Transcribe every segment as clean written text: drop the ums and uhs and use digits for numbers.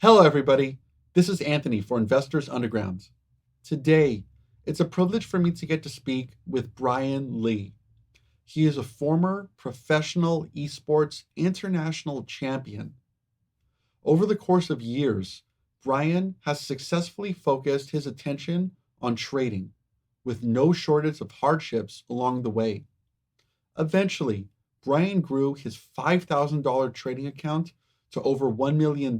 Hello, everybody. This is Anthony for Investors Underground. Today, it's a privilege for me to get to speak with Brian Lee. He is a former professional esports international champion. Over the course of years, Brian has successfully focused his attention on trading, with no shortage of hardships along the way. Eventually, Brian grew his $5,000 trading account to over $1 million,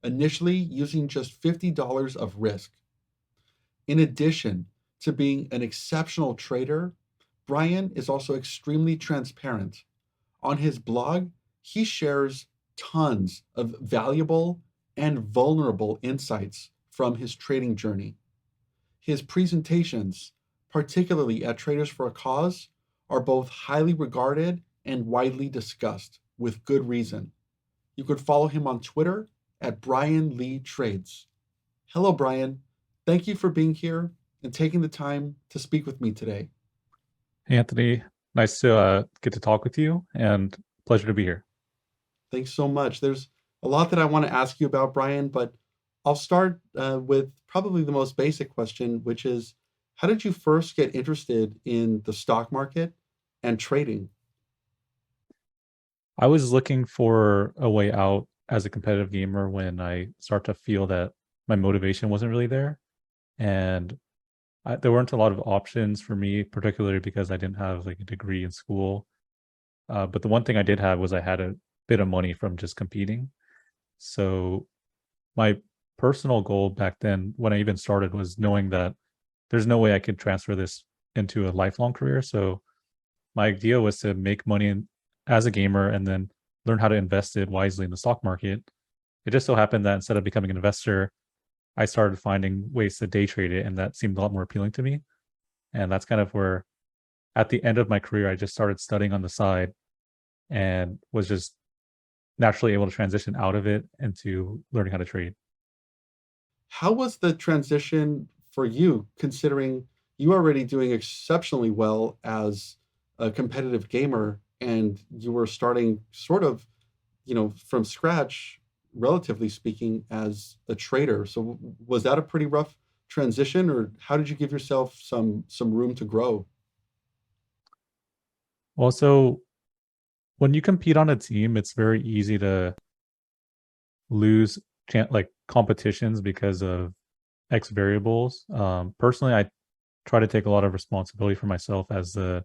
initially using just $50 of risk. In addition to being an exceptional trader, Brian is also extremely transparent. On his blog, he shares tons of valuable and vulnerable insights from his trading journey. His presentations, particularly at Traders for a Cause, are both highly regarded and widely discussed, with good reason. You could follow him on Twitter at Brian Lee Trades. Hello, Brian. Thank you for being here and taking the time to speak with me today. Hey, Anthony, nice to get to talk with you and pleasure to be here. Thanks so much. There's a lot that I want to ask you about, Brian, but I'll start with probably the most basic question, which is how did you first get interested in the stock market and trading? I was looking for a way out as a competitive gamer when I start to feel that my motivation wasn't really there. And there weren't a lot of options for me, particularly because I didn't have like a degree in school. But the one thing I did have was I had a bit of money from just competing. So my personal goal back then, when I even started, was knowing that there's no way I could transfer this into a lifelong career. So my idea was to make money as a gamer and then learn how to invest it wisely in the stock market. It just so happened that instead of becoming an investor, I started finding ways to day trade it, and that seemed a lot more appealing to me. And that's kind of where, at the end of my career, I just started studying on the side and was just naturally able to transition out of it into learning how to trade. How was the transition for you, considering you are already doing exceptionally well as a competitive gamer and you were starting sort of, from scratch, relatively speaking, as a trader? So was that a pretty rough transition, or how did you give yourself some room to grow? Also, when you compete on a team, it's very easy to lose like competitions because of X variables. Personally, I try to take a lot of responsibility for myself as the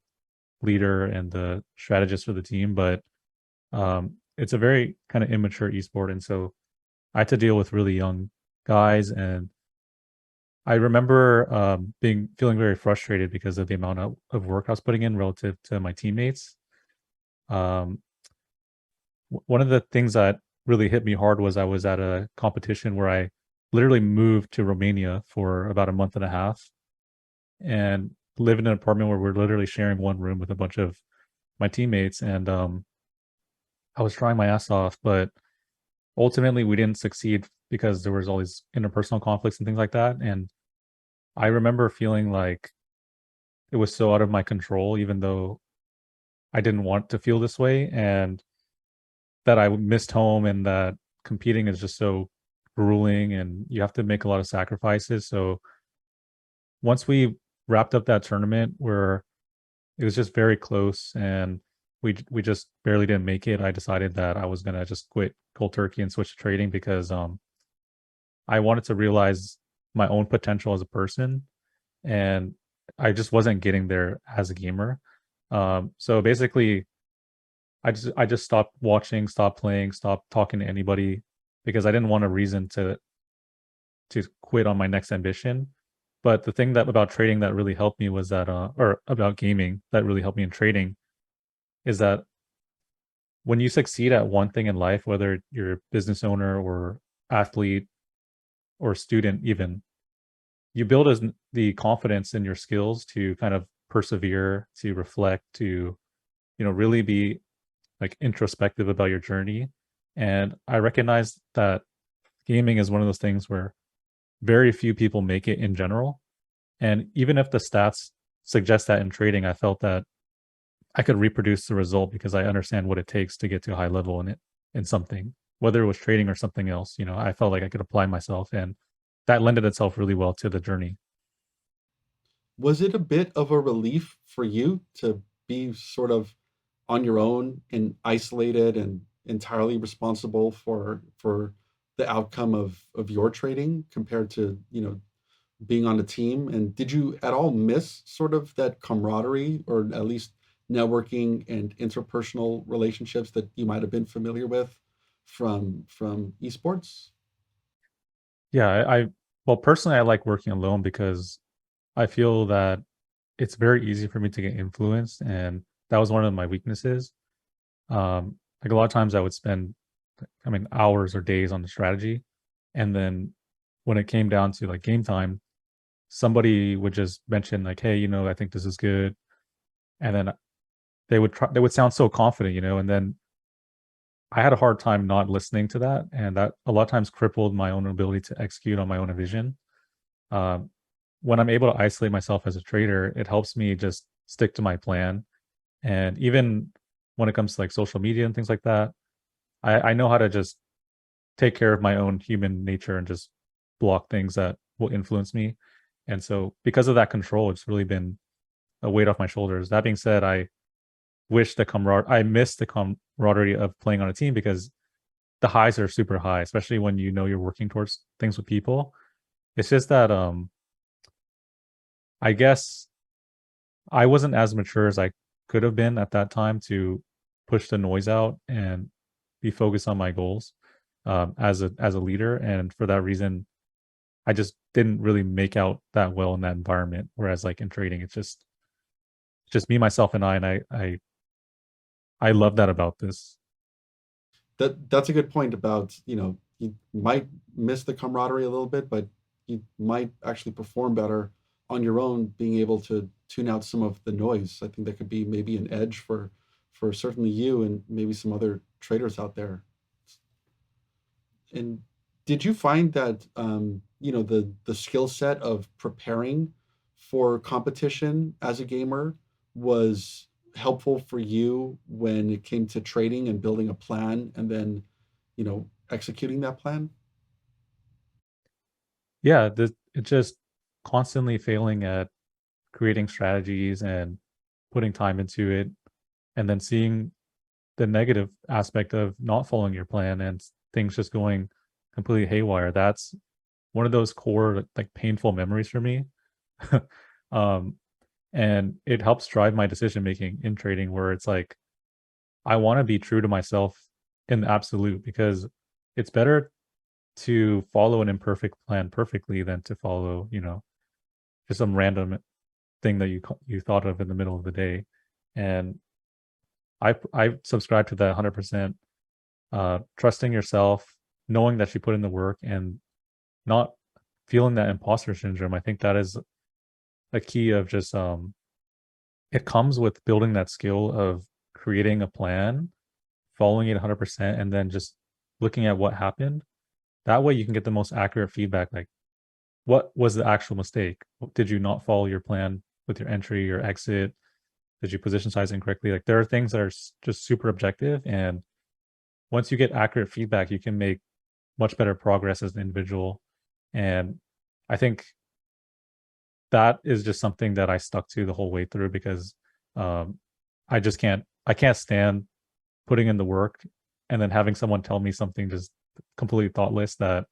leader and the strategist for the team, but it's a very kind of immature esport, and so I had to deal with really young guys, and I remember being feeling very frustrated because of the amount of work I was putting in relative to my teammates. Um, One of the things that really hit me hard was I was at a competition where I literally moved to Romania for about a month and a half and live in an apartment where we're literally sharing one room with a bunch of my teammates. And I was trying my ass off, but ultimately we didn't succeed because there was all these interpersonal conflicts and things like that. And I remember feeling like it was so out of my control, even though I didn't want to feel this way, and that I missed home, and that competing is just so grueling and you have to make a lot of sacrifices. So once we wrapped up that tournament where it was just very close and we just barely didn't make it, I decided that I was gonna just quit cold turkey and switch to trading because I wanted to realize my own potential as a person, and I just wasn't getting there as a gamer. So basically, I just stopped watching, stopped playing, stopped talking to anybody because I didn't want a reason to quit on my next ambition. But the thing that about trading that really helped me was that, or about gaming that really helped me in trading, is that when you succeed at one thing in life, whether you're a business owner or athlete or student, even, you build the confidence in your skills to kind of persevere, to reflect, to really be like introspective about your journey. And I recognize that gaming is one of those things where very few people make it in general. And even if the stats suggest that in trading, I felt that I could reproduce the result because I understand what it takes to get to a high level in something. whether it was trading or something else. I felt like I could apply myself, and that lended itself really well to the journey. Was it a bit of a relief for you to be sort of on your own and isolated and entirely responsible for the outcome of your trading compared to, being on a team? And did you at all miss sort of that camaraderie or at least networking and interpersonal relationships that you might have been familiar with from esports? Yeah, well, personally, I like working alone because I feel that it's very easy for me to get influenced, and that was one of my weaknesses. Like a lot of times I would spend, I mean, hours or days on the strategy, and then when it came down to like game time, somebody would just mention like, "Hey, I think this is good," and then they would sound so confident, and then I had a hard time not listening to that, and that a lot of times crippled my own ability to execute on my own vision. Um, when I'm able to isolate myself as a trader, it helps me just stick to my plan. And even when it comes to like social media and things like that, I know how to just take care of my own human nature and just block things that will influence me. And so because of that control, it's really been a weight off my shoulders. That being said, I miss the camaraderie of playing on a team because the highs are super high, especially when you're working towards things with people. It's just that I guess I wasn't as mature as I could have been at that time to push the noise out and be focused on my goals as a leader. And for that reason, I just didn't really make out that well in that environment. Whereas like in trading, it's just me, myself, and I love that about this. That's a good point about, you might miss the camaraderie a little bit, but you might actually perform better on your own, being able to tune out some of the noise. I think that could be maybe an edge for certainly you and maybe some other traders out there. And did you find that, the skill set of preparing for competition as a gamer was helpful for you when it came to trading and building a plan and then, executing that plan? Yeah, it's just constantly failing at creating strategies and putting time into it, and then seeing the negative aspect of not following your plan and things just going completely haywire. That's one of those core like painful memories for me. um, and it helps drive my decision making in trading, where it's like I want to be true to myself in the absolute, because it's better to follow an imperfect plan perfectly than to follow, just some random thing that you thought of in the middle of the day. And I subscribe to that 100%. Trusting yourself, knowing that you put in the work, and not feeling that imposter syndrome. I think that is a key of just it comes with building that skill of creating a plan, following it 100%, and then just looking at what happened. That way you can get the most accurate feedback, like what was the actual mistake? Did you not follow your plan with your entry or exit? Did you position size incorrectly? Like there are things that are just super objective, and once you get accurate feedback, you can make much better progress as an individual. And I think that is just something that I stuck to the whole way through, because um, I can't stand putting in the work and then having someone tell me something just completely thoughtless that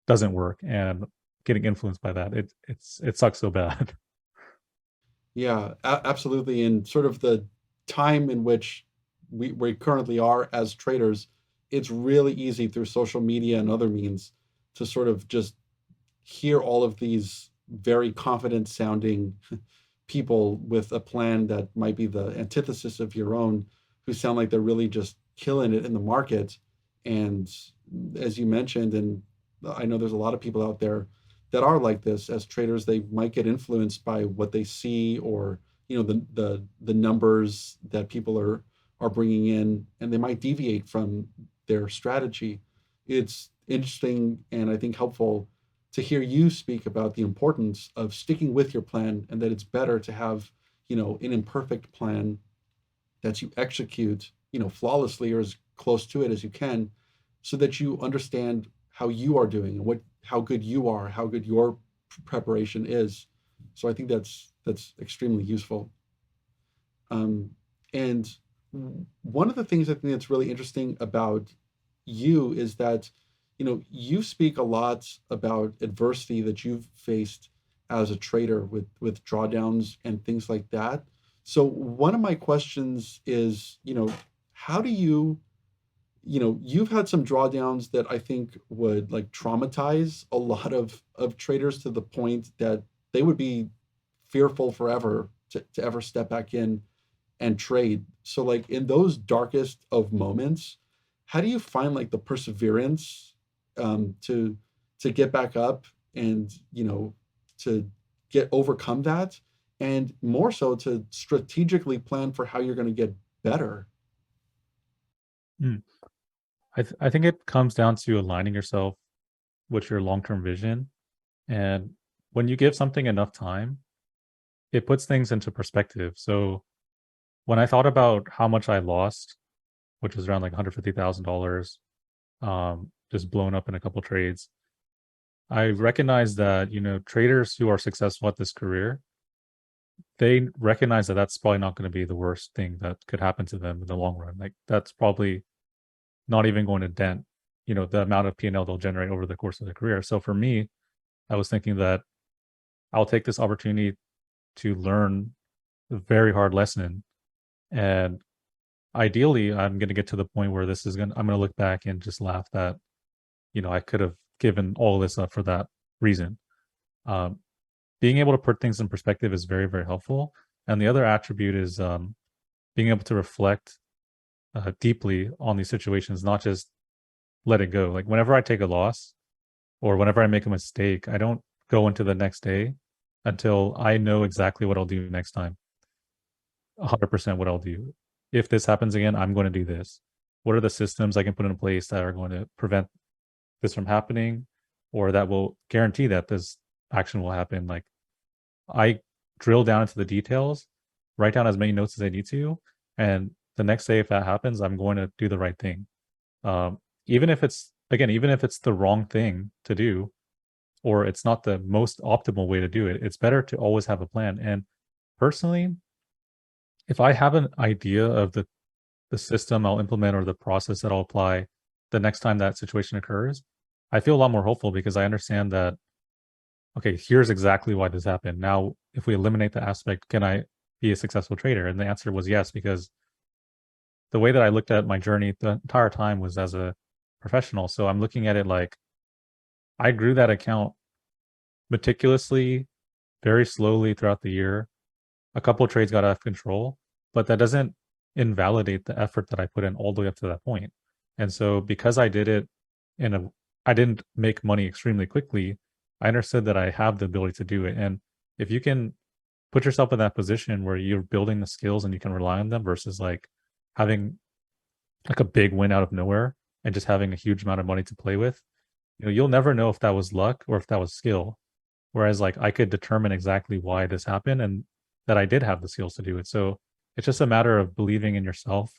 doesn't work, and getting influenced by that. It sucks so bad. Yeah, absolutely. And sort of the time in which we currently are as traders, it's really easy through social media and other means to sort of just hear all of these very confident sounding people with a plan that might be the antithesis of your own, who sound like they're really just killing it in the market. And as you mentioned, and I know there's a lot of people out there that are like this as traders, they might get influenced by what they see, or the numbers that people are bringing in, and they might deviate from their strategy. It's interesting and I think helpful to hear you speak about the importance of sticking with your plan, and that it's better to have, an imperfect plan that you execute, flawlessly or as close to it as you can, so that you understand how you are doing and how good you are, how good your preparation is. So I think that's extremely useful. Um, and one of the things I think that's really interesting about you is that, you speak a lot about adversity that you've faced as a trader with drawdowns and things like that. So one of my questions is, how do you've had some drawdowns that I think would like traumatize a lot of traders to the point that they would be fearful forever to ever step back in and trade. So like in those darkest of moments, how do you find like the perseverance to get back up and to get overcome that, and more so to strategically plan for how you're going to get better? Mm. I think it comes down to aligning yourself with your long term vision, and when you give something enough time, it puts things into perspective. So when I thought about how much I lost, which was around like $150,000, just blown up in a couple trades, I recognize that traders who are successful at this career, they recognize that that's probably not going to be the worst thing that could happen to them in the long run. Like that's probably not even going to dent, the amount of P&L they'll generate over the course of their career. So for me, I was thinking that I'll take this opportunity to learn a very hard lesson, and ideally, I'm going to get to the point where I'm going to look back and just laugh that, I could have given all this up for that reason. Um, Being able to put things in perspective is very, very helpful. And the other attribute is being able to reflect deeply on these situations, not just let it go. Like whenever I take a loss or whenever I make a mistake, I don't go into the next day until I know exactly what I'll do next time. 100% what I'll do. If this happens again, I'm going to do this. What are the systems I can put in place that are going to prevent this from happening, or that will guarantee that this action will happen? Like I drill down into the details, write down as many notes as I need to, and the next day, if that happens, I'm going to do the right thing. Even if it's the wrong thing to do, or it's not the most optimal way to do it, it's better to always have a plan. And personally, if I have an idea of the system I'll implement or the process that I'll apply the next time that situation occurs, I feel a lot more hopeful because I understand that, okay, here's exactly why this happened. Now, if we eliminate the aspect, can I be a successful trader? And the answer was yes, because the way that I looked at my journey the entire time was as a professional. So I'm looking at it like I grew that account meticulously, very slowly throughout the year. A couple of trades got out of control, but that doesn't invalidate the effort that I put in all the way up to that point. And so because I did it I didn't make money extremely quickly, I understood that I have the ability to do it. And if you can put yourself in that position where you're building the skills and you can rely on them versus like having like a big win out of nowhere and just having a huge amount of money to play with, you'll never know if that was luck or if that was skill. Whereas like I could determine exactly why this happened and that I did have the skills to do it. So it's just a matter of believing in yourself,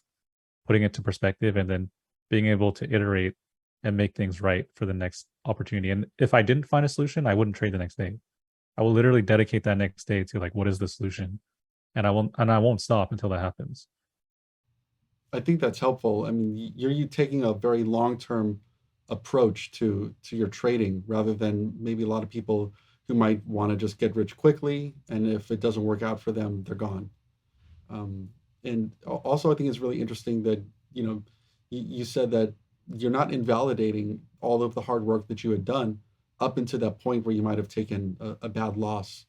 putting it to perspective, and then being able to iterate and make things right for the next opportunity. And if I didn't find a solution, I wouldn't trade the next day. I will literally dedicate that next day to like, what is the solution? And I won't stop until that happens. I think that's helpful. I mean, you're you taking a very long-term approach to your trading rather than maybe a lot of people who might want to just get rich quickly, and if it doesn't work out for them, they're gone. Um, and also, I think it's really interesting that you said that you're not invalidating all of the hard work that you had done up into that point where you might have taken a bad loss.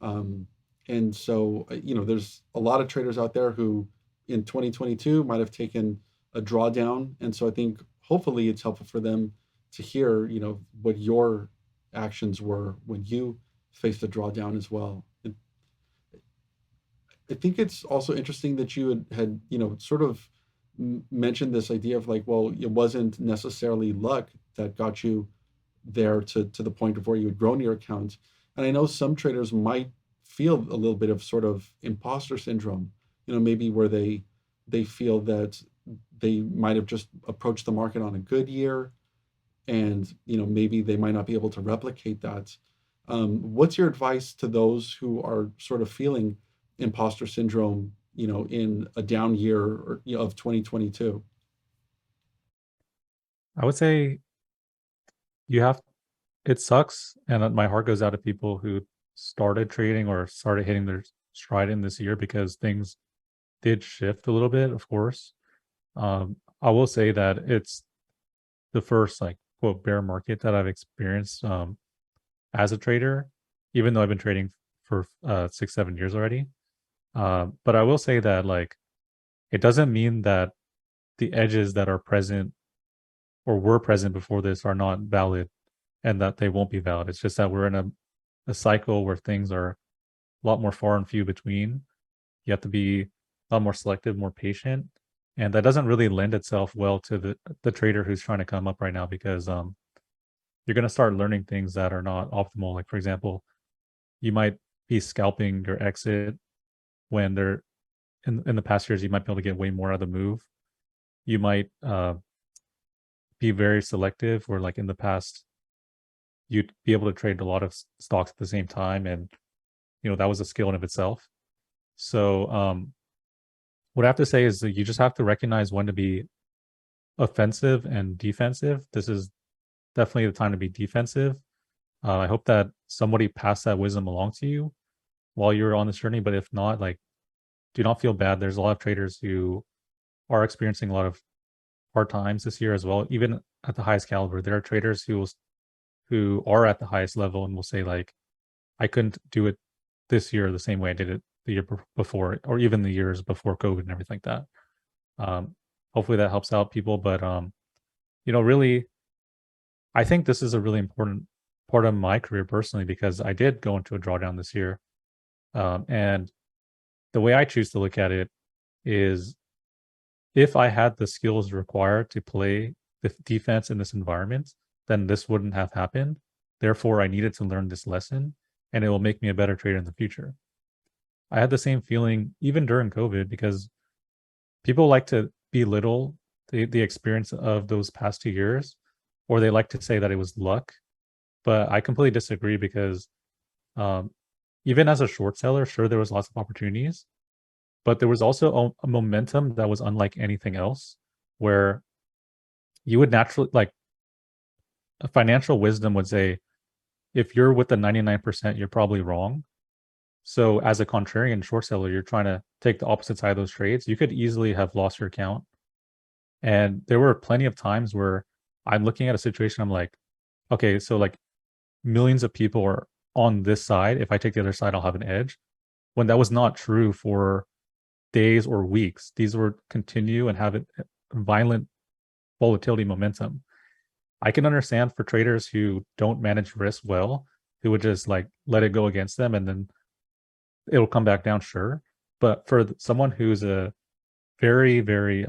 Um, and so, there's a lot of traders out there who in 2022 might have taken a drawdown. And so I think hopefully it's helpful for them to hear, what your actions were when you faced a drawdown as well. And I think it's also interesting that you had sort of mentioned this idea of like, well, it wasn't necessarily luck that got you there to the point of where you had grown your account. And I know some traders might feel a little bit of sort of imposter syndrome, maybe where they feel that they might have just approached the market on a good year, and maybe they might not be able to replicate that. What's your advice to those who are sort of feeling imposter syndrome, in a down year or, of 2022? I would say you have it sucks, and my heart goes out to people who started trading or started hitting their stride in this year because things did shift a little bit, of course. I will say that it's the first like quote bear market that I've experienced as a trader, even though I've been trading for 6, 7 years already. But I will say that like it doesn't mean that the edges that are present or were present before this are not valid and that they won't be valid. It's just that we're in a cycle where things are a lot more far and few between. You have to be a lot more selective, more patient. And that doesn't really lend itself well to the trader who's trying to come up right now because you're going to start learning things that are not optimal. Like, for example, you might be scalping your exit when they're in the past years, you might be able to get way more out of the move. You might be very selective, where like in the past, you'd be able to trade a lot of stocks at the same time. And, that was a skill in of itself. So what I have to say is that you just have to recognize when to be offensive and defensive. This is definitely the time to be defensive. I hope that somebody passed that wisdom along to you while you're on this journey. But if not, like, do not feel bad. There's a lot of traders who are experiencing a lot of hard times this year as well. Even at the highest caliber, there are traders who are at the highest level and will say like, I couldn't do it this year the same way I did it the year before, or even the years before COVID and everything like that. Hopefully that helps out people. But really, I think this is a really important part of my career personally because I did go into a drawdown this year, and the way I choose to look at it is, if I had the skills required to play the defense in this environment, then this wouldn't have happened. Therefore, I needed to learn this lesson, and it will make me a better trader in the future. I had the same feeling even during COVID because people like to belittle the experience of those past 2 years, or they like to say that it was luck. But I completely disagree because um, even as a short seller, sure, there was lots of opportunities, but there was also a momentum that was unlike anything else, where you would naturally, like, a financial wisdom would say, if you're with the 99%, you're probably wrong. So as a contrarian short seller, you're trying to take the opposite side of those trades. You could easily have lost your account. And there were plenty of times where I'm looking at a situation, I'm like, okay, so like millions of people are on this side. If I take the other side, I'll have an edge. When that was not true for days or weeks. These were continue and have a violent volatility momentum. I can understand for traders who don't manage risk well, who would just like let it go against them and then it'll come back down, sure. But for someone who's a very, very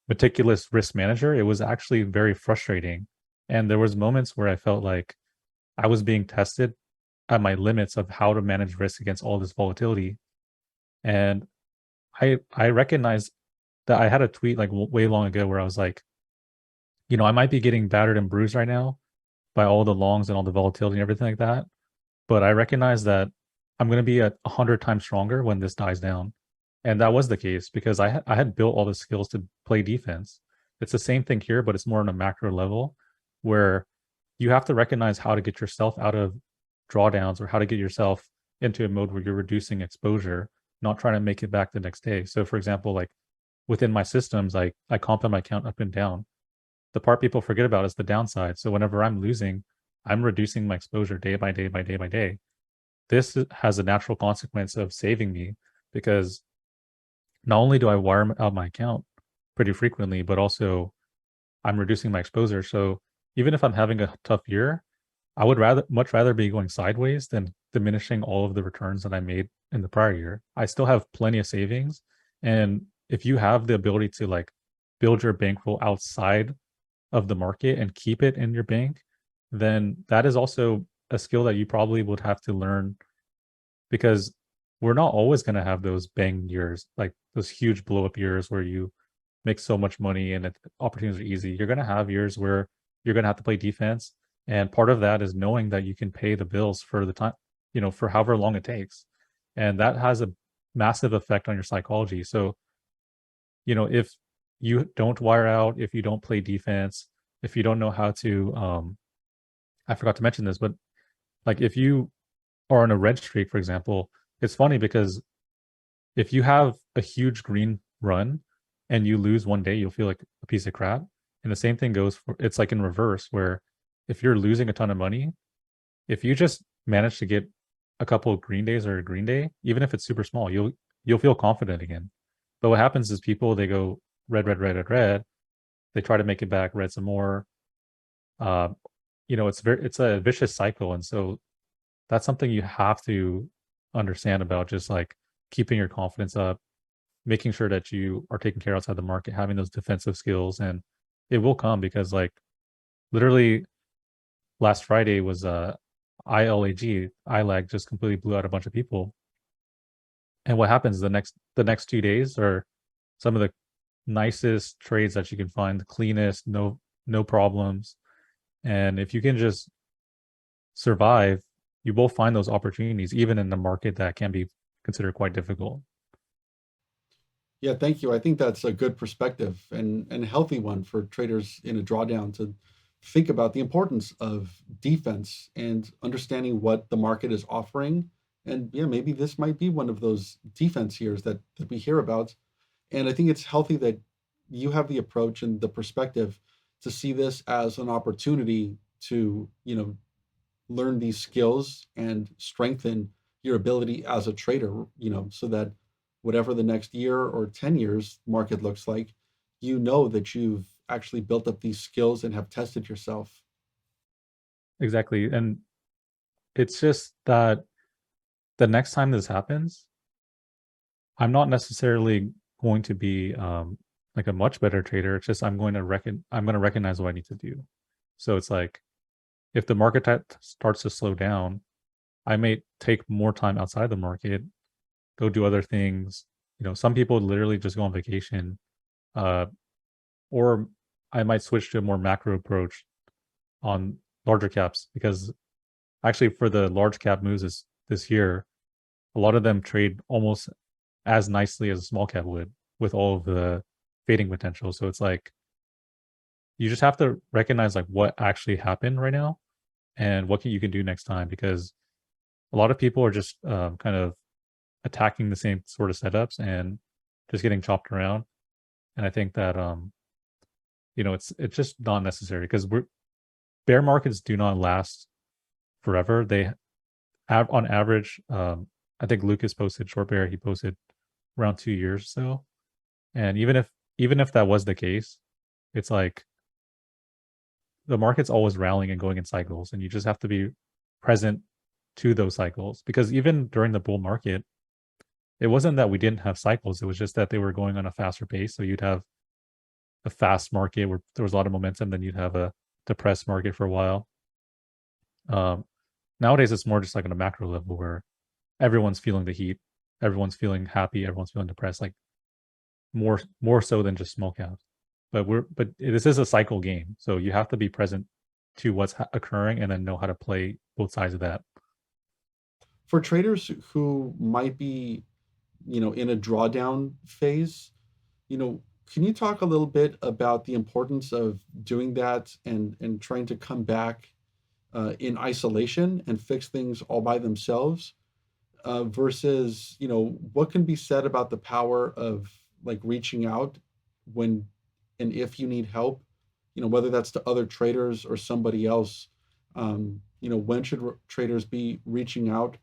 meticulous risk manager, it was actually very frustrating. And there was moments where I felt like I was being tested at my limits of how to manage risk against all this volatility. And I recognized that I had a tweet like way long ago where I was like, I might be getting battered and bruised right now by all the longs and all the volatility and everything like that. But I recognize that I'm going to be at 100 times stronger when this dies down. And that was the case because I had built all the skills to play defense. It's the same thing here, but it's more on a macro level where you have to recognize how to get yourself out of drawdowns or how to get yourself into a mode where you're reducing exposure, not trying to make it back the next day. So for example, like within my systems, I compound my count up and down. The part people forget about is the downside. So whenever I'm losing, I'm reducing my exposure day by day by day by day. This has a natural consequence of saving me because not only do I wire out my account pretty frequently, but also I'm reducing my exposure. So even if I'm having a tough year, I would much rather be going sideways than diminishing all of the returns that I made in the prior year. I still have plenty of savings. And if you have the ability to like build your bankroll outside of the market and keep it in your bank, then that is also a skill that you probably would have to learn because we're not always going to have those bang years, like those huge blow up years where you make so much money and opportunities are easy. You're going to have years where you're going to have to play defense. And part of that is knowing that you can pay the bills for the time, for however long it takes. And that has a massive effect on your psychology. So, if you don't wire out, if you don't play defense, if you don't know how to, I forgot to mention this, but like if you are on a red streak, for example, it's funny because if you have a huge green run and you lose one day, you'll feel like a piece of crap. And the same thing goes for, it's like in reverse, where if you're losing a ton of money, if you just manage to get a couple of green days or a green day, even if it's super small, you'll feel confident again. But what happens is people, they go red, red, red, red, red. They try to make it back red some more. Uh, it's a vicious cycle. And so that's something you have to understand about, just like keeping your confidence up, making sure that you are taking care outside the market, having those defensive skills, and it will come because like literally last Friday was ILAG just completely blew out a bunch of people. And what happens the next 2 days are some of the nicest trades that you can find, the cleanest, no problems. And if you can just survive, you will find those opportunities even in the market that can be considered quite difficult. Yeah, thank you. I think that's a good perspective and a healthy one for traders in a drawdown to think about the importance of defense and understanding what the market is offering. And yeah, maybe this might be one of those defense years that we hear about. And I think it's healthy that you have the approach and the perspective to see this as an opportunity to, learn these skills and strengthen your ability as a trader, so that whatever the next year or 10 years market looks like, that you've actually built up these skills and have tested yourself. Exactly. And it's just that the next time this happens, I'm not necessarily going to be like a much better trader. It's just I'm going to recognize what I need to do. So it's like if the market starts to slow down, I may take more time outside the market, go do other things. Some people literally just go on vacation, uh, or I might switch to a more macro approach on larger caps, because actually for the large cap moves this year, a lot of them trade almost as nicely as a small cap would with all of the fading potential. So it's like you just have to recognize like what actually happened right now and what you can do next time, because a lot of people are just kind of attacking the same sort of setups and just getting chopped around. And I think that it's just not necessary, because bear markets do not last forever. They have on average, I think Lucas posted short bear, he posted around 2 years or so. And even if that was the case, it's like the market's always rallying and going in cycles, and you just have to be present to those cycles. Because even during the bull market, it wasn't that we didn't have cycles, it was just that they were going on a faster pace. So you'd have a fast market where there was a lot of momentum, then you'd have a depressed market for a while. Nowadays it's more just like on a macro level where everyone's feeling the heat, everyone's feeling happy, everyone's feeling depressed, like more so than just small caps. But this is a cycle game, so you have to be present to what's occurring and then know how to play both sides of that. For traders who might be, in a drawdown phase, can you talk a little bit about the importance of doing that and trying to come back in isolation and fix things all by themselves, versus, what can be said about the power of like reaching out when and if you need help, whether that's to other traders or somebody else. When should traders be reaching out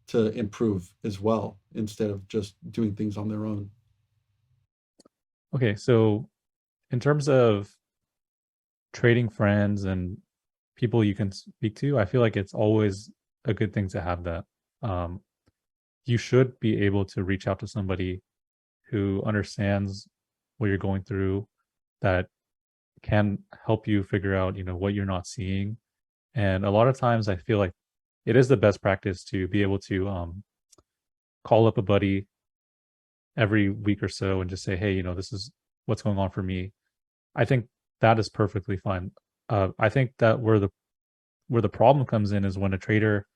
to improve as well instead of just doing things on their own? Okay, so in terms of trading friends and people you can speak to, I feel like it's always a good thing to have that. Um, you should be able to reach out to somebody who understands what you're going through, that can help you figure out, what you're not seeing. And a lot of times I feel like it is the best practice to be able to call up a buddy every week or so and just say, hey, this is what's going on for me. I think that is perfectly fine. I think that where the problem comes in is when a trader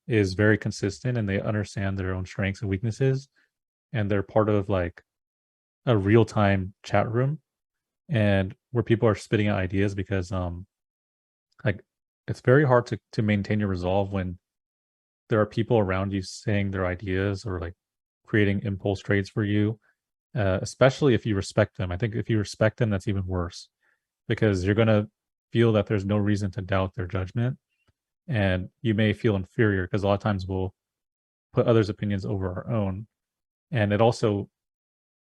is very consistent and they understand their own strengths and weaknesses, and they're part of like a real time chat room and where people are spitting out ideas, because like it's very hard to maintain your resolve when there are people around you saying their ideas or like creating impulse trades for you, especially if you respect them. I think if you respect them, that's even worse, because you're going to feel that there's no reason to doubt their judgment, and you may feel inferior because a lot of times we'll put others' opinions over our own. And it also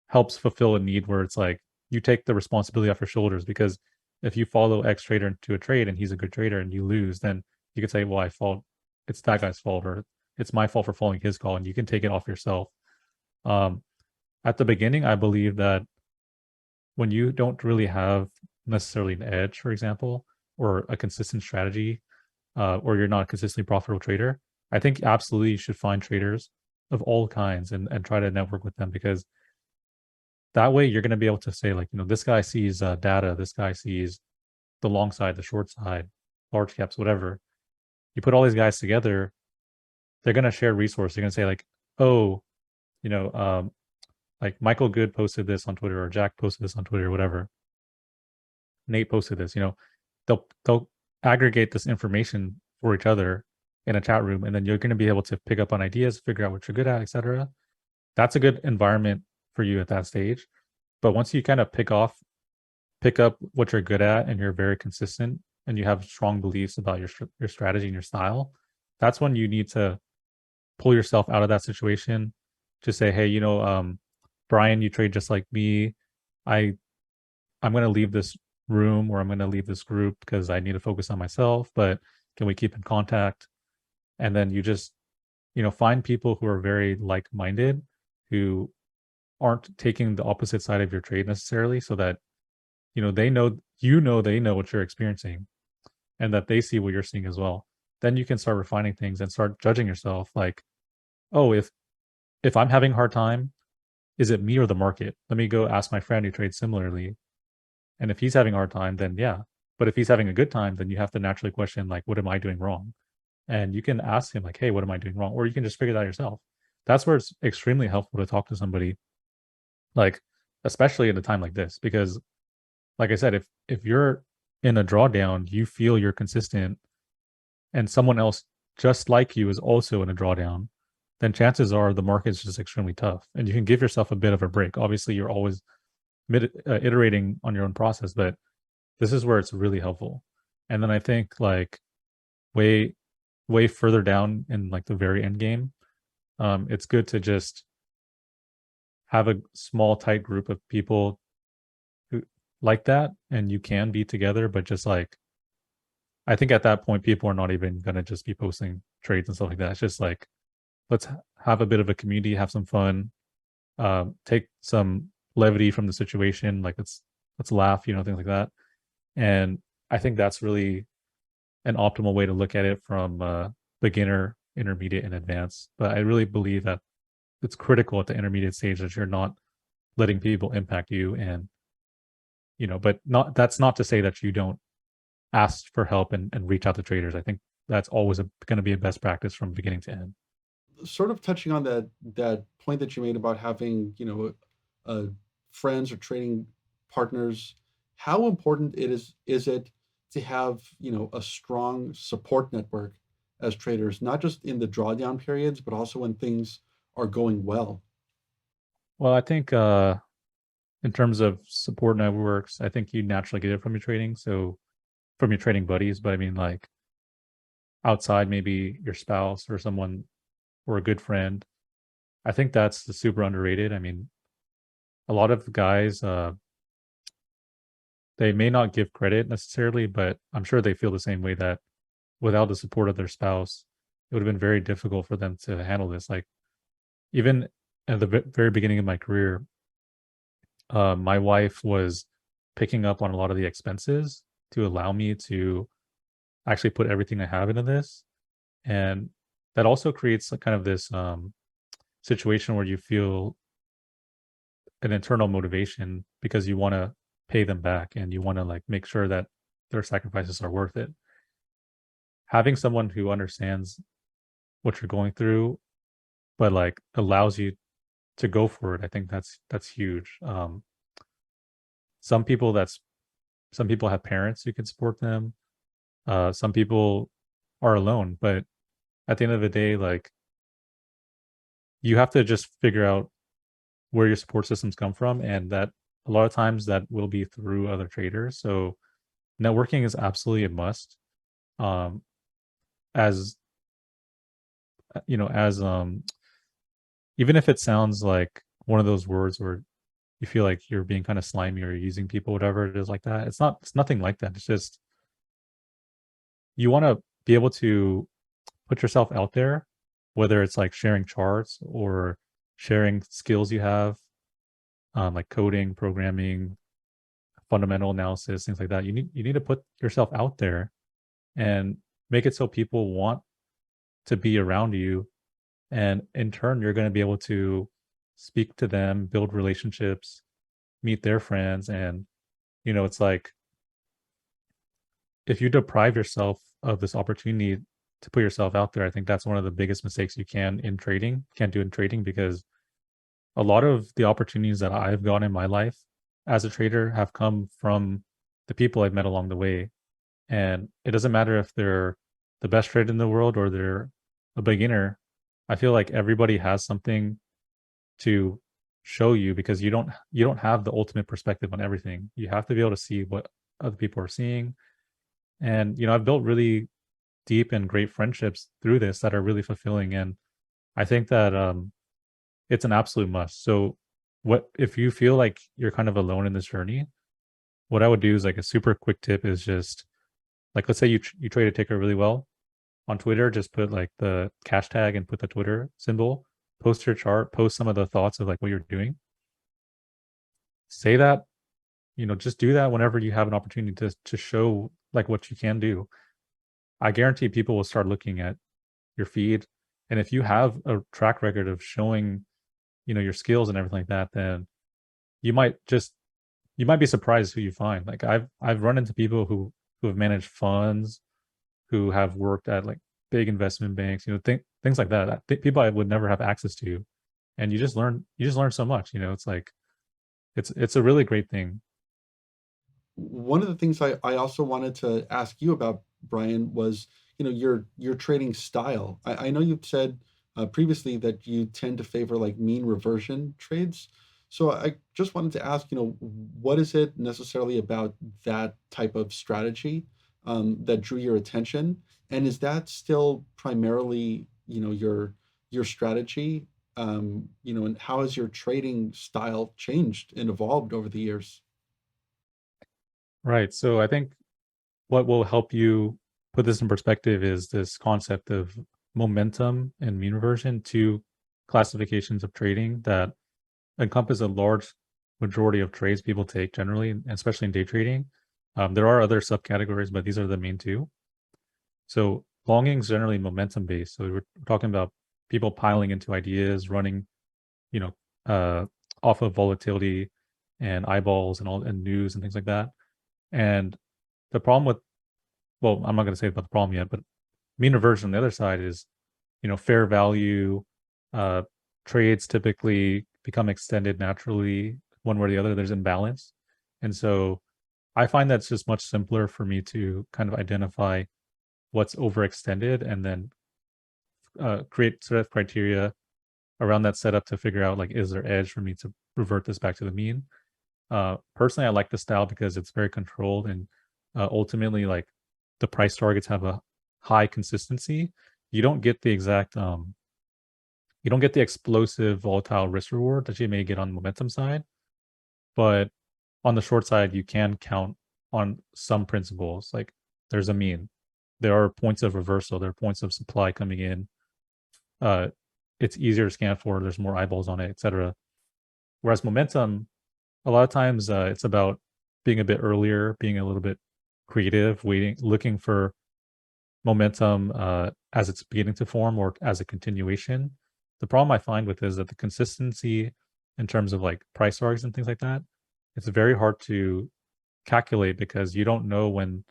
helps fulfill a need where it's like you take the responsibility off your shoulders, because if you follow X trader into a trade and he's a good trader and you lose, then you could say, well, I fault, it's that guy's fault, or it's my fault for following his call, and you can take it off yourself. Um, at the beginning, I believe that when you don't really have necessarily an edge, for example, or a consistent strategy, or you're not a consistently profitable trader, I think absolutely you should find traders of all kinds and try to network with them, because that way you're going to be able to say, like, this guy sees data, this guy sees the long side, the short side, large caps, whatever. You put all these guys together, they're going to share resources. They're going to say, like, oh, you know, um, like Michael Good posted this on Twitter, or Jack posted this on Twitter, or whatever. Nate posted this. They'll aggregate this information for each other in a chat room, and then you're going to be able to pick up on ideas, figure out what you're good at, etc. That's a good environment for you at that stage. But once you kind of pick up what you're good at, and you're very consistent, and you have strong beliefs about your strategy and your style, that's when you need to pull yourself out of that situation. Just say, hey, Brian, you trade just like me. I I'm going to leave this room, or I'm going to leave this group because I need to focus on myself, but can we keep in contact? And then you just, find people who are very like-minded, who aren't taking the opposite side of your trade necessarily, so that, they know, they know what you're experiencing, and that they see what you're seeing as well. Then you can start refining things and start judging yourself, like, oh, if I'm having a hard time, is it me or the market? Let me go ask my friend who trades similarly. And if he's having a hard time, then yeah. But if he's having a good time, then you have to naturally question, like, what am I doing wrong? And you can ask him, like, hey, what am I doing wrong? Or you can just figure that out yourself. That's where it's extremely helpful to talk to somebody, like, especially at a time like this, because like I said, if you're in a drawdown, you feel you're consistent, and someone else just like you is also in a drawdown, then chances are the market's just extremely tough, and you can give yourself a bit of a break. Obviously, you're always iterating on your own process, but this is where it's really helpful. And then I think, like, way way further down in like the very end game, it's good to just have a small tight group of people who like that, and you can be together, but just like, I think at that point people are not even going to just be posting trades and stuff like that. It's just like, let's have a bit of a community, have some fun, take some levity from the situation, like let's laugh, things like that. And I think that's really an optimal way to look at it from beginner, intermediate, and advanced. But I really believe that it's critical at the intermediate stage that you're not letting people impact you, and but not, that's not to say that you don't ask for help and reach out to traders. I think that's always going to be a best practice from beginning to end. Sort of touching on that point that you made about having, uh, friends or trading partners, how important is it to have, a strong support network as traders, not just in the drawdown periods, but also when things are going well? Well, I think in terms of support networks, I think you naturally get it from your trading, so from your trading buddies. But I mean, like, outside, maybe your spouse or someone, or a good friend, I think that's super underrated. I mean, a lot of guys, they may not give credit necessarily, but I'm sure they feel the same way, that without the support of their spouse, it would have been very difficult for them to handle this. Like, even at the very beginning of my career, my wife was picking up on a lot of the expenses to allow me to actually put everything I have into this. And that also creates a kind of this situation where you feel an internal motivation because you want to pay them back and you want to like make sure that their sacrifices are worth it. Having someone who understands what you're going through, but like allows you to go for it, I think that's huge. Some people that's some people have parents who can support them. Some people are alone, but at the end of the day, like you have to just figure out where your support systems come from, and that a lot of times that will be through other traders. So networking is absolutely a must. Um, as as even if it sounds like one of those words where you feel like you're being kind of slimy or using people, whatever it is like that. It's not. It's nothing like that. It's just you want to be able to put yourself out there, whether it's like sharing charts or sharing skills you have, like coding, programming, fundamental analysis, things like that. You need to put yourself out there and make it so people want to be around you, and in turn, you're going to be able to speak to them, build relationships, meet their friends, and it's like if you deprive yourself of this opportunity to put yourself out there, I think that's one of the biggest mistakes you can't do in trading, because a lot of the opportunities that I've gotten in my life as a trader have come from the people I've met along the way. And it doesn't matter if they're the best trader in the world or they're a beginner. I feel like everybody has something to show you, because you don't have the ultimate perspective on everything. You have to be able to see what other people are seeing. And I've built really deep and great friendships through this that are really fulfilling. And I think that it's an absolute must. So what if you feel like you're kind of alone in this journey? What I would do is like a super quick tip is just like, let's say you trade a ticker really well on Twitter, just put like the cash tag and put the Twitter symbol, post your chart, post some of the thoughts of like what you're doing. Say that, just do that whenever you have an opportunity to show like what you can do. I guarantee people will start looking at your feed. And if you have a track record of showing, your skills and everything like that, then you might just you might be surprised who you find. Like I've run into people who have managed funds, who have worked at like big investment banks, things like that. People I would never have access to, and you just learn so much. It's like it's a really great thing. One of the things I also wanted to ask you about, Brian, was your trading style. I know you've said previously that you tend to favor like mean reversion trades. So I just wanted to ask, what is it necessarily about that type of strategy that drew your attention, and is that still primarily your strategy? And how has your trading style changed and evolved over the years? Right. So I think what will help you put this in perspective is this concept of momentum and mean reversion, two classifications of trading that encompass a large majority of trades people take generally, and especially in day trading. There are other subcategories, but these are the main two. So longing is generally momentum based. So we're talking about people piling into ideas, running, you know, uh, off of volatility and eyeballs and all and news and things like that. And the problem with, well, I'm not going to say about the problem yet, but mean reversion on the other side is, fair value. Uh, Trades typically become extended naturally one way or the other. There's imbalance, and so I find that's just much simpler for me to kind of identify what's overextended and then create sort of criteria around that setup to figure out like, is there edge for me to revert this back to the mean. Personally, I like the style because it's very controlled, and ultimately like the price targets have a high consistency. You don't get the exact you don't get the explosive volatile risk reward that you may get on the momentum side, but on the short side you can count on some principles. Like there's a mean, there are points of reversal, there are points of supply coming in. uh it's easier to scan for, there's more eyeballs on it, etc. Whereas momentum, a lot of times it's about being a bit earlier, being a little bit creative, waiting, looking for momentum as it's beginning to form or as a continuation. The problem I find with it is that the consistency in terms of like price targets and things like that, it's very hard to calculate because you don't know when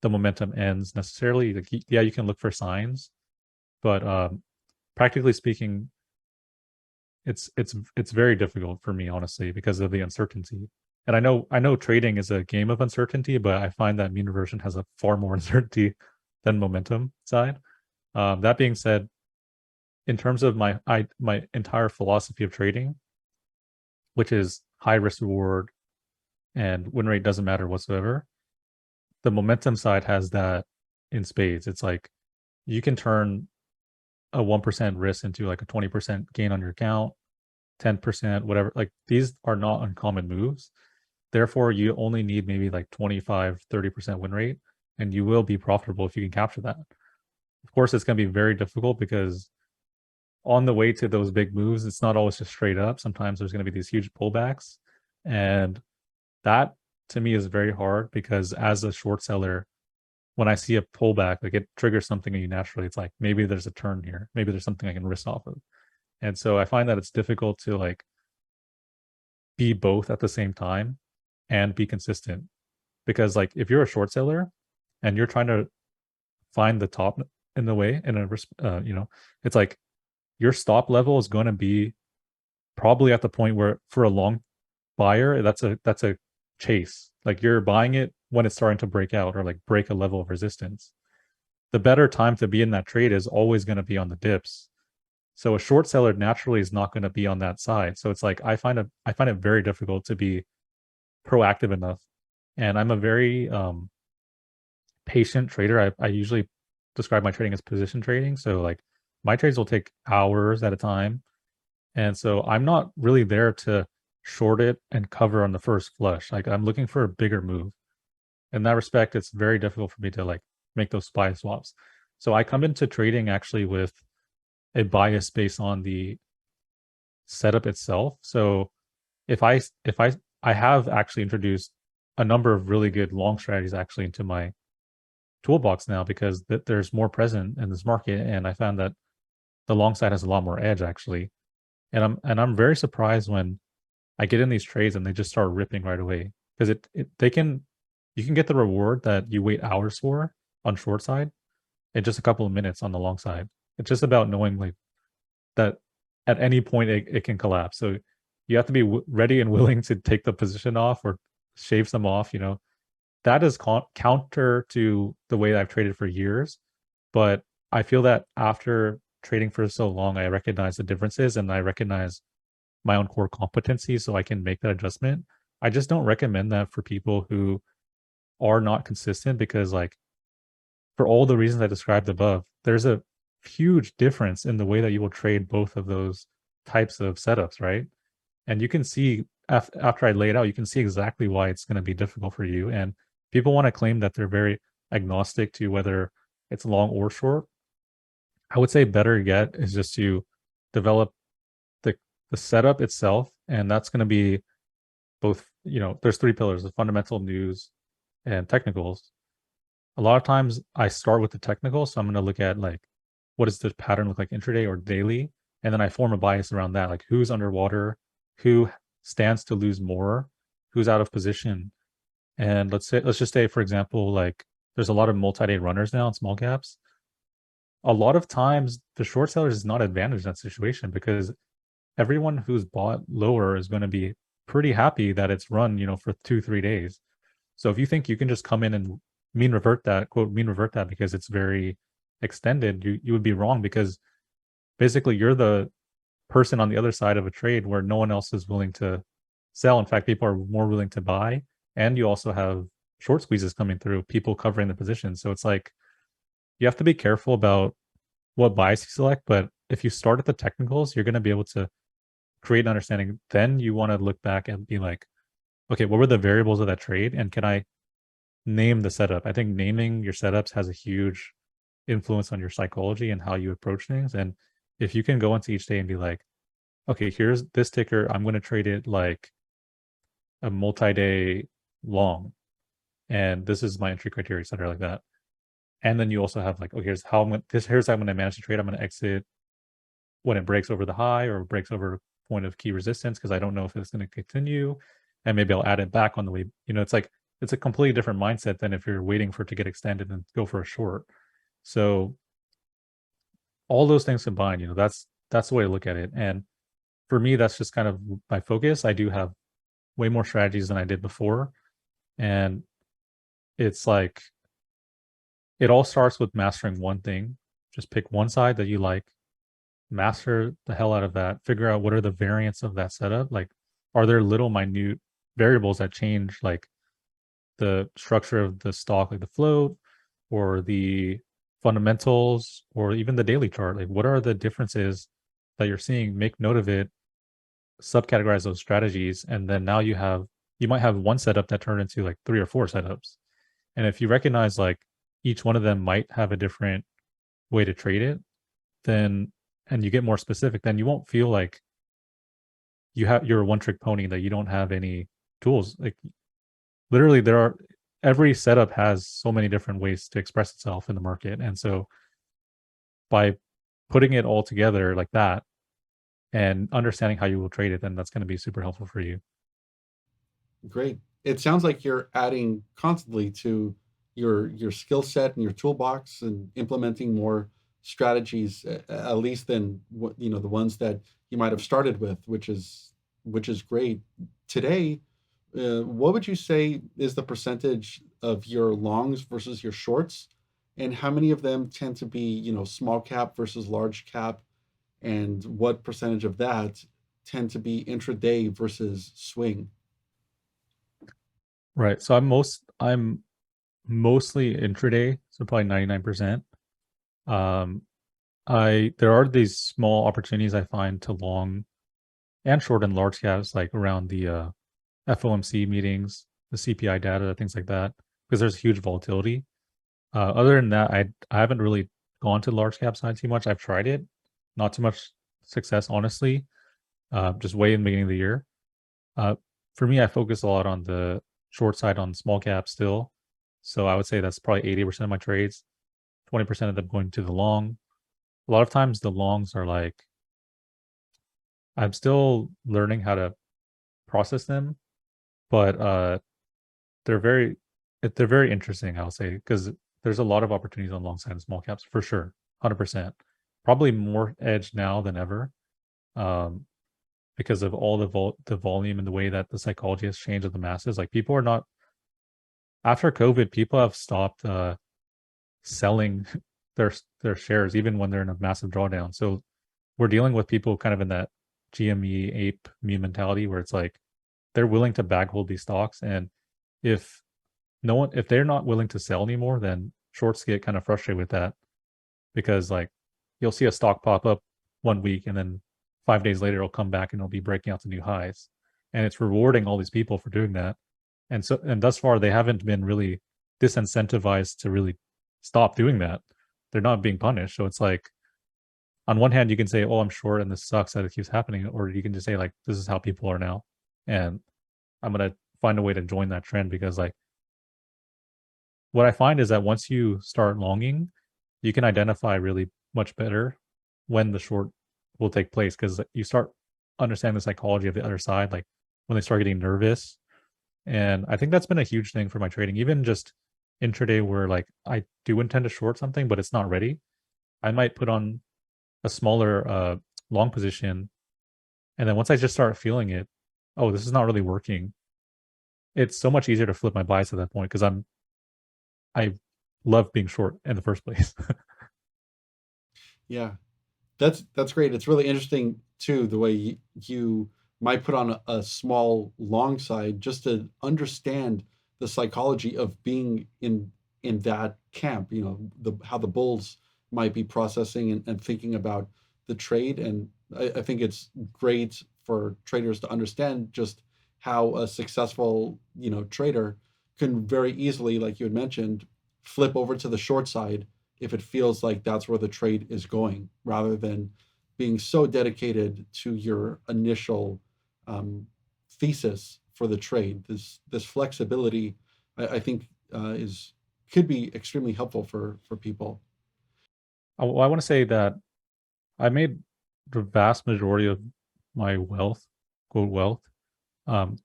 the momentum ends necessarily. Like, yeah, you can look for signs, but practically speaking, it's very difficult for me, honestly, because of the uncertainty. And I know trading is a game of uncertainty, but I find that mean reversion has a far more uncertainty than momentum side. That being said, in terms of my entire philosophy of trading, which is high risk reward and win rate doesn't matter whatsoever, the momentum side has that in spades. It's like you can turn a 1% risk into like a 20% gain on your account, 10%, whatever. Like these are not uncommon moves. Therefore, you only need maybe like 25-30% win rate, and you will be profitable if you can capture that. Of course, it's going to be very difficult because on the way to those big moves, it's not always just straight up. Sometimes there's going to be these huge pullbacks. And that to me is very hard because as a short seller, when I see a pullback, like it triggers something in you naturally. It's like maybe there's a turn here. Maybe there's something I can risk off of. And so I find that it's difficult to like be both at the same time and be consistent. Because like if you're a short seller and you're trying to find the top in the way in a it's like your stop level is going to be probably at the point where for a long buyer that's a chase. Like you're buying it when it's starting to break out or like break a level of resistance. The better time to be in that trade is always going to be on the dips. So a short seller naturally is not going to be on that side. So it's like I find it very difficult to be proactive enough. And I'm a very patient trader. I usually describe my trading as position trading. So like my trades will take hours at a time. And so I'm not really there to short it and cover on the first flush. Like I'm looking for a bigger move. In that respect, it's very difficult for me to like make those buy swaps. So I come into trading actually with a bias based on the setup itself. So if I have actually introduced a number of really good long strategies actually into my toolbox now because there's more present in this market, and I found that the long side has a lot more edge actually. And I'm very surprised when I get in these trades and they just start ripping right away because you can get the reward that you wait hours for on short side in just a couple of minutes on the long side. It's just about knowing like that at any point it can collapse. So you have to be ready and willing to take the position off or shave some off. That is counter to the way I've traded for years. But I feel that after trading for so long, I recognize the differences and I recognize my own core competency so I can make that adjustment. I just don't recommend that for people who are not consistent because like for all the reasons I described above, there's a huge difference in the way that you will trade both of those types of setups, right? And you can see after I lay it out, you can see exactly why it's going to be difficult for you. And people want to claim that they're very agnostic to whether it's long or short. I would say better yet is just to develop the the setup itself, and that's going to be both. There's three pillars: the fundamental, news, and technicals. A lot of times I start with the technical, so I'm going to look at like what does the pattern look like intraday or daily, and then I form a bias around that, like who's underwater, who stands to lose more, who's out of position. And let's just say, for example, like there's a lot of multi-day runners now in small caps. A lot of times the short sellers is not advantaged in that situation because everyone who's bought lower is going to be pretty happy that it's run, for 2-3 days. So if you think you can just come in and quote mean revert that because it's very extended, you would be wrong because basically you're the person on the other side of a trade where no one else is willing to sell. In fact, people are more willing to buy, and you also have short squeezes coming through, people covering the position. So it's like you have to be careful about what bias you select. But if you start at the technicals, you're going to be able to create an understanding. Then you want to look back and be like, okay, what were the variables of that trade? And can I name the setup? I think naming your setups has a huge influence on your psychology and how you approach things. And if you can go into each day and be like, okay, here's this ticker, I'm going to trade it like a multi-day long, and this is my entry criteria, etc., like that. And then you also have like, okay, here's how I'm going to manage the trade. I'm going to exit when it breaks over the high or breaks over point of key resistance because I don't know if it's going to continue, and maybe I'll add it back on the way. It's a completely different mindset than if you're waiting for it to get extended and go for a short. So all those things combined, that's the way to look at it. And for me, that's just kind of my focus. I do have way more strategies than I did before, and it's like it all starts with mastering one thing. Just pick one side that you like, master the hell out of that, figure out what are the variants of that setup. Like, are there little minute variables that change, like the structure of the stock, like the float or the fundamentals or even the daily chart? Like, what are the differences that you're seeing? Make note of it, subcategorize those strategies, and then now you might have one setup that turned into like 3 or 4 setups. And if you recognize like each one of them might have a different way to trade it, then and you get more specific, then you won't feel like you're a one trick pony, that you don't have any tools. Like literally every setup has so many different ways to express itself in the market. And so by putting it all together like that and understanding how you will trade it, then that's going to be super helpful for you. Great. It sounds like you're adding constantly to your skill set and your toolbox and implementing more strategies, at least than what the ones that you might have started with, which is great. Today, what would you say is the percentage of your longs versus your shorts, and how many of them tend to be small cap versus large cap, and what percentage of that tend to be intraday versus swing? Right. So I'm mostly intraday, so probably 99%. Um there are these small opportunities I find to long and short and large caps, like around the FOMC meetings, the CPI data, things like that, because there's huge volatility. Other than that, I haven't really gone to the large cap side too much. I've tried it, not too much success, honestly. Just way in the beginning of the year. Uh, for me, I focus a lot on the short side on small cap still. So I would say that's probably 80% of my trades, 20% of them going to the long. A lot of times the longs are like, I'm still learning how to process them, but they're very they're very interesting, I'll say, because there's a lot of opportunities on long side and small caps for sure, 100%. Probably more edge now than ever, um, because of all the volume and the way that the psychology has changed of the masses. Like people are not after COVID, people have stopped selling their shares even when they're in a massive drawdown. So we're dealing with people kind of in that GME ape meme mentality where it's like they're willing to bag hold these stocks, and if if they're not willing to sell anymore, then shorts get kind of frustrated with that, because like you'll see a stock pop up one week and then 5 days later it'll come back and it'll be breaking out to new highs, and it's rewarding all these people for doing that. And thus far they haven't been really disincentivized to really stop doing that. They're not being punished. So it's like, on one hand you can say, oh, I'm short and this sucks that it keeps happening, or you can just say like, this is how people are now, and I'm gonna find a way to join that trend. Because like what I find is that once you start longing, you can identify really much better when the short will take place, because you start understanding the psychology of the other side, like when they start getting nervous. And I think that's been a huge thing for my trading, even just intraday, where like I do intend to short something, but it's not ready. I might put on a smaller long position, and then once I just start feeling it, oh, this is not really working. It's so much easier to flip my bias at that point, because I love being short in the first place. Yeah, that's great. It's really interesting too the way you might put on a small long side just to understand the psychology of being in that camp. The how the bulls might be processing and thinking about the trade, and I think it's great for traders to understand just how a successful trader can very easily, like you had mentioned, flip over to the short side if it feels like that's where the trade is going, rather than being so dedicated to your initial thesis for the trade. This flexibility, I think, is could be extremely helpful for people. I want to say that I made the vast majority of my wealth, quote wealth,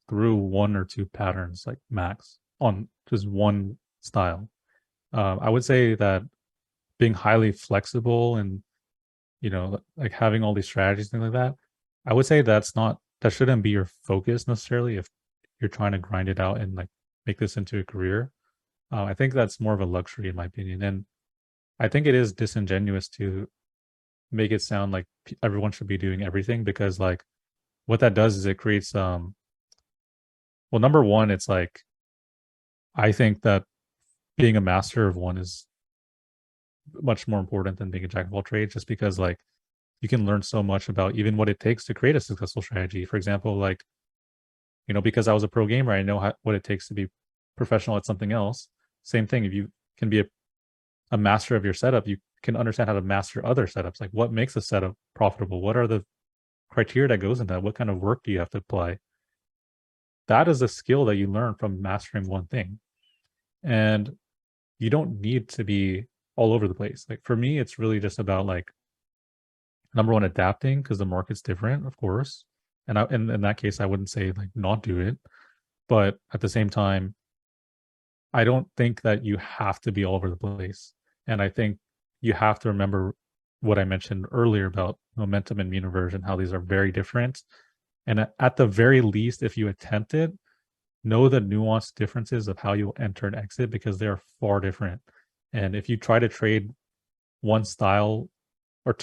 through one or two patterns, like max, on just one style. I would say that being highly flexible and, like having all these strategies, things like that, I would say that shouldn't be your focus necessarily if you're trying to grind it out and like make this into a career. I think that's more of a luxury in my opinion. And I think it is disingenuous to make it sound like everyone should be doing everything, because like what that does is it creates well, number one, it's like I think that being a master of one is much more important than being a jack of all trades, just because like you can learn so much about even what it takes to create a successful strategy. For example, like, because I was a pro gamer, I know what it takes to be professional at something else. Same thing, if you can be a master of your setup, you can understand how to master other setups. Like what makes a setup profitable? What are the criteria that goes into that? What kind of work do you have to apply? That is a skill that you learn from mastering one thing. And you don't need to be all over the place. Like for me, it's really just about like, number one, adapting, because the market's different, of course. And in that case, I wouldn't say like not do it. But at the same time, I don't think that you have to be all over the place. And I think you have to remember what I mentioned earlier about momentum and mean reversion, how these are very different. And at the very least, if you attempt it, know the nuanced differences of how you enter and exit, because they are far different. And if you try to trade one style or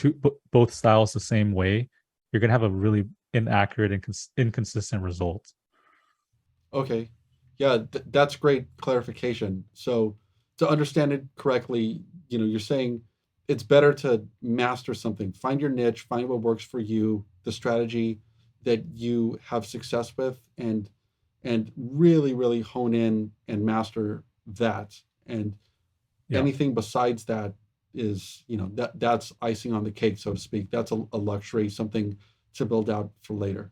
both styles the same way, you're going to have a really inaccurate and inconsistent result. Okay. Yeah, that's great clarification. So to understand it correctly, you're saying it's better to master something, find your niche, find what works for you, the strategy that you have success with, and really, really hone in and master that. And Yeah. anything besides that is, that's icing on the cake, so to speak. That's a luxury, something to build out for later.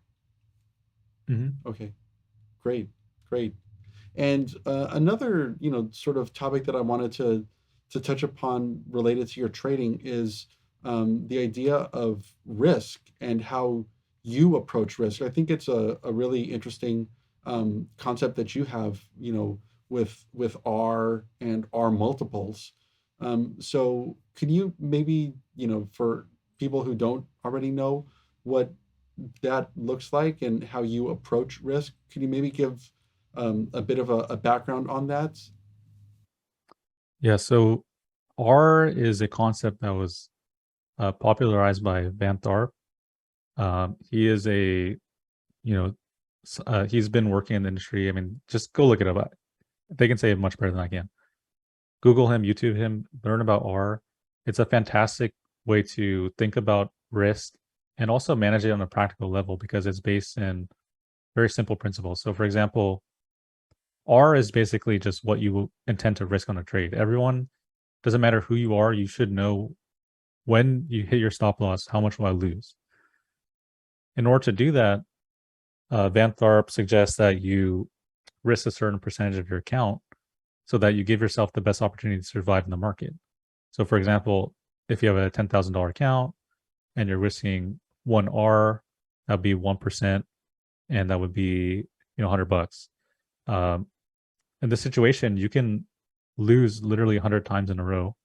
Mm-hmm. Okay, great, great. And another, sort of topic that I wanted to touch upon related to your trading is the idea of risk and how you approach risk. I think it's a really interesting concept that you have, with R and R multiples. So, can you maybe, for people who don't already know what that looks like and how you approach risk, can you maybe give a bit of a background on that? Yeah. So R is a concept that was popularized by Van Tharp. He is he's been working in the industry. I mean, just go look it up. They can say it much better than I can. Google him, YouTube him, learn about R. It's a fantastic way to think about risk and also manage it on a practical level, because it's based in very simple principles. So, for example, R is basically just what you intend to risk on a trade. Everyone, doesn't matter who you are, you should know when you hit your stop loss, how much will I lose? In order to do that, Van Tharp suggests that you risk a certain percentage of your account so that you give yourself the best opportunity to survive in the market. So, for example, if you have a $10,000 account and you're risking 1R, that would be 1%, and that would be $100. Um, in this situation, you can lose literally 100 times in a row,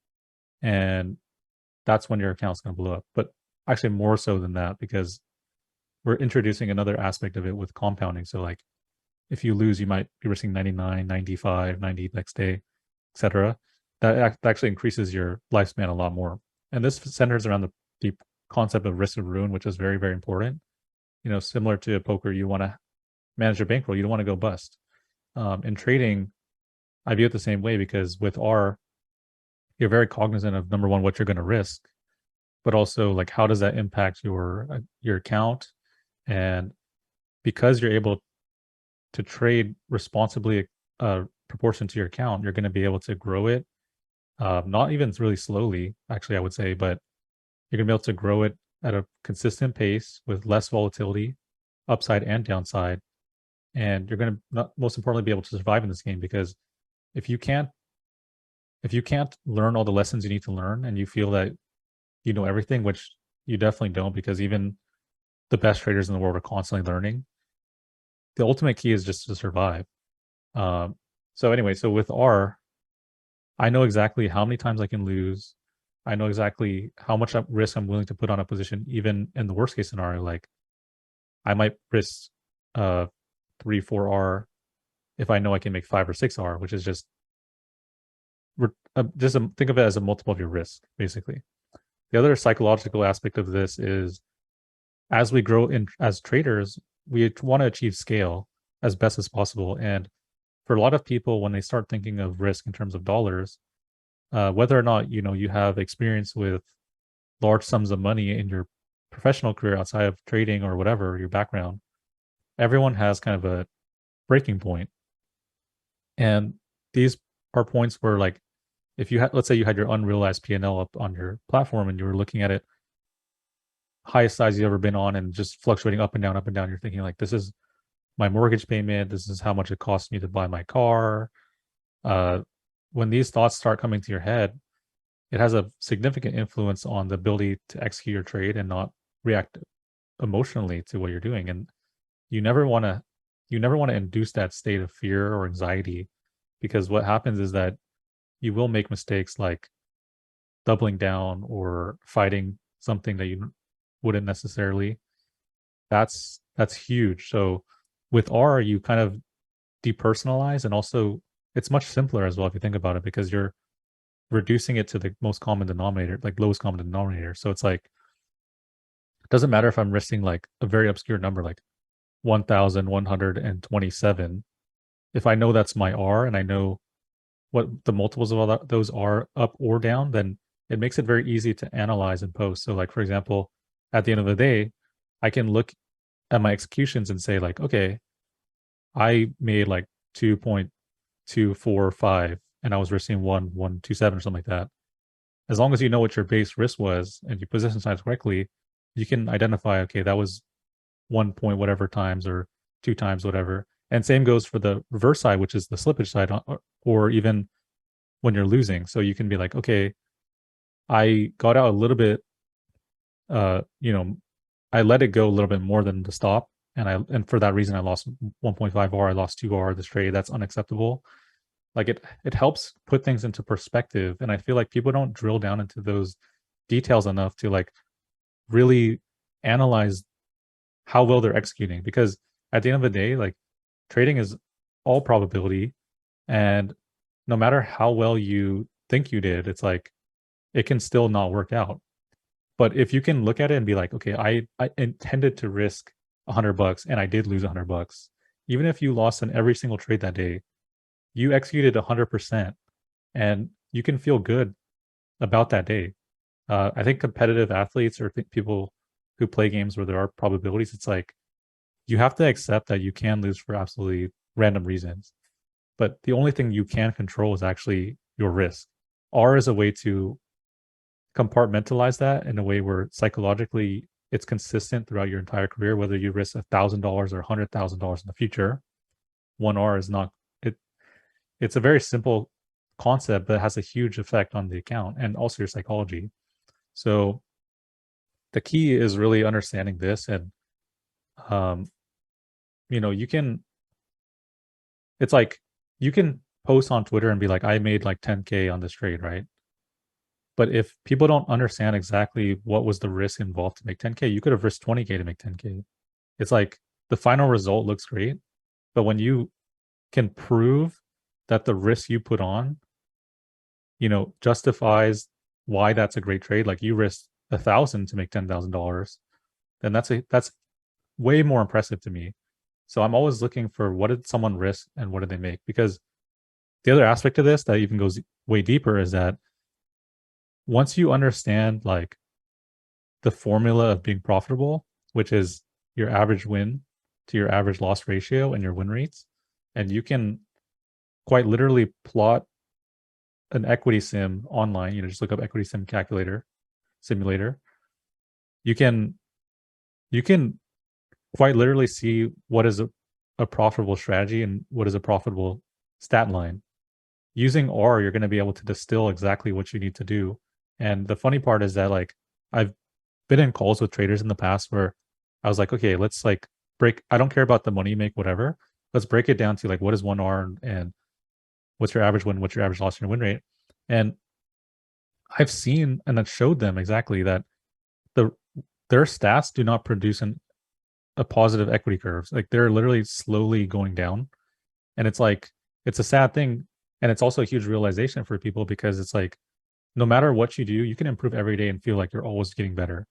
and that's when your account's going to blow up. But actually, more so than that, because we're introducing another aspect of it with compounding. So, like, if you lose, you might be risking 99, 95, 90 next day, etc. That actually increases your lifespan a lot more. And this centers around the concept of risk of ruin, which is very, very important. Similar to poker, you want to manage your bankroll. You don't want to go bust. In trading, I view it the same way, because with R, you're very cognizant of, number one, what you're going to risk, but also like how does that impact your account. And because you're able to trade responsibly proportion to your account, you're going to be able to grow it, not even really slowly, actually, I would say, but you're going to be able to grow it at a consistent pace with less volatility, upside and downside. And you're going to, not most importantly, be able to survive in this game, because if you can't learn all the lessons you need to learn, and you feel that you know everything, which you definitely don't, because even the best traders in the world are constantly learning. The ultimate key is just to survive. So anyway, so with R, I know exactly how many times I can lose. I know exactly how much risk I'm willing to put on a position, even in the worst case scenario. Like I might risk 3, 4 R if I know I can make 5 or 6 R, which is just think of it as a multiple of your risk, basically. The other psychological aspect of this is as we grow as traders, we want to achieve scale as best as possible. And for a lot of people, when they start thinking of risk in terms of dollars, whether or not you have experience with large sums of money in your professional career outside of trading or whatever your background, everyone has kind of a breaking point. And these are points where, like, if you had, let's say you had your unrealized P&L up on your platform and you were looking at it, highest size you've ever been on and just fluctuating up and down, you're thinking like, this is my mortgage payment, this is how much it costs me to buy my car. When these thoughts start coming to your head, it has a significant influence on the ability to execute your trade and not react emotionally to what you're doing. And you never want to induce that state of fear or anxiety, because what happens is that you will make mistakes like doubling down or fighting something that you wouldn't necessarily. That's huge. So with R, you kind of depersonalize, and also it's much simpler as well if you think about it, because you're reducing it to the most common denominator, like lowest common denominator. So it's like, it doesn't matter if I'm risking like a very obscure number like 1,127. If I know that's my R and I know what the multiples of all those are, up or down, then it makes it very easy to analyze and post. So like, for example, at the end of the day, I can look at my executions and say like, okay, I made like 2.245 and I was risking 1,127 or something like that. As long as you know what your base risk was and you position size correctly, you can identify, okay, that was 1 point whatever times or 2 times whatever. And same goes for the reverse side, which is the slippage side, or even when you're losing. So you can be like, okay, I got out a little bit, I let it go a little bit more than the stop. And for that reason, I lost 1.5 R, I lost 2 R this trade. That's unacceptable. Like it helps put things into perspective. And I feel like people don't drill down into those details enough to like really analyze how well they're executing. Because at the end of the day, like, trading is all probability. And no matter how well you think you did, it's like, it can still not work out. But if you can look at it and be like, okay, I intended to risk $100 and I did lose $100. Even if you lost in every single trade that day, you executed 100% and you can feel good about that day. I think competitive athletes or people who play games where there are probabilities, it's like, you have to accept that you can lose for absolutely random reasons. But the only thing you can control is actually your risk. R is a way to compartmentalize that in a way where psychologically it's consistent throughout your entire career, whether you risk $1,000 or $100,000 in the future. 1R is not it. It's a very simple concept, but it has a huge effect on the account and also your psychology. So the key is really understanding this, and you can. It's like, you can post on Twitter and be like, I made like 10K on this trade, right? But if people don't understand exactly what was the risk involved to make 10K, you could have risked 20K to make 10K. It's like, the final result looks great, but when you can prove that the risk you put on, justifies why that's a great trade, like you risked 1,000 to make $10,000, then that's way more impressive to me. So I'm always looking for, what did someone risk and what did they make? Because the other aspect of this that even goes way deeper is that once you understand like the formula of being profitable, which is your average win to your average loss ratio and your win rates, and you can quite literally plot an equity sim online, just look up equity sim simulator. You can quite literally see what is a profitable strategy and what is a profitable stat line. Using R, you're going to be able to distill exactly what you need to do. And the funny part is that, like, I've been in calls with traders in the past where I was like, okay, let's like break. I don't care about the money you make, whatever. Let's break it down to like what is 1R and what's your average win, what's your average loss, and your win rate. And I've seen and it showed them exactly that the their stats do not produce a positive equity curve. Like they're literally slowly going down. And it's like it's a sad thing. And it's also a huge realization for people because it's like no matter what you do, you can improve every day and feel like you're always getting better.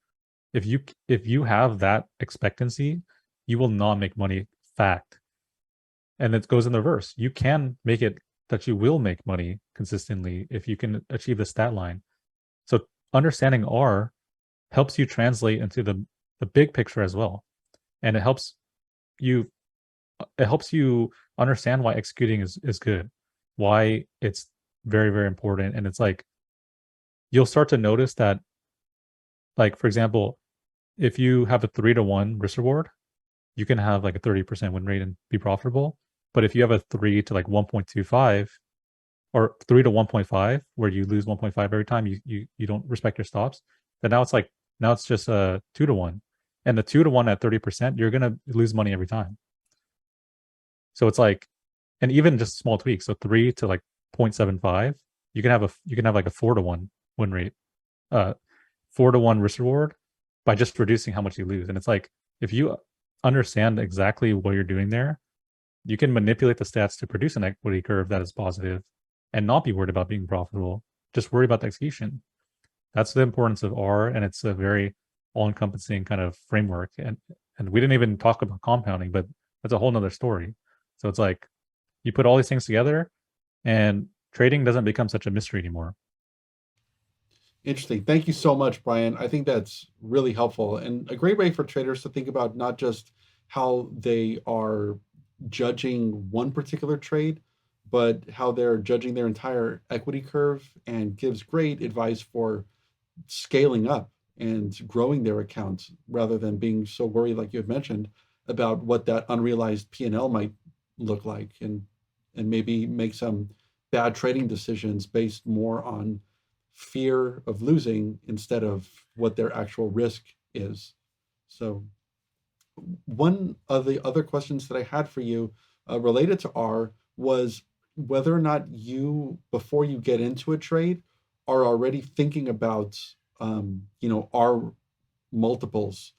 If you have that expectancy, you will not make money. Fact. And it goes in the reverse. You can make it that you will make money consistently if you can achieve the stat line. So understanding R helps you translate into the big picture as well. And you it helps you understand why executing is good, why it's very, very important. And it's like you'll start to notice that, like, for example, if you have a 3-to-1 risk reward, you can have like a 30% win rate and be profitable. But if you have a 3 to like 1.25 or 3 to 1.5, where you lose 1.5 every time you don't respect your stops, then now it's just a 2-to-1. And the 2-to-1 at 30%, you're gonna lose money every time. So it's like, and even just small tweaks. So 3 to like 0.75, you can have like a 4-to-1 win rate, 4-to-1 risk reward by just reducing how much you lose. And it's like if you understand exactly what you're doing there, you can manipulate the stats to produce an equity curve that is positive and not be worried about being profitable. Just worry about the execution. That's the importance of R, and it's a very all-encompassing kind of framework. And we didn't even talk about compounding, but that's a whole nother story. So it's like you put all these things together, and trading doesn't become such a mystery anymore. Interesting. Thank you so much, Brian. I think that's really helpful and a great way for traders to think about not just how they are judging one particular trade, but how they're judging their entire equity curve, and gives great advice for scaling up and growing their accounts rather than being so worried, like you had mentioned, about what that unrealized P&L might look like, and maybe make some bad trading decisions based more on fear of losing instead of what their actual risk is. So one of the other questions that I had for you related to R was whether or not you, before you get into a trade, are already thinking about, R multiples.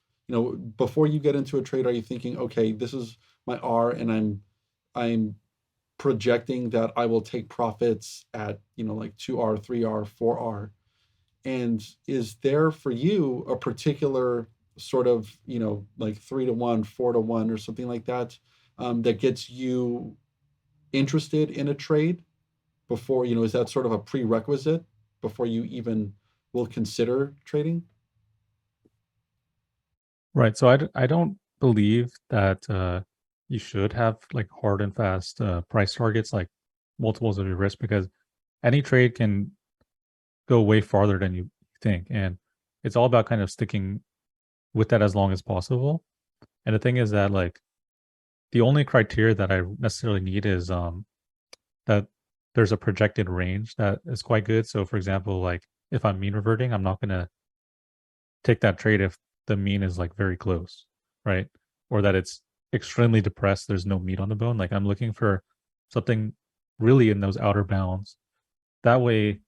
Before you get into a trade, are you thinking, okay, this is my R, and I'm projecting that I will take profits at, like 2R, 3R, 4R. And is there for you a particular sort of, like 3-to-1, 4-to-1, or something like that, that gets you interested in a trade before, is that sort of a prerequisite before you even will consider trading? Right. So I don't believe that you should have like hard and fast price targets, like multiples of your risk, because any trade can go way farther than you think. And it's all about kind of sticking with that as long as possible. And the thing is that like the only criteria that I necessarily need is that there's a projected range that is quite good. So for example, like if I'm mean reverting, I'm not gonna take that trade if the mean is like very close, right? Or that it's extremely depressed, there's no meat on the bone. Like I'm looking for something really in those outer bounds. That way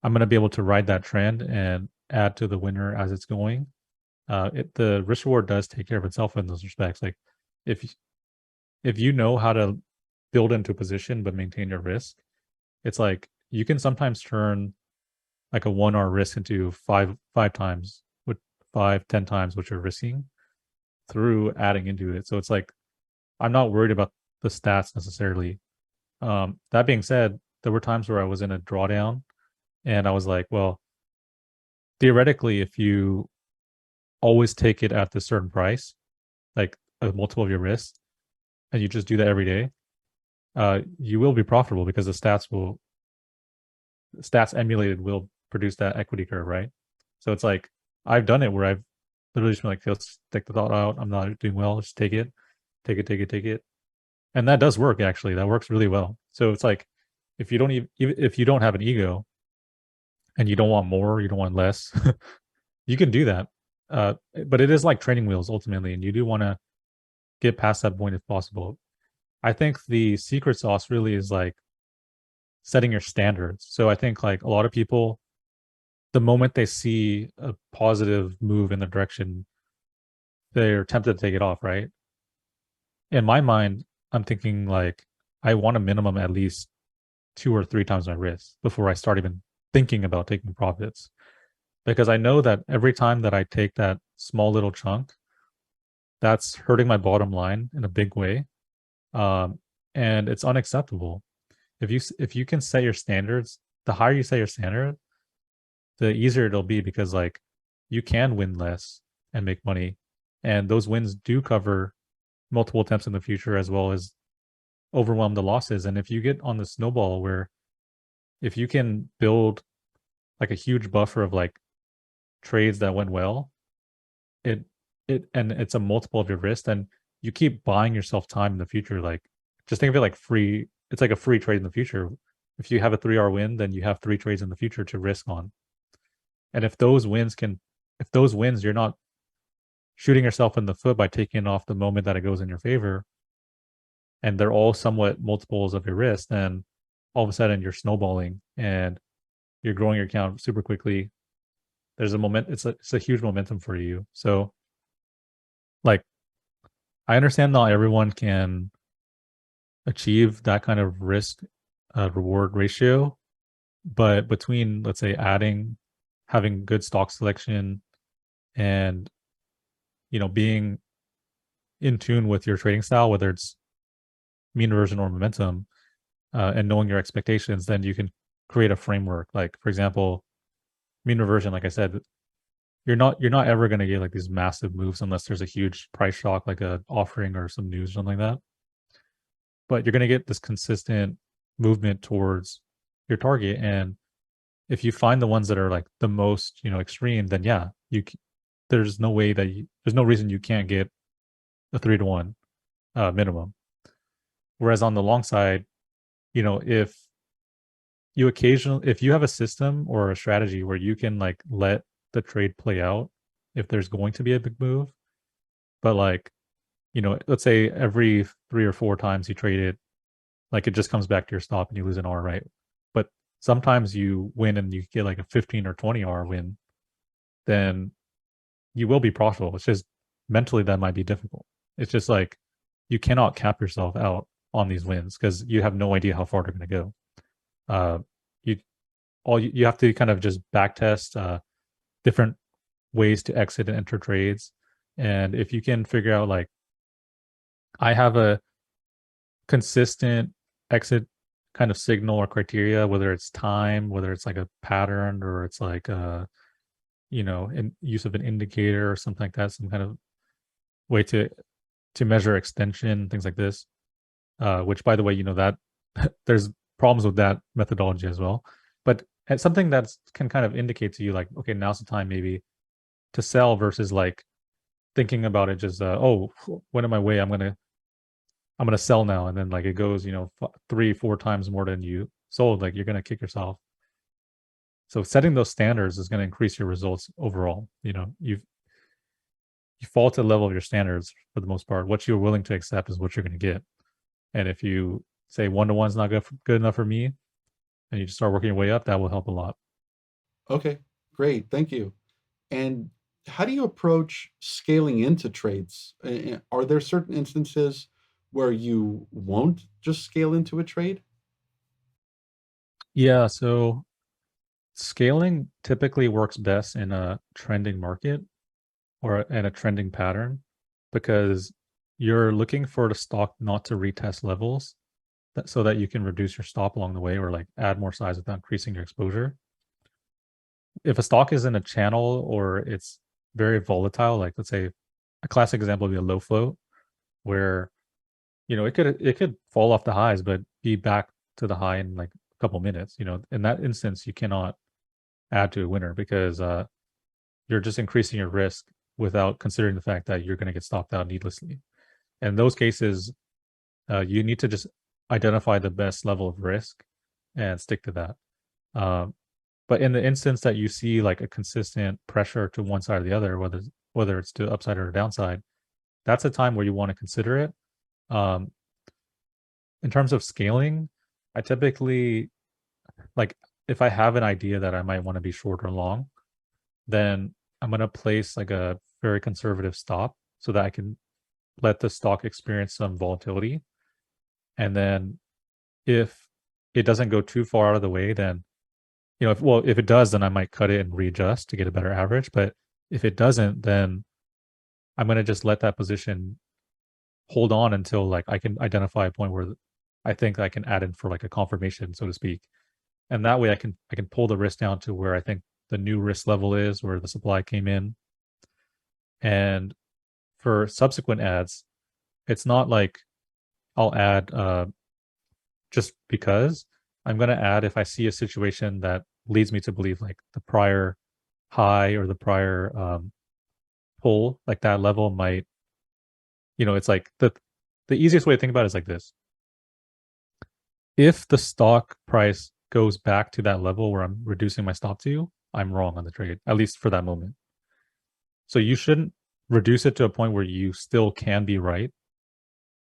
I'm going to be able to ride that trend and add to the winner as it's going. The risk reward does take care of itself in those respects. Like if if you know how to build into a position but maintain your risk, it's like you can sometimes turn like a 1R risk into five times, with 5-10 times what you're risking through adding into it. So it's like I'm not worried about the stats necessarily. That being said, there were times where I was in a drawdown and I was like, well, theoretically, if you always take it at this certain price, like a multiple of your risk, and you just do that every day, you will be profitable because the stats emulated will produce that equity curve, right? So it's like I've done it where I've literally just been like, let's take the thought out. I'm not doing well. Just take it, take it, take it, take it, and that does work. Actually, that works really well. So it's like if you don't even if you don't have an ego and you don't want more, you don't want less, you can do that. but it is like training wheels ultimately, and you do want to get past that point if possible. I think the secret sauce really is like setting your standards. So I think like a lot of people, the moment they see a positive move in the direction, they're tempted to take it off, right? In my mind, I'm thinking like I want a minimum at least 2 or 3 times my risk before I start even thinking about taking profits. Because I know that every time that I take that small little chunk, that's hurting my bottom line in a big way. Um, and it's unacceptable. If you can set your standards, the higher you set your standard, the easier it'll be because like you can win less and make money. And those wins do cover multiple attempts in the future as well as overwhelm the losses. And if you get on the snowball where if you can build like a huge buffer of like trades that went well, it and it's a multiple of your risk, and you keep buying yourself time in the future. Like just think of it like free. It's like a free trade in the future. If you have a 3 hour win, then you have 3 trades in the future to risk on. And if those wins, you're not shooting yourself in the foot by taking it off the moment that it goes in your favor, and they're all somewhat multiples of your risk, then all of a sudden you're snowballing and you're growing your account super quickly. There's a moment. It's a huge momentum for you. So, like, I understand not everyone can achieve that kind of risk reward ratio, but between let's say having good stock selection, and being in tune with your trading style, whether it's mean reversion or momentum, and knowing your expectations, then you can create a framework. Like for example, mean reversion, like I said, you're not ever going to get like these massive moves unless there's a huge price shock, like a offering or some news or something like that. But you're going to get this consistent movement towards your target, and if you find the ones that are like the most extreme, then yeah, there's no way there's no reason you can't get a 3 to 1 minimum. Whereas on the long side, if if you have a system or a strategy where you can like let the trade play out if there's going to be a big move, but like let's say every 3 or 4 times you trade it, like it just comes back to your stop and you lose an R, right? But sometimes you win and you get like a 15 or 20 R win, then you will be profitable. It's just mentally that might be difficult. It's just like you cannot cap yourself out on these wins because you have no idea how far they're going to go. You you have to kind of just back test different ways to exit and enter trades, and if you can figure out like I have a consistent exit kind of signal or criteria, whether it's time, whether it's like a pattern, or it's like in use of an indicator or something like that, some kind of way to measure extension, things like this. Which, by the way, that there's problems with that methodology as well. But it's something that can kind of indicate to you, like, okay, now's the time maybe to sell versus like thinking about it just, oh, when am I way? I'm gonna sell now, and then like it goes, 3-4 times more than you sold. Like you're gonna kick yourself. So setting those standards is going to increase your results overall. You fall to the level of your standards for the most part. What you're willing to accept is what you're going to get. And if you say 1 to 1 is not good enough for me, and you just start working your way up, that will help a lot. Okay, great. Thank you. And how do you approach scaling into trades? Are there certain instances where you won't just scale into a trade? Yeah, so scaling typically works best in a trending market or in a trending pattern because you're looking for the stock not to retest levels so that you can reduce your stop along the way or like add more size without increasing your exposure. If a stock is in a channel or it's very volatile, like let's say a classic example would be a low float where it could fall off the highs but be back to the high in like a couple minutes. In that instance you cannot add to a winner because you're just increasing your risk without considering the fact that you're going to get stopped out needlessly. In those cases, you need to just identify the best level of risk and stick to that. But in the instance that you see like a consistent pressure to one side or the other, whether whether it's to upside or downside, that's a time where you want to consider it. Um, in terms of scaling, I typically, like, if I have an idea that I might want to be short or long, then I'm going to place like a very conservative stop so that I can let the stock experience some volatility. And then if it doesn't go too far out of the way, then, if it does, then I might cut it and readjust to get a better average. But if it doesn't, then I'm going to just let that position hold on until like I can identify a point where I think I can add in for like a confirmation, so to speak. And that way I can pull the risk down to where I think the new risk level is, where the supply came in. And for subsequent ads, it's not like I'll add just because. I'm going to add if I see a situation that leads me to believe like the prior high or the prior pull, like that level might, it's like the easiest way to think about it is like this. If the stock price goes back to that level where I'm reducing my stop to, I'm wrong on the trade, at least for that moment. So you shouldn't reduce it to a point where you still can be right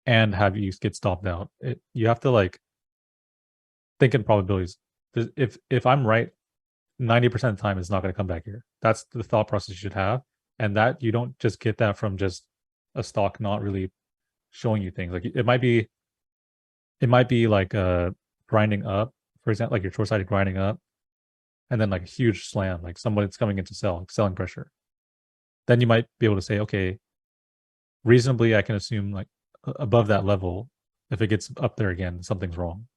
and have you get stopped out. You have to like think in probabilities. If I'm right, 90% of the time it's not going to come back here. That's the thought process you should have. And that you don't just get that from just a stock not really showing you things. Like it might be like grinding up, for example, like your short sided grinding up, and then like a huge slam, like somebody's coming in to sell, like selling pressure. Then you might be able to say, okay, reasonably I can assume like above that level, if it gets up there again, something's wrong.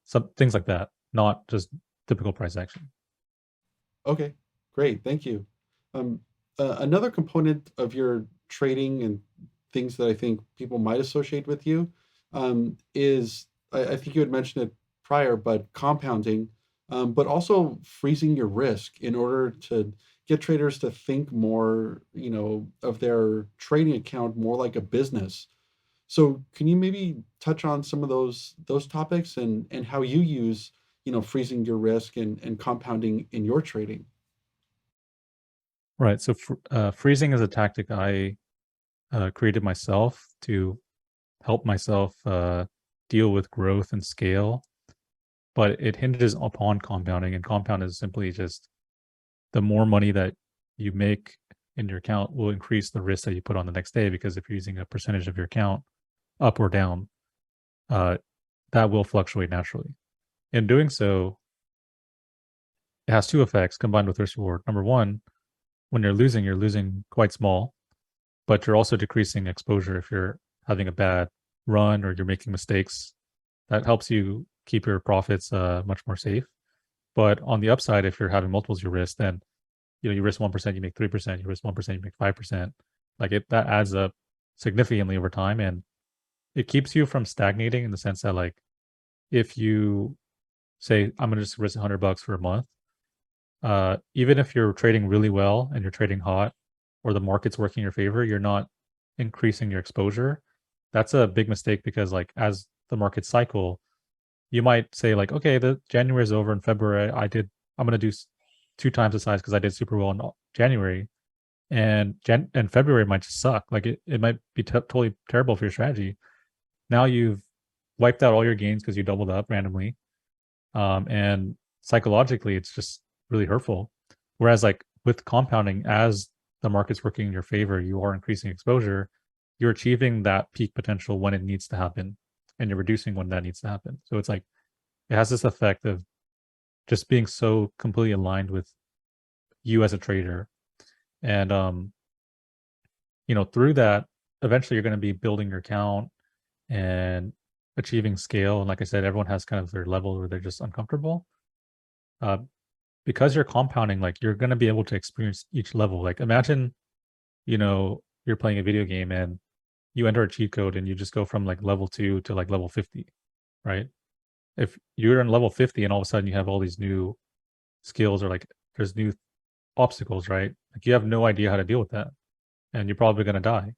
Some things like that, not just typical price action. Okay, great. Thank you. Another component of your trading and things that I think people might associate with you is I think you had mentioned it prior, but compounding, but also freezing your risk in order to get traders to think more, of their trading account more like a business. So can you maybe touch on some of those topics and how you use, freezing your risk and compounding in your trading? Right. So freezing is a tactic I created myself to help myself deal with growth and scale, but it hinges upon compounding. And compound is simply just the more money that you make in your account will increase the risk that you put on the next day, because if you're using a percentage of your account up or down, uh, that will fluctuate naturally. In doing so, it has two effects combined with risk reward. Number one, when you're losing quite small, but you're also decreasing exposure if you're having a bad run or you're making mistakes. That helps you keep your profits much more safe. But on the upside, if you're having multiples you risk, then you risk 1%, you make 3%, you risk 1%, you make 5%. Like that adds up significantly over time, and it keeps you from stagnating in the sense that like if you say I'm gonna just risk $100 for a month, even if you're trading really well and you're trading hot or the market's working in your favor, you're not increasing your exposure. That's a big mistake, because like as the market cycle, you might say like, okay, the January is over. In February, I'm going to do 2 times the size because I did super well in January, and February might just suck. Like it might be totally terrible for your strategy. Now you've wiped out all your gains because you doubled up randomly, and psychologically, it's just really hurtful. Whereas like with compounding, as the market's working in your favor, you are increasing exposure, you're achieving that peak potential when it needs to happen, and you're reducing when that needs to happen. So it's like it has this effect of just being so completely aligned with you as a trader. And through that, eventually you're going to be building your account and achieving scale. And like I said, everyone has kind of their level where they're just uncomfortable. Because you're compounding, like you're going to be able to experience each level. Like imagine, you're playing a video game and you enter a cheat code and you just go from like level 2 to like level 50, right? If you're in level 50 and all of a sudden you have all these new skills, or like there's new obstacles, right? Like you have no idea how to deal with that, and you're probably going to die.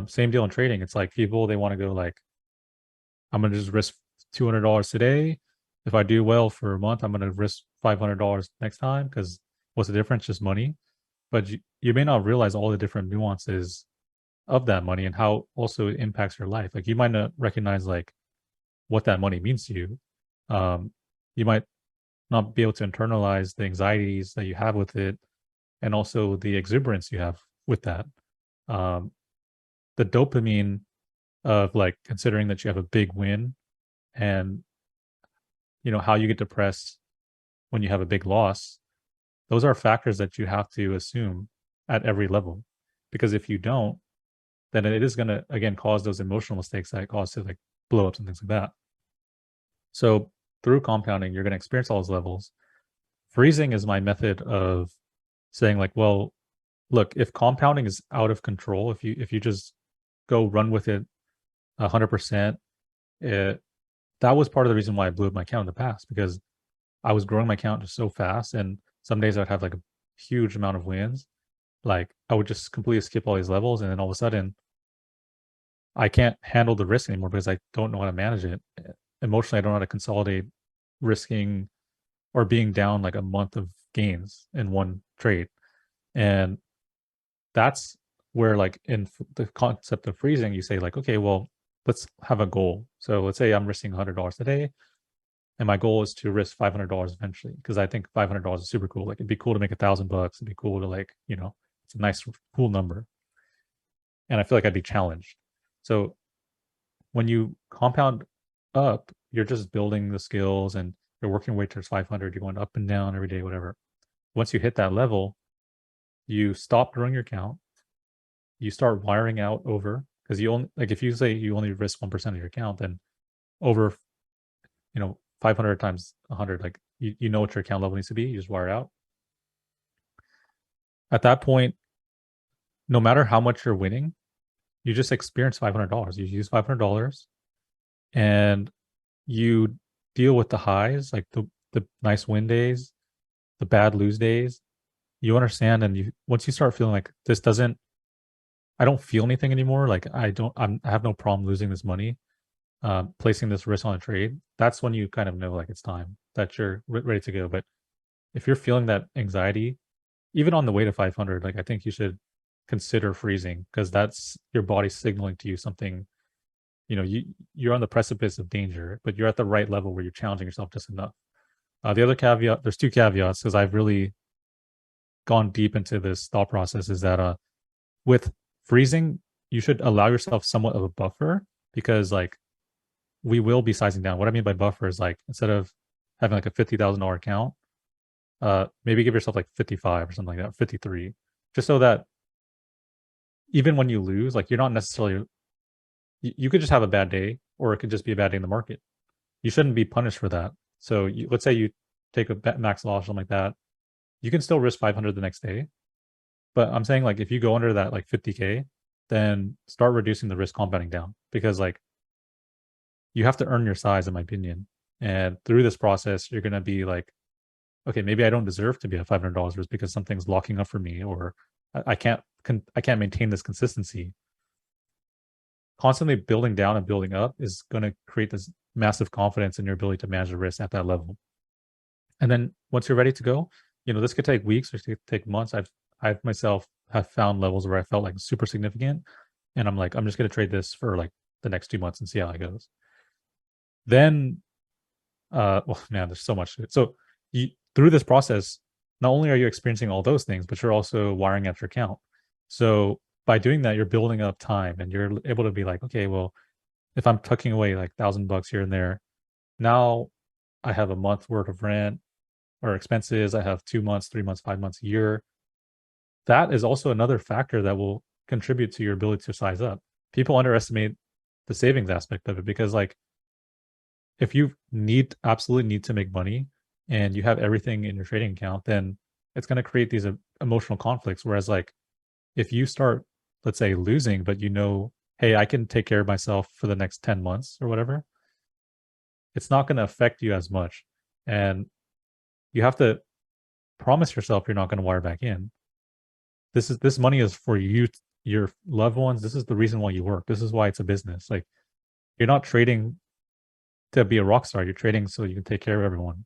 Same deal in trading. It's like people, they want to go like, I'm going to just risk $200 today. If I do well for a month, I'm going to risk $500 next time, because what's the difference? Just money. but you may not realize all the different nuances of that money and how also it impacts your life. Like you might not recognize like what that money means to you. You might not be able to internalize the anxieties that you have with it and also the exuberance you have with that. Um, the dopamine of like considering that you have a big win and how you get depressed when you have a big loss, those are factors that you have to assume at every level. Because if you don't, then it is going to again cause those emotional mistakes that cause to like blow ups and things like that. So through compounding, you're going to experience all those levels. Freezing is my method of saying like, well, look, if compounding is out of control, if you just go run with it 100%, that was part of the reason why I blew up my account in the past, because I was growing my account just so fast, and some days I'd have like a huge amount of wins. Like I would just completely skip all these levels, and then all of a sudden, I can't handle the risk anymore because I don't know how to manage it. Emotionally, I don't know how to consolidate risking or being down like a month of gains in one trade. And that's where like in the concept of freezing, you say like, okay, well, let's have a goal. So let's say I'm risking $100 today, and my goal is to risk $500 eventually, because I think $500 is super cool. Like it'd be cool to make $1,000. It'd be cool to like, it's a nice, cool number. And I feel like I'd be challenged. So when you compound up, you're just building the skills and you're working your way towards 500. You're going up and down every day, whatever. Once you hit that level, you stop growing your account. You start wiring out over, because you only, like if you say you only risk 1% of your account, then over 500 times 100, like you know what your account level needs to be. You just wire it out. At that point, no matter how much you're winning, you just experience $500. You use $500 and you deal with the highs, like the nice win days, the bad lose days. You understand, and you once you start feeling like I don't feel anything anymore. Like I have no problem losing this money, placing this risk on a trade. That's when you kind of know like it's time that you're ready to go. But if you're feeling that anxiety, even on the way to 500, like I think you should consider freezing, because that's your body signaling to you something. You're on the precipice of danger, but you're at the right level where you're challenging yourself just enough. The other caveat, there's two caveats, because I've really gone deep into this thought process, is that with freezing, you should allow yourself somewhat of a buffer, because like we will be sizing down. What I mean by buffer is like instead of having like a $50,000 account, maybe give yourself like 55 or something like that, 53, just so that even when you lose, like you're not necessarily, you could just have a bad day, or it could just be a bad day in the market. You shouldn't be punished for that. So let's say you take a max loss or something like that, you can still risk 500 the next day. But I'm saying like if you go under that like 50K, then start reducing the risk compounding down, because like you have to earn your size, in my opinion. And through this process, you're going to be like, okay, maybe I don't deserve to be at $500 risk because something's locking up for me, or I can't maintain this consistency. Constantly building down and building up is going to create this massive confidence in your ability to manage the risk at that level. And then once you're ready to go, this could take weeks or it could take months. I myself have found levels where I felt like super significant, and I'm like, I'm just going to trade this for like the next 2 months and see how it goes. Then, well, man, there's so much to it. So through this process, not only are you experiencing all those things, but you're also wiring out your account. So by doing that, you're building up time, and you're able to be like, okay, well, if I'm tucking away like $1,000 here and there, now I have a month worth of rent or expenses. I have 2 months, 3 months, 5 months, a year. That is also another factor that will contribute to your ability to size up. People underestimate the savings aspect of it, because like if you absolutely need to make money and you have everything in your trading account, then it's going to create these emotional conflicts. Whereas like if you start, let's say, losing, but hey, I can take care of myself for the next 10 months or whatever, it's not going to affect you as much. And you have to promise yourself you're not going to wire back in. This money is for you, your loved ones. This is the reason why you work. This is why it's a business. Like you're not trading to be a rock star. You're trading so you can take care of everyone,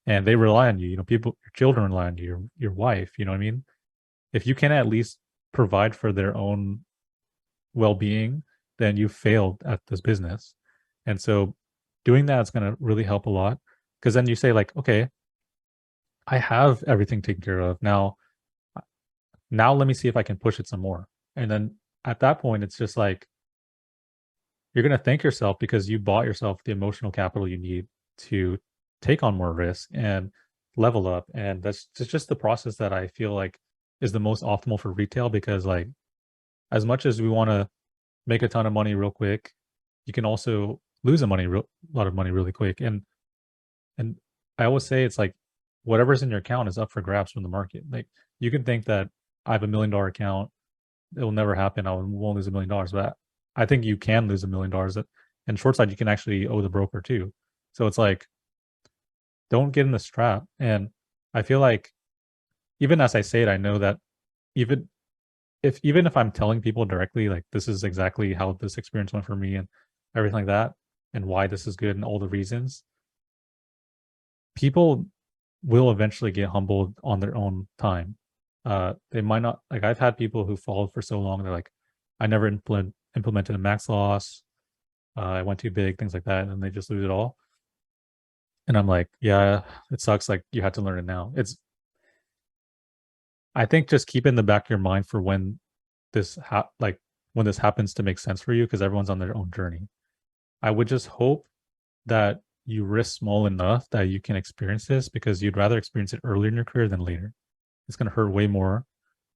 and they rely on you. People, your children rely on you, your wife. You know what I mean? If you can at least provide for their own well-being, then you failed at this business. And so doing that is going to really help a lot, because then you say like, okay, I have everything taken care of. Now let me see if I can push it some more. And then at that point, it's just like you're going to thank yourself because you bought yourself the emotional capital you need to take on more risk and level up. And that's just the process that I feel like is the most optimal for retail, because like as much as we want to make a ton of money real quick, you can also lose a lot of money really quick. And I always say it's like whatever's in your account is up for grabs from the market. Like you can think that I have $1 million account, it will never happen. I won't lose $1 million, but I think you can lose $1 million. And short side, you can actually owe the broker too. So it's like, don't get in this trap. And I feel like even as I say it, I know that even even if I'm telling people directly, like this is exactly how this experience went for me and everything like that, and why this is good and all the reasons, people will eventually get humbled on their own time. They might not, like I've had people who followed for so long, they're like, I never implemented a max loss. I went too big, things like that, and then they just lose it all. And I'm like, yeah, it sucks. Like you had to learn it now. I think just keep in the back of your mind for when when this happens to make sense for you, because everyone's on their own journey. I would just hope that you risk small enough that you can experience this, because you'd rather experience it earlier in your career than later. It's going to hurt way more,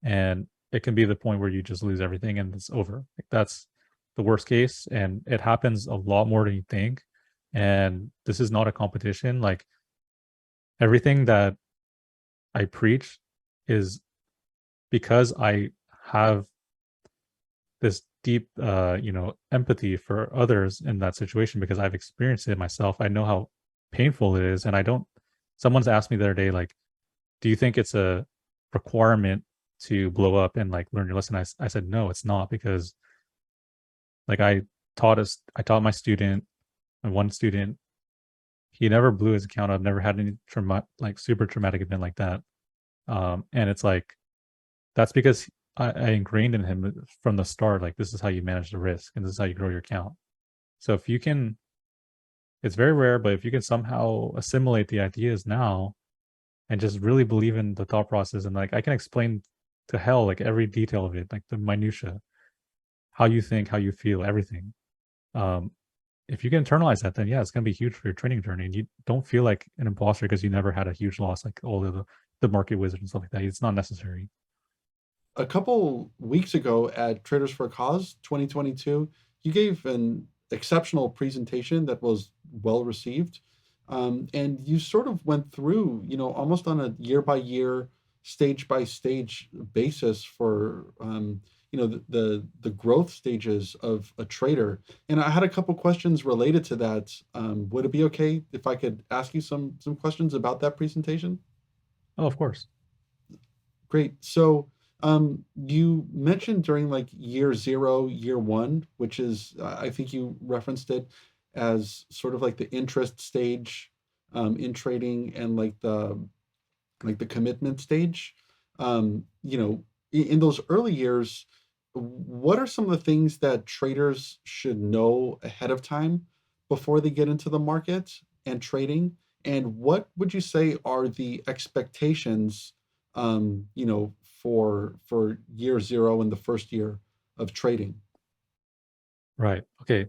and it can be the point where you just lose everything and it's over. Like that's the worst case, and it happens a lot more than you think. And this is not a competition. Like everything that I preach is because I have this deep empathy for others in that situation, because I've experienced it myself. I know how painful it is. And I don't someone's asked me the other day, like, do you think it's a requirement to blow up and like learn your lesson? I said no, it's not, because like I taught my student, and one student, he never blew his account up, never had any super traumatic event like that. And it's like that's because I ingrained in him from the start, like this is how you manage the risk and this is how you grow your account. So if you can, it's very rare, but if you can somehow assimilate the ideas now and just really believe in the thought process, and like I can explain to hell like every detail of it, like the minutia, how you think, how you feel, everything. Um, if you can internalize that, then yeah, it's gonna be huge for your trading journey, and you don't feel like an imposter because you never had a huge loss like all of the market wizards and stuff like that. It's not necessary. A couple weeks ago at Traders for a Cause 2022, you gave an exceptional presentation that was well received. And you sort of went through, almost on a year by year, stage by stage basis for, the growth stages of a trader. And I had a couple questions related to that. Would it be okay if I could ask you some questions about that presentation? Oh, of course. Great. So, you mentioned during like year zero, year one, which is, I think you referenced it as sort of like the interest stage, in trading, and like the commitment stage. In those early years, what are some of the things that traders should know ahead of time before they get into the market and trading? And what would you say are the expectations, for year zero and the first year of trading? Right. Okay.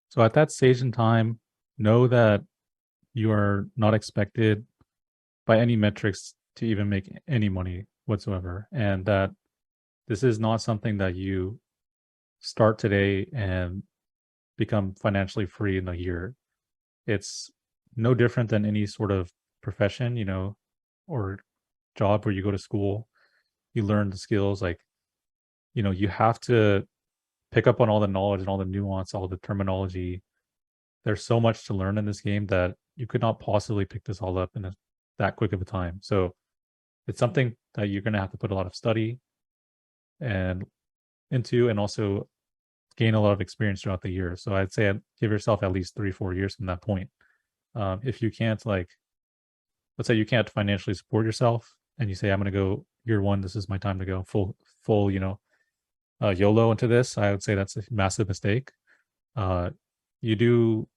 So at that stage in time, know that you are not expected by any metrics to even make any money whatsoever. And that this is not something that you start today and become financially free in a year. It's no different than any sort of profession, or job where you go to school, you learn the skills. Like, you have to pick up on all the knowledge and all the nuance, all the terminology. There's so much to learn in this game that you could not possibly pick this all up in that quick of a time. So it's something that you're going to have to put a lot of study and into, and also gain a lot of experience throughout the year. So I'd say give yourself at least 3-4 years from that point. If you can't, like, let's say you can't financially support yourself, and you say, I'm going to go year one, this is my time to go full, YOLO into this. I would say that's a massive mistake. Uh, you do,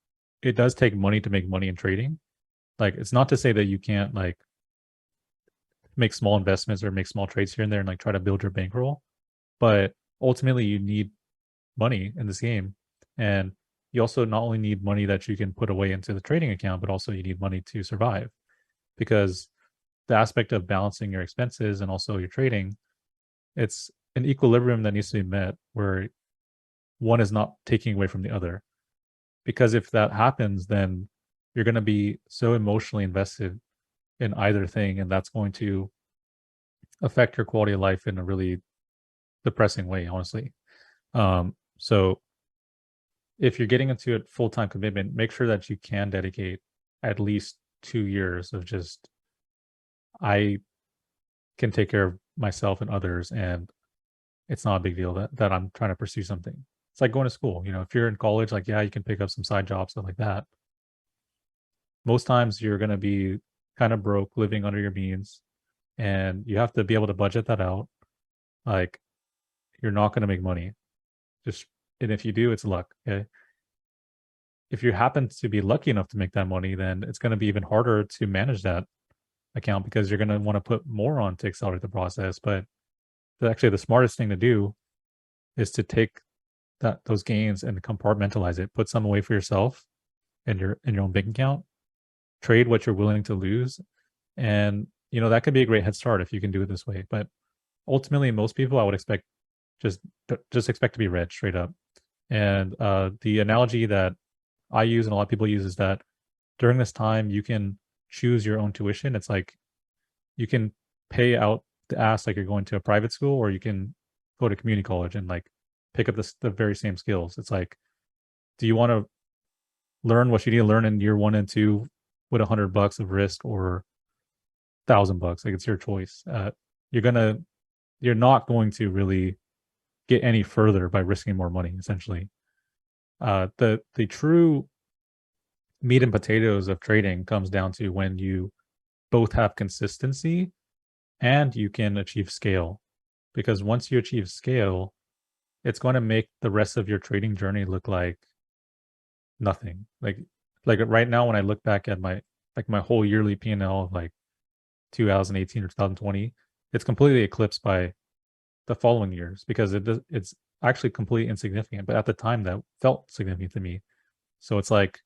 it does take money to make money in trading. Like, it's not to say that you can't like make small investments or make small trades here and there and like try to build your bankroll, but ultimately you need money in this game. And you also not only need money that you can put away into the trading account, but also you need money to survive, because the aspect of balancing your expenses and also your trading, it's an equilibrium that needs to be met where one is not taking away from the other. Because if that happens, then you're going to be so emotionally invested in either thing, and that's going to affect your quality of life in a really depressing way, honestly. So if you're getting into a full-time commitment, make sure that you can dedicate at least 2 years of just, I can take care of myself and others, and it's not a big deal that I'm trying to pursue something. It's like going to school. If you're in college, like, yeah, you can pick up some side jobs, stuff like that. Most times you're going to be kind of broke, living under your means, and you have to be able to budget that out. Like, you're not going to make money. And if you do, it's luck. Okay. If you happen to be lucky enough to make that money, then it's going to be even harder to manage that account, because you're going to want to put more on to accelerate the process. But actually, the smartest thing to do is to take those gains and compartmentalize it. Put some away for yourself in your own bank account. Trade what you're willing to lose, and that could be a great head start if you can do it this way. But ultimately, most people, I would expect, just expect to be rich straight up. And the analogy that I use and a lot of people use is that during this time you can choose your own tuition. It's like you can pay out the ass like you're going to a private school, or you can go to community college and like pick up the very same skills. It's like, do you want to learn what you need to learn in year 1 and 2 with $100 of risk, or $1,000? Like, it's your choice. You're not going to really get any further by risking more money, essentially. The true meat and potatoes of trading comes down to when you both have consistency and you can achieve scale. Because once you achieve scale, it's going to make the rest of your trading journey look like nothing. Like right now, when I look back at my whole yearly P&L of like 2018 or 2020, it's completely eclipsed by the following years, because it's actually completely insignificant. But at the time, that felt significant to me. So it's like,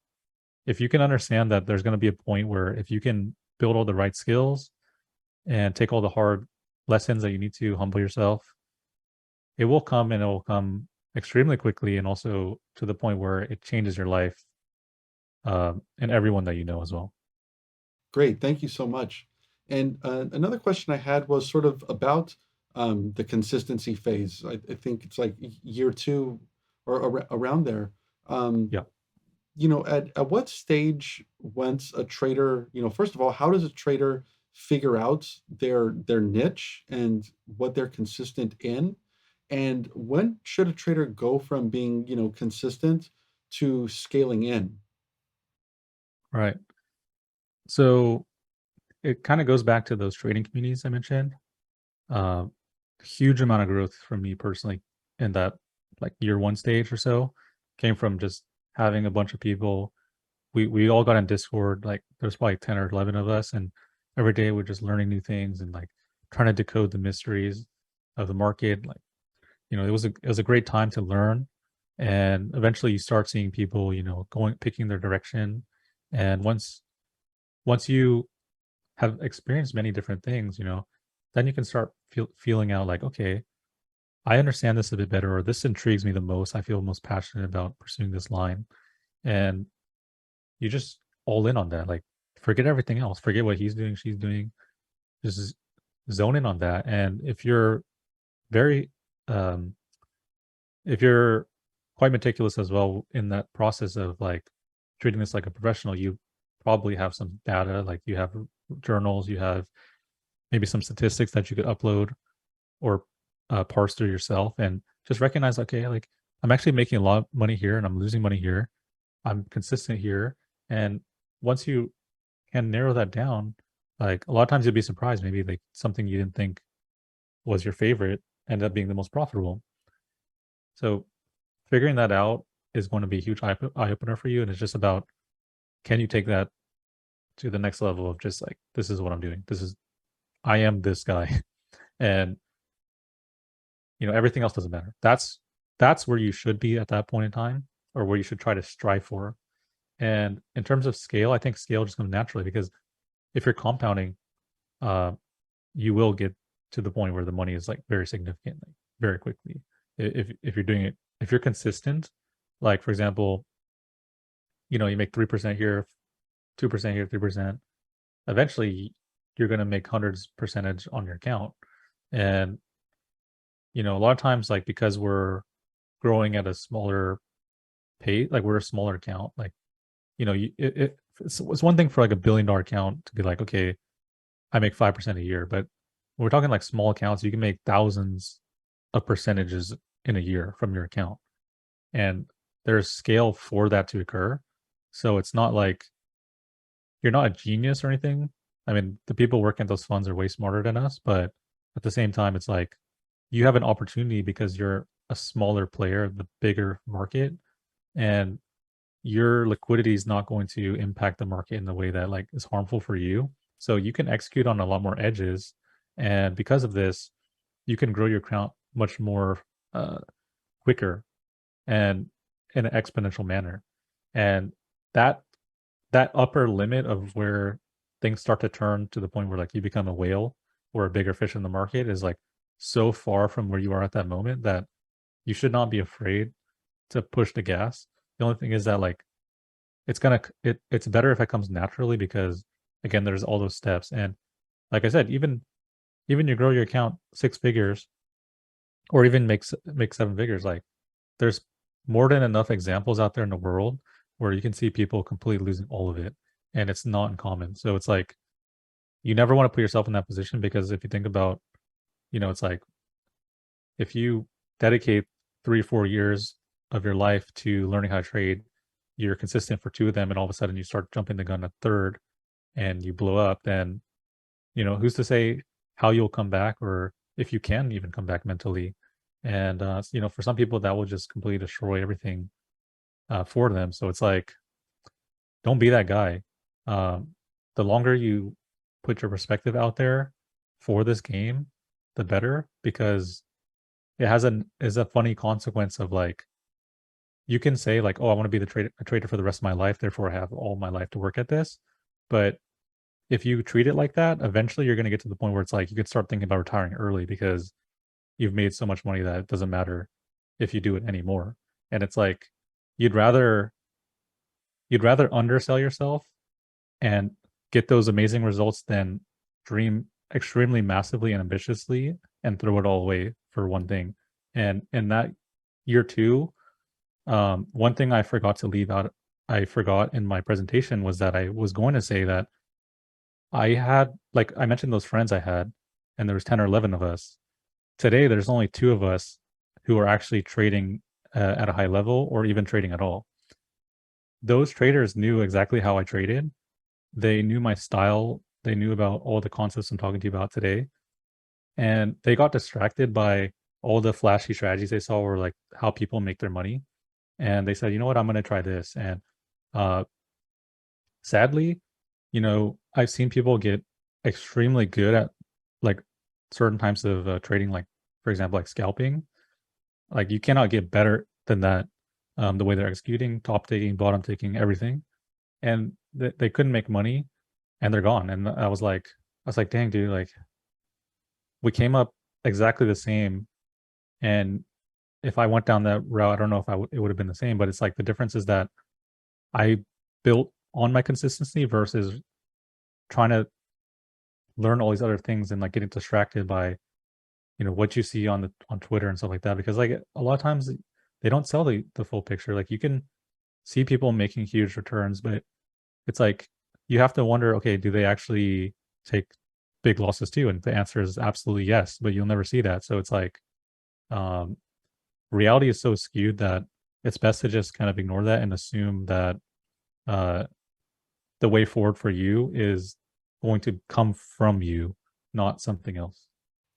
if you can understand that there's going to be a point where if you can build all the right skills and take all the hard lessons that you need to humble yourself, it will come, and it will come extremely quickly, and also to the point where it changes your life, and everyone that you know as well. Great, thank you so much. And another question I had was sort of about the consistency phase. I think it's like year 2 or around there. Um, Yeah. at what stage, once a trader, first of all, how does a trader figure out their niche and what they're consistent in? And when should a trader go from being, consistent to scaling in? Right. So it kind of goes back to those trading communities I mentioned. Uh, Huge amount of growth from me personally in that like year 1 stage or so came from just having a bunch of people. We all got in Discord. Like, there's probably 10 or 11 of us, and every day we're just learning new things and like trying to decode the mysteries of the market. Like, it was a great time to learn. And eventually you start seeing people, picking their direction. And once you have experienced many different things, then you can start feeling out like, okay, I understand this a bit better, or this intrigues me the most. I feel most passionate about pursuing this line. And you just all in on that. Like, forget everything else. Forget what he's doing, she's doing. Just zone in on that. And very, um, if you're quite meticulous as well in that process of like treating this like a professional, you probably have some data, like you have journals, you have maybe some statistics that you could upload or parse through yourself, and just recognize, okay, like, I'm actually making a lot of money here and I'm losing money here. I'm consistent here. And once you can narrow that down, like, a lot of times you'll be surprised, maybe like something you didn't think was your favorite ended up being the most profitable. So figuring that out is going to be a huge eye opener for you. And it's just about, can you take that to the next level of just like, this is what I'm doing. I am this guy. And, everything else doesn't matter. That's where you should be at that point in time, or where you should try to strive for. And in terms of scale, I think scale just comes naturally, because if you're compounding, you will get to the point where the money is like very significant, like very quickly. If you're doing it, if you're consistent, like for example, you make 3% here, 2% here, 3%. Eventually, you're going to make hundreds percentage on your account. And a lot of times, like, because we're growing at a smaller pace, like we're a smaller account, like it's one thing for like $1 billion account to be like, okay, I make 5% a year, but when we're talking like small accounts, you can make thousands of percentages in a year from your account, and there's scale for that to occur. So it's not like you're not a genius or anything. I mean, the people working at those funds are way smarter than us, but at the same time, it's like you have an opportunity because you're a smaller player of the bigger market, and your liquidity is not going to impact the market in the way that like is harmful for you. So you can execute on a lot more edges, and because of this, you can grow your account much more quicker and in an exponential manner. And that upper limit of where things start to turn to the point where like you become a whale or a bigger fish in the market is like so far from where you are at that moment that you should not be afraid to push the gas. The only thing is that like it's better if it comes naturally, because again, there's all those steps. And like I said, even you grow your account 6 figures or even make 7 figures, like there's more than enough examples out there in the world where you can see people completely losing all of it, and it's not uncommon. So it's like you never want to put yourself in that position, because if you think about, it's like if you dedicate 3-4 years of your life to learning how to trade, you're consistent for 2 of them, and all of a sudden you start jumping the gun a third and you blow up, then who's to say how you'll come back, or if you can even come back mentally. And for some people that will just completely destroy everything for them. So it's like, don't be that guy. The longer you put your perspective out there for this game, the better, because it is a funny consequence of like, you can say like, oh, I want to be a trader for the rest of my life, therefore I have all my life to work at this. But if you treat it like that, eventually you're going to get to the point where it's like you could start thinking about retiring early, because you've made so much money that it doesn't matter if you do it anymore. And it's like you'd rather undersell yourself and get those amazing results than dream extremely massively and ambitiously and throw it all away for one thing. And in that year 2, one thing I forgot to leave out, I forgot in my presentation, was that I was going to say that I had, like I mentioned, those friends I had, and there was 10 or 11 of us. Today, there's only 2 of us who are actually trading at a high level, or even trading at all. Those traders knew exactly how I traded. They knew my style. They knew about all the concepts I'm talking to you about today. And they got distracted by all the flashy strategies they saw, or like how people make their money. And they said, you know what, I'm going to try this. And sadly, I've seen people get extremely good at like certain types of trading, like for example, like scalping. Like you cannot get better than that. The way they're executing, top taking, bottom taking, everything, and they couldn't make money, and they're gone. And I was like, dang, dude, like we came up exactly the same. And if I went down that route, I don't know if it would have been the same. But it's like the difference is that I built on my consistency versus trying to learn all these other things and like getting distracted by what you see on Twitter and stuff like that. Because like a lot of times they don't sell the full picture. Like you can see people making huge returns, but it's like you have to wonder, okay, do they actually take big losses too? And the answer is absolutely yes, but you'll never see that. So it's like reality is so skewed that it's best to just kind of ignore that and assume that the way forward for you is going to come from you, not something else.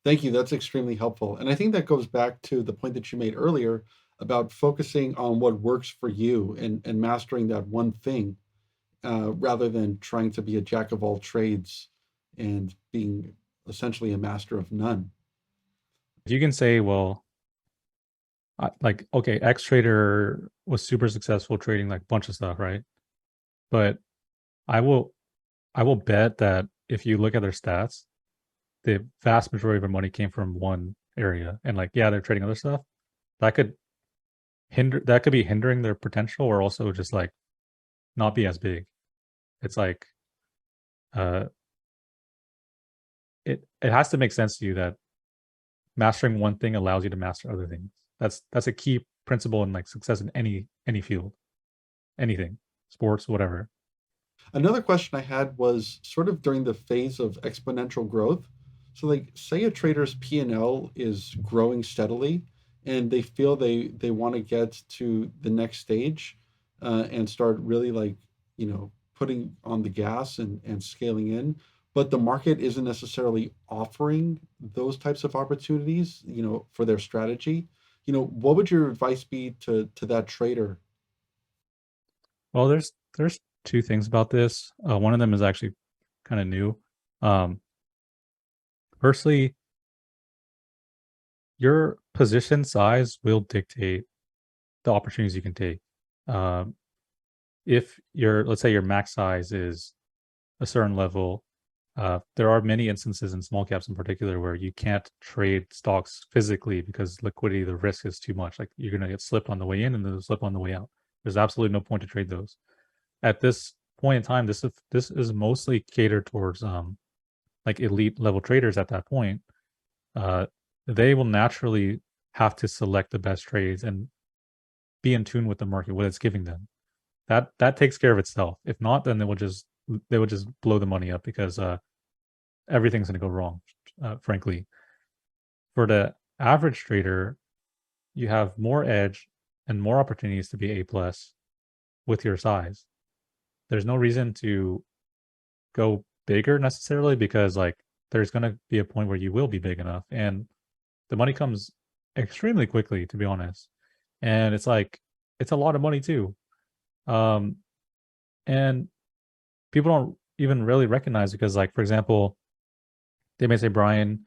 Thank you. That's extremely helpful. And I think that goes back to the point that you made earlier about focusing on what works for you and mastering that one thing, rather than trying to be a jack of all trades and being essentially a master of none. You can say, well, like, okay, X trader was super successful trading like a bunch of stuff, right? But I will I will bet that if you look at their stats, the vast majority of their money came from one area. And like, yeah, they're trading other stuff. That could that could be hindering their potential, or also just like not be as big. It's like uh it has to make sense to you that mastering one thing allows you to master other things. That's a key principle in like success in any field, anything, sports, whatever. Another question I had was sort of during the phase of exponential growth. So, like, say a trader's P&L is growing steadily, and they feel they want to get to the next stage, and start really, like, putting on the gas and scaling in. But the market isn't necessarily offering those types of opportunities, for their strategy. What would your advice be to that trader? Well, there's two things about this. One of them is actually kind of new. Um, Firstly, your position size will dictate the opportunities you can take. Um, if your let's say your max size is a certain level, there are many instances in small caps in particular where you can't trade stocks physically because liquidity, the risk is too much. Like you're gonna get slipped on the way in and then slip on the way out. There's absolutely no point to trade those. At this point in time, this is mostly catered towards like elite level traders at that point. Uh, they will naturally have to select the best trades and be in tune with the market, what it's giving them. That takes care of itself. If not, then they will just blow the money up because everything's going to go wrong. Frankly, for the average trader, you have more edge and more opportunities to be A plus with your size. There's no reason to go bigger necessarily because like there's going to be a point where you will be big enough and the money comes extremely quickly, to be honest. And it's like it's a lot of money too. Um, and people don't even really recognize because like for example, they may say, Brian,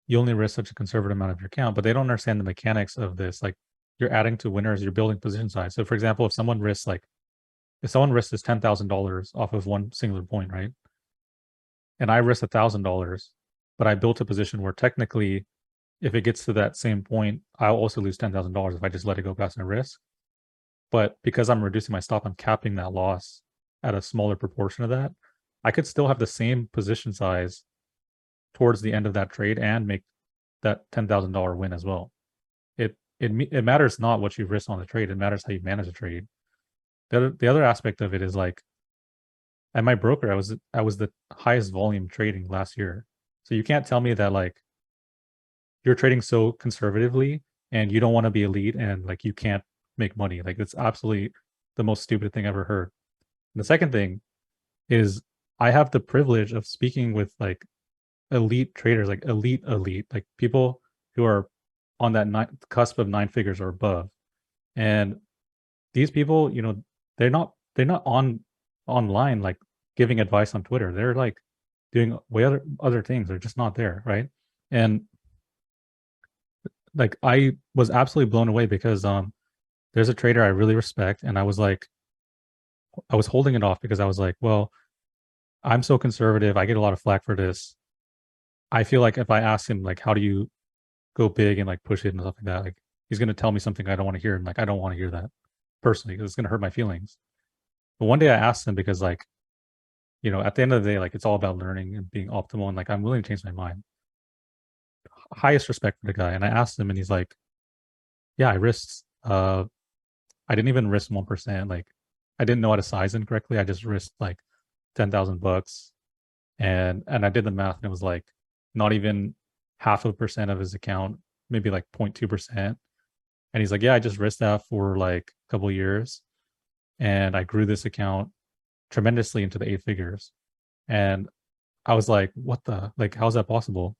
you only risk such a conservative amount of your account, but they don't understand the mechanics of this. Like you're adding to winners, you're building position size. So for example, if someone risks this $10,000 off of one singular point, right? And I risk $1,000, but I built a position where technically, if it gets to that same point, I'll also lose $10,000 if I just let it go past my risk. But because I'm reducing my stop, I'm capping that loss at a smaller proportion of that. I could still have the same position size towards the end of that trade and make that $10,000 win as well. It matters not what you risk on the trade; it matters how you manage the trade. The other aspect of it is like at my broker, I was the highest volume trading last year. So you can't tell me that like you're trading so conservatively and you don't want to be elite and like you can't make money. Like it's absolutely the most stupid thing I've ever heard. And the second thing is I have the privilege of speaking with like elite traders, like elite, like people who are on that cusp of nine figures or above. And these people, they're not online like giving advice on Twitter. They're like doing way other things. They're just not there, right? And like I was absolutely blown away because there's a trader I really respect, and I was holding it off because I was like, well, I'm so conservative. I get a lot of flack for this. I feel like if I ask him like, how do you go big and like push it and stuff like that, like he's gonna tell me something I don't want to hear, and like I don't want to hear that personally because it's gonna hurt my feelings. But one day I asked him because like, at the end of the day, like it's all about learning and being optimal, and like I'm willing to change my mind. Highest respect for the guy, and I asked him, and he's like, yeah, I risked. I didn't even risk 1%. Like I didn't know how to size incorrectly. I just risked like $10,000, and I did the math, and it was like not even half of a percent of his account, maybe like 0.2%. And he's like, yeah, I just risked that for like a couple of years, and I grew this account tremendously into the eight figures. And I was like, what the, like, how's that possible?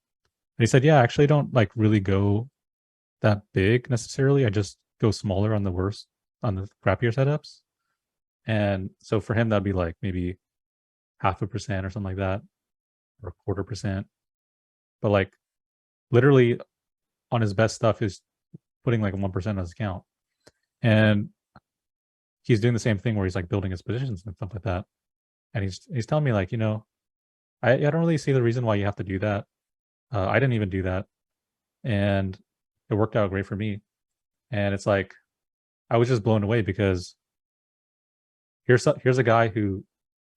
he said, yeah, I actually don't like really go that big necessarily. I just go smaller on the worst, on the crappier setups. And so for him, that'd be like maybe 0.5% or something like that, or 1/4%. But like literally on his best stuff is putting like 1% on his account. And he's doing the same thing where he's like building his positions and stuff like that. And he's telling me like, I don't really see the reason why you have to do that. I didn't even do that. And it worked out great for me. And it's like, I was just blown away because here's a guy who,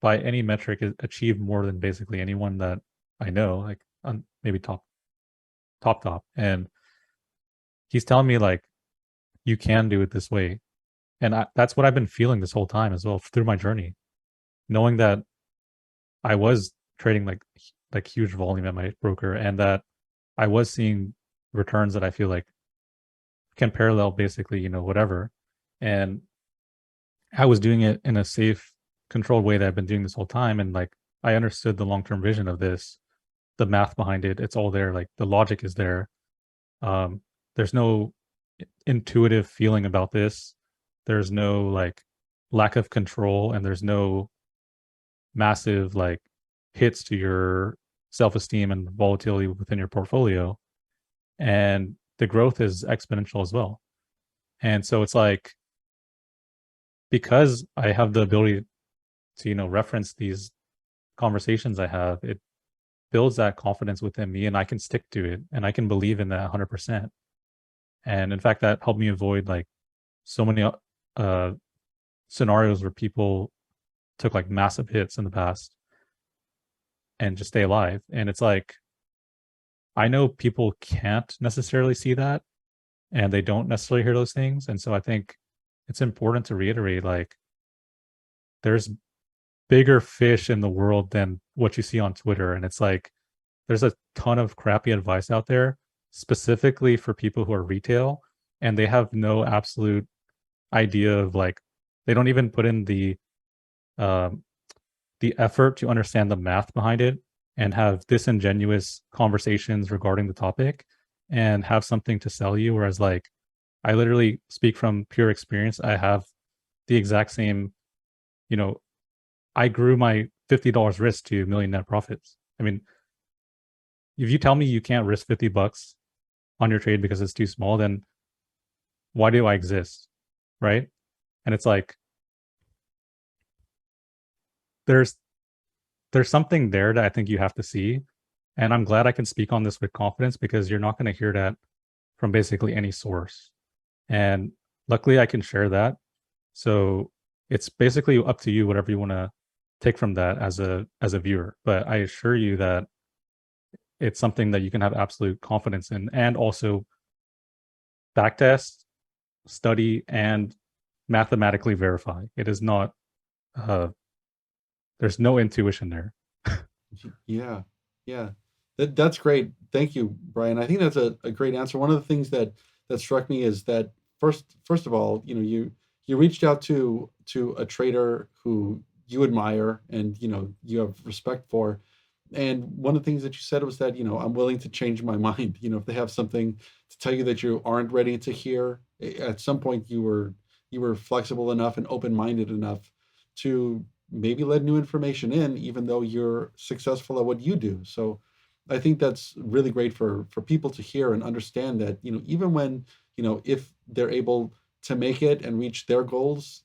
by any metric, has achieved more than basically anyone that I know, like maybe top. And he's telling me like, you can do it this way. And that's what I've been feeling this whole time as well through my journey, knowing that I was trading like huge volume at my broker, and that I was seeing returns that I feel like can parallel basically, whatever. And I was doing it in a safe, controlled way that I've been doing this whole time. And like, I understood the long term vision of this, the math behind it. It's all there. Like, the logic is there. There's no intuitive feeling about this. There's no like lack of control, and there's no massive like hits to your self-esteem and volatility within your portfolio. And the growth is exponential as well. And so it's like, because I have the ability to, reference these conversations I have, it builds that confidence within me, and I can stick to it, and I can believe in that 100%. And in fact, that helped me avoid like so many scenarios where people took like massive hits in the past and just stay alive. And it's like, I know people can't necessarily see that, and they don't necessarily hear those things. And so I think it's important to reiterate, like, there's bigger fish in the world than what you see on Twitter. And it's like, there's a ton of crappy advice out there specifically for people who are retail, and they have no absolute idea of like, they don't even put in um, the effort to understand the math behind it, and have disingenuous conversations regarding the topic and have something to sell you. Whereas like, I literally speak from pure experience. I have the exact same, I grew my $50 risk to a million net profits. I mean, if you tell me you can't risk $50 on your trade because it's too small, then why do I exist? Right? And it's like, there's something there that I think you have to see. And I'm glad I can speak on this with confidence, because you're not going to hear that from basically any source. And luckily I can share that. So it's basically up to you, whatever you want to take from that as a viewer. But I assure you that it's something that you can have absolute confidence in, and also backtest, study, and mathematically verify. It is not, there's no intuition there. Yeah, yeah, that's great. Thank you, Brian. I think that's a great answer. One of the things that struck me is that first of all, you reached out to a trader who you admire and you have respect for. And one of the things that you said was that, I'm willing to change my mind. If they have something to tell you that you aren't ready to hear, at some point you were flexible enough and open-minded enough to maybe let new information in, even though you're successful at what you do. So I think that's really great for people to hear and understand that, even when, if they're able to make it and reach their goals,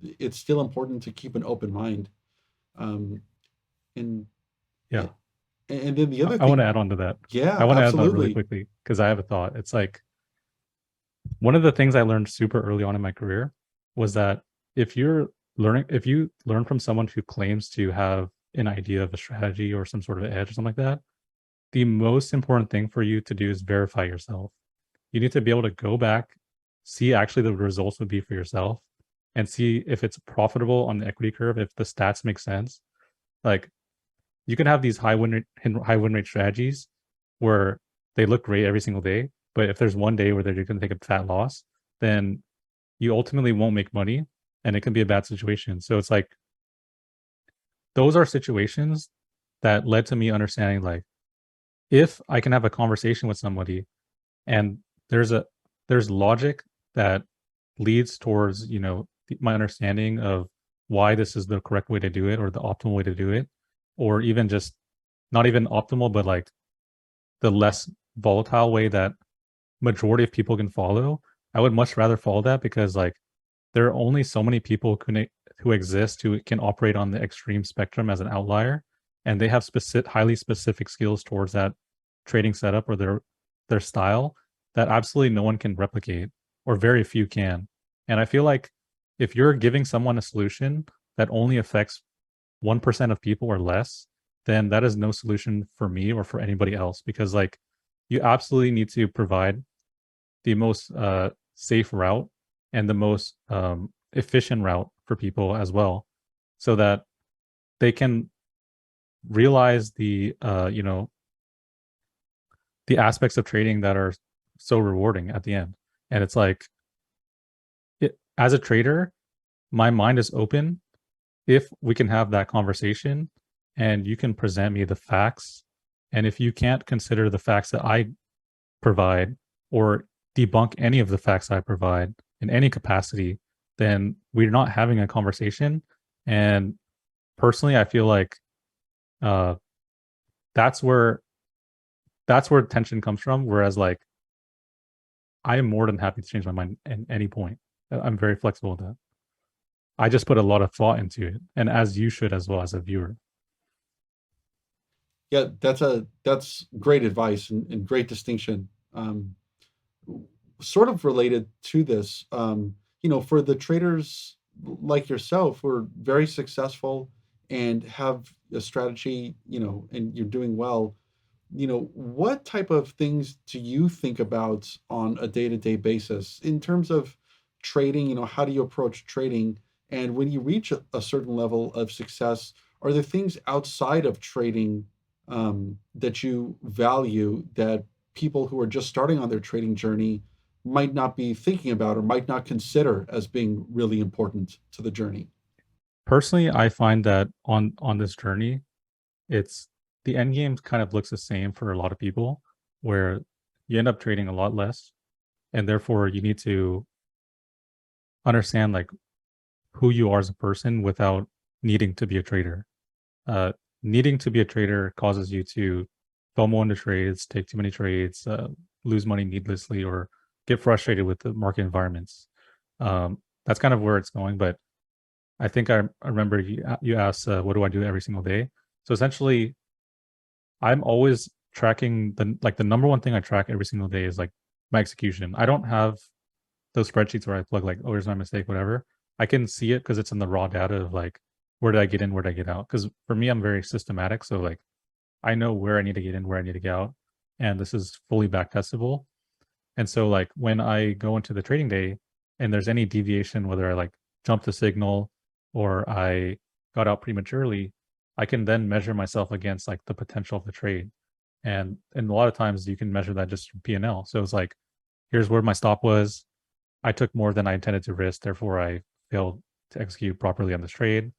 it's still important to keep an open mind. Um, and Yeah. and then the other I want to thing, add on to that. I yeah, want to add on that really absolutely. quickly, because I have a thought. It's like, one of the things I learned super early on in my career was that if you learn from someone who claims to have an idea of a strategy or some sort of edge or something like that, the most important thing for you to do is verify yourself. You need to be able to go back, see actually the results would be for yourself, and see if it's profitable on the equity curve, if the stats make sense. Like, you can have these high win rate strategies where they look great every single day, but if there's one day where they're going to take a fat loss, then you ultimately won't make money, and it can be a bad situation. So it's like, those are situations that led to me understanding like, if I can have a conversation with somebody and there's logic that leads towards, my understanding of why this is the correct way to do it or the optimal way to do it, or even just not even optimal, but like the less volatile way that majority of people can follow, I would much rather follow that, because like there are only so many people who exist who can operate on the extreme spectrum as an outlier, and they have highly specific skills towards that trading setup or their style that absolutely no one can replicate, or very few can. And I feel like if you're giving someone a solution that only affects 1% of people or less, then that is no solution for me or for anybody else, because like you absolutely need to provide the most safe route and the most efficient route for people as well, so that they can realize the aspects of trading that are so rewarding at the end. And it's like, as a trader, my mind is open if we can have that conversation and you can present me the facts. And if you can't consider the facts that I provide or debunk any of the facts I provide in any capacity, then we're not having a conversation. And personally, I feel like uh, that's where tension comes from. Whereas, like, I am more than happy to change my mind at any point. I'm very flexible with that. I just put a lot of thought into it, and as you should as well as a viewer. Yeah, that's great advice and great distinction. Sort of related to this, for the traders like yourself who are very successful and have a strategy, and you're doing well, what type of things do you think about on a day-to-day basis in terms of trading? How do you approach trading? And when you reach a certain level of success, are there things outside of trading that you value that people who are just starting on their trading journey might not be thinking about or might not consider as being really important to the journey? Personally, I find that on this journey, it's the end game kind of looks the same for a lot of people, where you end up trading a lot less, and therefore you need to understand like who you are as a person without needing to be a trader. Uh, Needing to be a trader causes you to FOMO into trades, take too many trades, lose money needlessly, or get frustrated with the market environments. That's kind of where it's going. But I think I remember you asked, what do I do every single day? So essentially, I'm always tracking the number one thing I track every single day is like my execution. I don't have those spreadsheets where I plug like, oh, here's my mistake, whatever. I can see it because it's in the raw data of like, where did I get in, where did I get out? Because for me, I'm very systematic. So like I know where I need to get in, where I need to get out. And this is fully back testable. And so like when I go into the trading day and there's any deviation, whether I like jump the signal or I got out prematurely, I can then measure myself against like the potential of the trade. And a lot of times you can measure that just from P&L. So it's like, here's where my stop was. I took more than I intended to risk, therefore I failed to execute properly on this trade.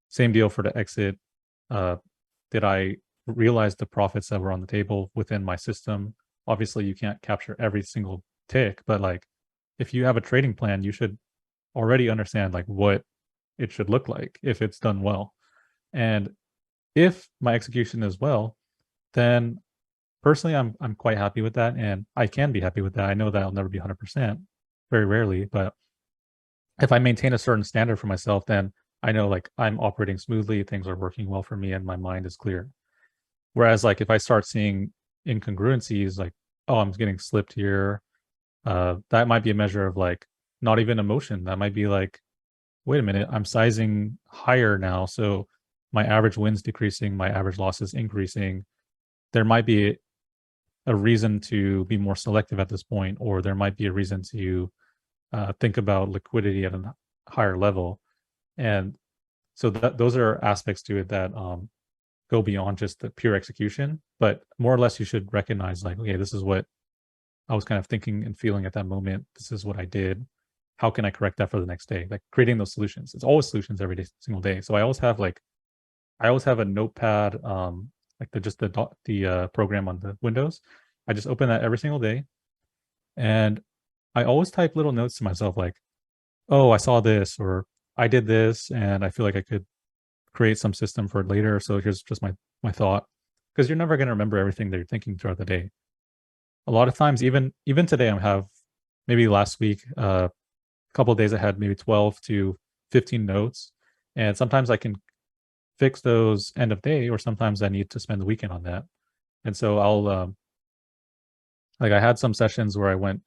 Same deal for the exit. Did I realize the profits that were on the table within my system? Obviously, you can't capture every single tick, but like if you have a trading plan, you should already understand like what it should look like if it's done well. And if my execution is well, then personally I'm quite happy with that, and I can be happy with that. I know that I'll never be 100%, very rarely, but if I maintain a certain standard for myself, then I know like I'm operating smoothly, things are working well for me, and my mind is clear. Whereas like if I start seeing incongruencies, like, oh, I'm getting slipped here, that might be a measure of like not even emotion. That might be like, wait a minute, I'm sizing higher now, so my average wins decreasing, my average losses increasing. There might be a reason to be more selective at this point, or there might be a reason to think about liquidity at a higher level. And so those are aspects to it that go beyond just the pure execution, but more or less you should recognize like, okay, this is what I was kind of thinking and feeling at that moment. This is what I did. How can I correct that for the next day? Like creating those solutions. It's always solutions every day, single day. So I always have a notepad like the program on the Windows. I just open that every single day, and I always type little notes to myself like, "Oh, I saw this," or "I did this, and I feel like I could create some system for it later. So here's just my thought." Because you're never going to remember everything that you're thinking throughout the day. A lot of times, even today, I have maybe last week, a couple of days I had maybe 12 to 15 notes, and sometimes I can fix those end of day, or sometimes I need to spend the weekend on that. And so I'll like I had some sessions where I went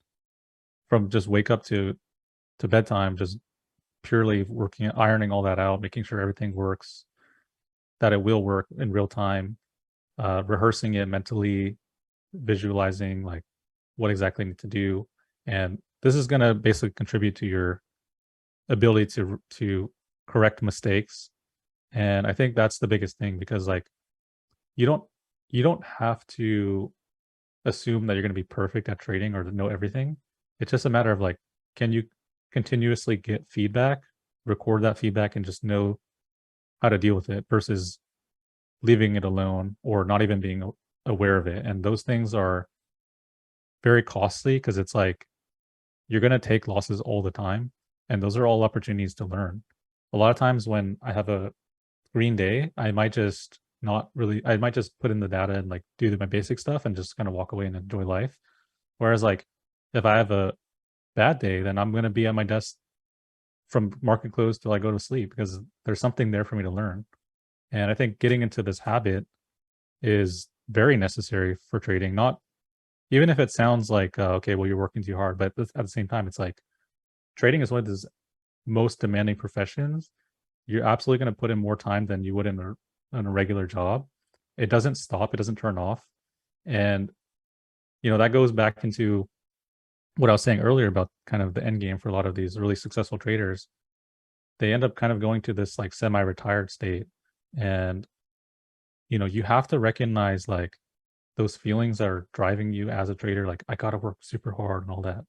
from just wake up to bedtime, just purely working, ironing all that out, making sure everything works, that it will work in real time, rehearsing it mentally, visualizing like what exactly I need to do. And this is going to basically contribute to your ability to correct mistakes. And I think that's the biggest thing, because like you don't you don't have to assume that you're going to be perfect at trading or to know everything. It's just a matter of like, can you continuously get feedback, record that feedback, and just know how to deal with it, versus leaving it alone or not even being aware of it. And those things are very costly, because it's like you're going to take losses all the time, and those are all opportunities to learn. A lot of times when I have a green day, I might just not really, I might just put in the data and like do my basic stuff and just kind of walk away and enjoy life. Whereas like if I have a bad day, then I'm going to be at my desk from market close till I go to sleep, because there's something there for me to learn. And I think getting into this habit is very necessary for trading. Not even if it sounds like okay, well, you're working too hard, but at the same time, it's like trading is one of the most demanding professions. You're absolutely going to put in more time than you would in a regular job. It doesn't stop. It doesn't turn off. And that goes back into what I was saying earlier about kind of the end game for a lot of these really successful traders. They end up kind of going to this like semi-retired state, and you have to recognize like those feelings that are driving you as a trader, like I gotta work super hard and all that.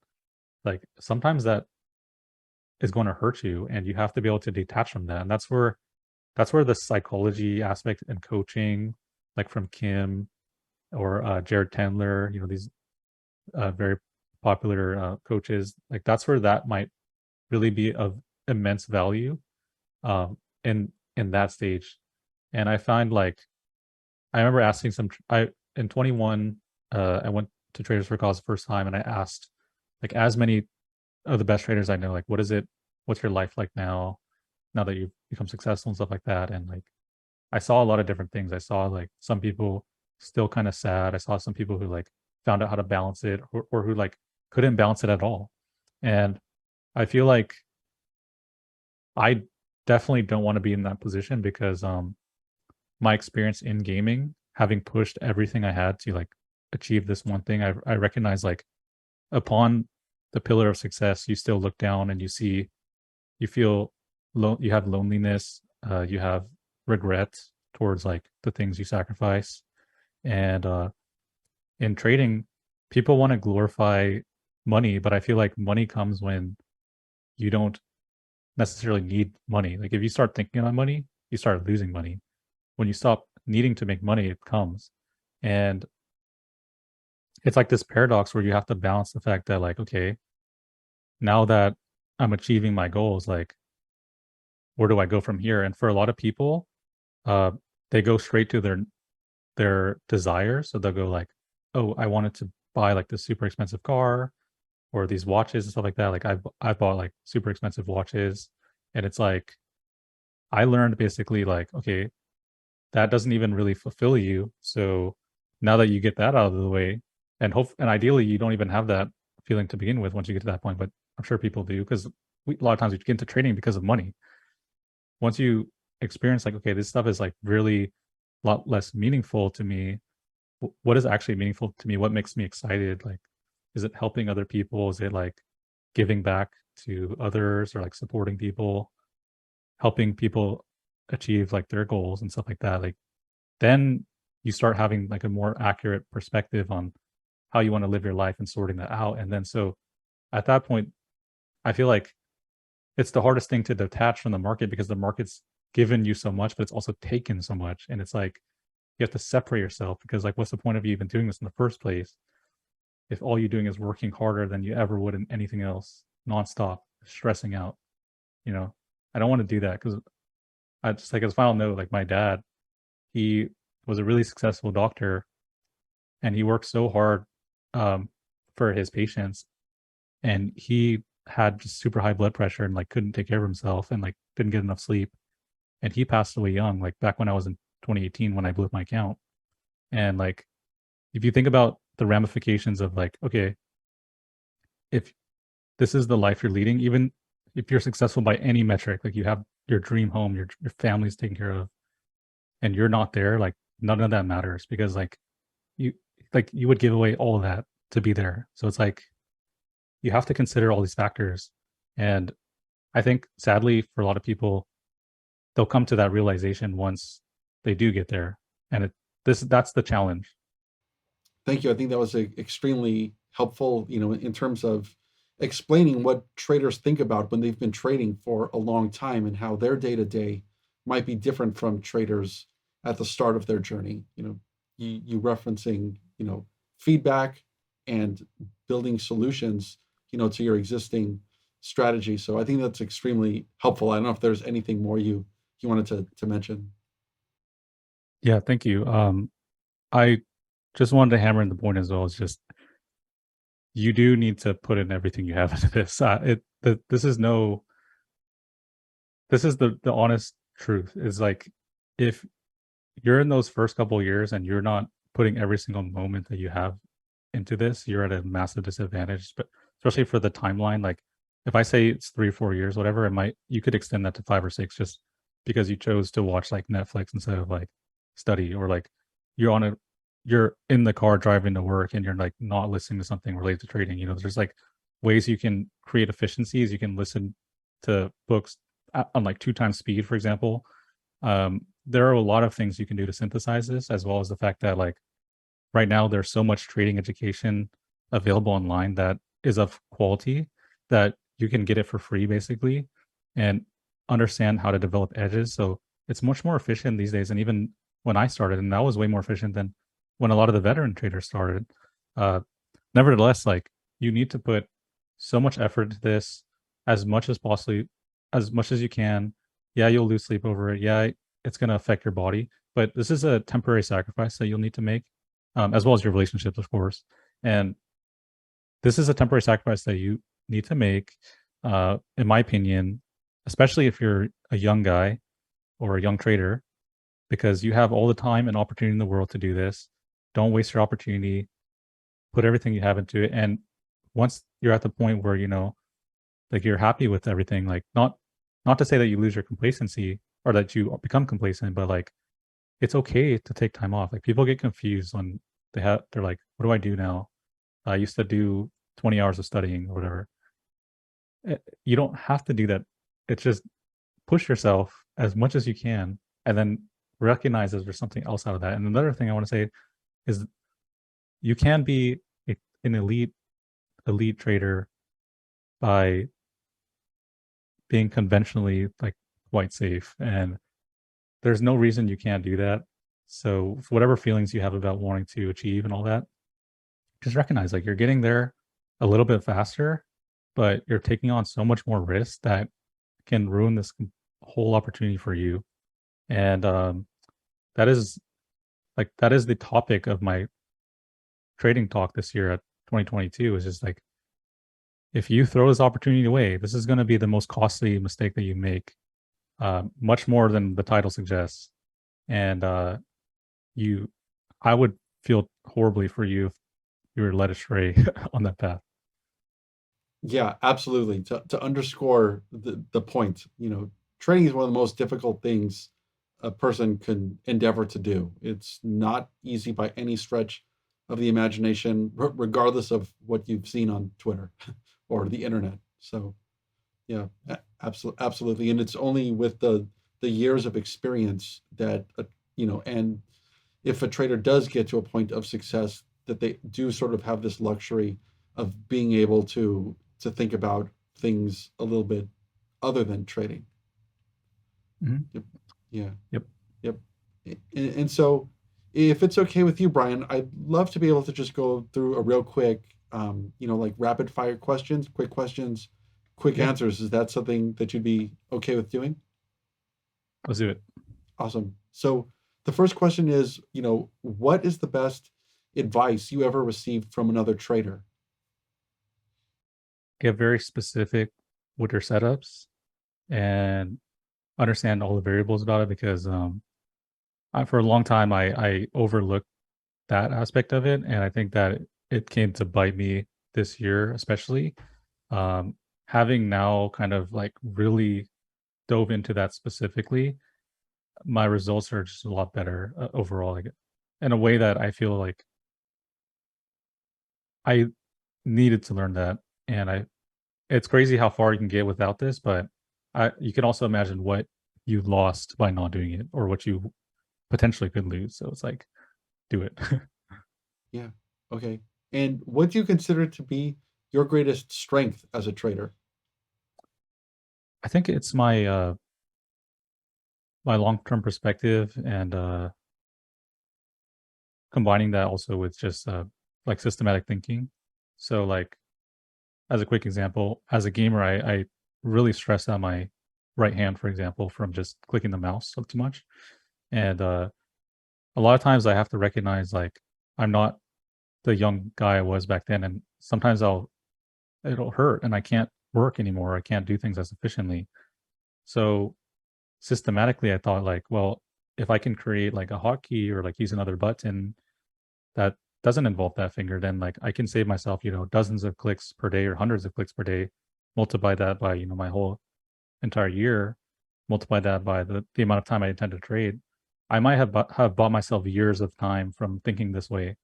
Like sometimes that is going to hurt you, and you have to be able to detach from that. And that's where the psychology aspect and coaching, like from Kim or Jared Tendler, these very popular coaches, like that's where that might really be of immense value um, in that stage. And I find like I remember asking I in 21, I went to Traders for Cause the first time, and I asked like as many of the best traders I know, like what's your life like now that you've become successful and stuff like that. And like I saw a lot of different things. I saw like some people still kind of sad. I saw some people who like found out how to balance it, or who like couldn't balance it at all. And I feel like I definitely don't want to be in that position, because my experience in gaming, having pushed everything I had to like achieve this one thing, I recognize like upon the pillar of success, you still look down and you feel you have loneliness, you have regret towards like the things you sacrifice. And in trading, people want to glorify money, but I feel like money comes when you don't necessarily need money. Like if you start thinking about money, you start losing money. When you stop needing to make money, it comes. And it's like this paradox where you have to balance the fact that like, okay, now that I'm achieving my goals, like where do I go from here? And for a lot of people, uh, they go straight to their desires. So they'll go like, oh, I wanted to buy like this super expensive car or these watches and stuff like that. Like I've bought like super expensive watches, and it's like I learned basically like, okay, that doesn't even really fulfill you. So now that you get that out of the way, and ideally you don't even have that feeling to begin with once you get to that point, but I'm sure people do, because a lot of times we get into trading because of money. Once you experience like, okay, this stuff is like really a lot less meaningful to me. What is actually meaningful to me? What makes me excited? Like, is it helping other people? Is it like giving back to others, or like supporting people, helping people achieve like their goals and stuff like that? Like, then you start having like a more accurate perspective on how you want to live your life and sorting that out. And then so at that point, I feel like it's the hardest thing to detach from the market, because the market's given you so much, but it's also taken so much. And it's like you have to separate yourself, because like, what's the point of you even doing this in the first place if all you're doing is working harder than you ever would in anything else, nonstop, stressing out? You know, I don't want to do that, because I just, like, as a final note, like my dad, he was a really successful doctor, and he worked so hard um, for his patients, and he had just super high blood pressure and like couldn't take care of himself and like didn't get enough sleep, and he passed away young, like back when I was in 2018 when I blew up my account. And like, if you think about the ramifications of like, okay, if this is the life you're leading, even if you're successful by any metric, like you have your dream home, your family's taken care of, and you're not there, like none of that matters, because you you would give away all of that to be there. So it's like you have to consider all these factors. And I think sadly for a lot of people, they'll come to that realization once they do get there. And that's the challenge. Thank you. I think that was extremely helpful, in terms of explaining what traders think about when they've been trading for a long time and how their day to day might be different from traders at the start of their journey. You referencing, feedback and building solutions, to your existing strategy. So I think that's extremely helpful. I don't know if there's anything more you wanted to mention. Yeah, thank you. I just wanted to hammer in the point as well. It's just, you do need to put in everything you have into this. This is no, this is the honest truth. Is like, if you're in those first couple of years and you're not putting every single moment that you have into this, you're at a massive disadvantage. But especially for the timeline, like if I say it's 3 or 4 years, whatever, you could extend that to 5 or 6, just because you chose to watch like Netflix instead of like study, or like you're in the car driving to work and you're like not listening to something related to trading. There's like ways you can create efficiencies. You can listen to books on like 2 times speed, for example. There are a lot of things you can do to synthesize this, as well as the fact that like right now there's so much trading education available online that is of quality, that you can get it for free basically, and understand how to develop edges. So it's much more efficient these days. And even when I started, and that was way more efficient than when a lot of the veteran traders started. Uh, Nevertheless, like, you need to put so much effort into this, as much as possibly, as much as you can. Yeah, you'll lose sleep over it. Yeah, it's going to affect your body, but this is a temporary sacrifice that you'll need to make, as well as your relationships, of course. And this is a temporary sacrifice that you need to make, in my opinion, especially if you're a young guy or a young trader, because you have all the time and opportunity in the world to do this. Don't waste your opportunity. Put everything you have into it. And once you're at the point where, like, you're happy with everything, like, not to say that you lose your complacency or that you become complacent, but like, it's okay to take time off. Like, people get confused when they're like, what do I do now? I used to do 20 hours of studying or whatever. You don't have to do that. It's just push yourself as much as you can, and then recognize that there's something else out of that. And another thing I want to say is, you can be an elite trader by being conventionally like quite safe, and there's no reason you can't do that. So whatever feelings you have about wanting to achieve and all that, just recognize like you're getting there a little bit faster, but you're taking on so much more risk that can ruin this whole opportunity for you. And that is that is the topic of my trading talk this year at 2022, is just like, if you throw this opportunity away, this is going to be the most costly mistake that you make, much more than the title suggests. And you, I would feel horribly for you if you were led astray on that path. Yeah, absolutely. To underscore the point, training is one of the most difficult things a person can endeavor to do. It's not easy by any stretch of the imagination, regardless of what you've seen on Twitter or the internet. So, yeah, absolutely. And it's only with the years of experience that, and if a trader does get to a point of success, that they do sort of have this luxury of being able to think about things a little bit other than trading. Mm-hmm. Yep. Yeah. Yep. Yep. And so, If it's okay with you, Brian, I'd love to be able to just go through a real quick, like rapid fire questions, quick Yeah, answers. Is that something that you'd be okay with doing? let's do it. Awesome. So the first question is, what is the best advice you ever received from another trader? Get very specific with your setups and understand all the variables about it because for a long time I overlooked that aspect of it, and I think that it came to bite me this year, especially um, having now kind of like really dove into that specifically. My results are just a lot better overall, like in a way that I feel like I needed to learn that, and I it's crazy how far you can get without this, but you can also imagine what you lost by not doing it or what you potentially could lose. So it's like, do it. Yeah. Okay. And what do you consider to be your greatest strength as a trader? I think it's my long-term perspective and combining that also with just like systematic thinking. So like as a quick example, as a gamer, I really stress out my right hand, for example, from just clicking the mouse so too much. And a lot of times I have to recognize like I'm not the young guy I was back then, and sometimes it'll hurt, and I can't work anymore. I can't do things as efficiently. So systematically, I thought like, well, if I can create like a hotkey or like use another button that doesn't involve that finger, then like I can save myself, dozens of clicks per day or hundreds of clicks per day. Multiply that by my whole entire year. Multiply that by the amount of time I intend to trade. I might have bought myself years of time from thinking this way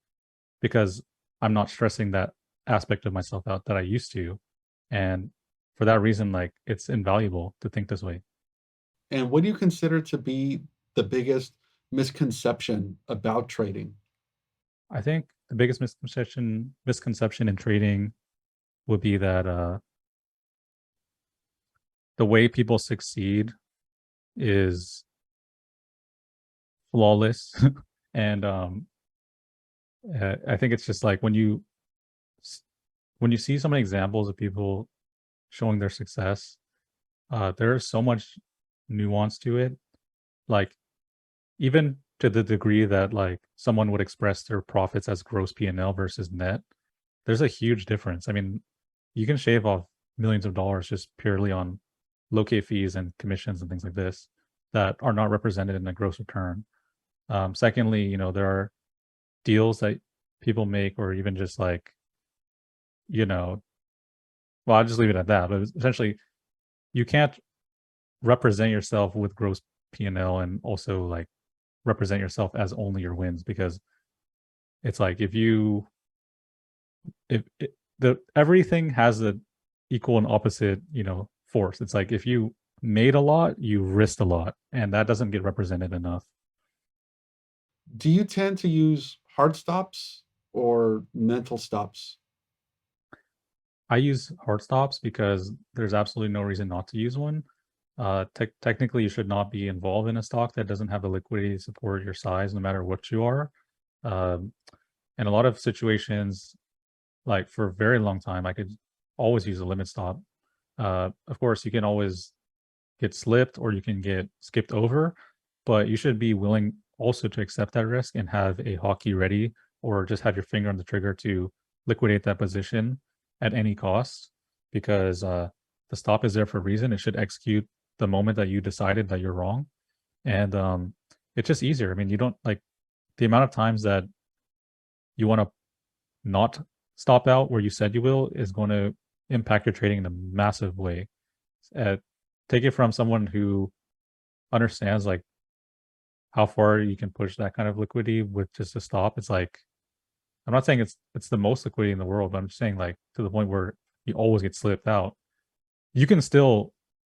because I'm not stressing that aspect of myself out that I used to. And for that reason, like it's invaluable to think this way. And what do you consider to be the biggest misconception about trading? I think the biggest misconception in trading would be that the way people succeed is flawless. And I think it's just like when you see so many examples of people showing their success, there's so much nuance to it. Like even to the degree that like someone would express their profits as gross P&L versus net, there's a huge difference. I mean, you can shave off millions of dollars just purely on locate fees and commissions and things like this that are not represented in a gross return. Secondly, there are deals that people make, or even just like, you know, well, I'll just leave it at that. But essentially, you can't represent yourself with gross P&L and also like represent yourself as only your wins, because it's like if the everything has a equal and opposite force. It's like if you made a lot, you risked a lot, and that doesn't get represented enough. Do you tend to use hard stops or mental stops? I use hard stops because there's absolutely no reason not to use one. Technically, you should not be involved in a stock that doesn't have the liquidity to support your size, no matter what you are. Um, in a lot of situations, like for a very long time, I could always use a limit stop. Of course, you can always get slipped or you can get skipped over, but you should be willing also to accept that risk and have a hockey ready, or just have your finger on the trigger to liquidate that position at any cost, because the stop is there for a reason. It should execute the moment that you decided that you're wrong. And it's just easier. I mean, you don't like the amount of times that you want to not stop out where you said you will is going to impact your trading in a massive way. Uh, Take it from someone who understands like how far you can push that kind of liquidity with just a stop. It's like, I'm not saying it's the most liquidity in the world, but I'm just saying like to the point where you always get slipped out. You can still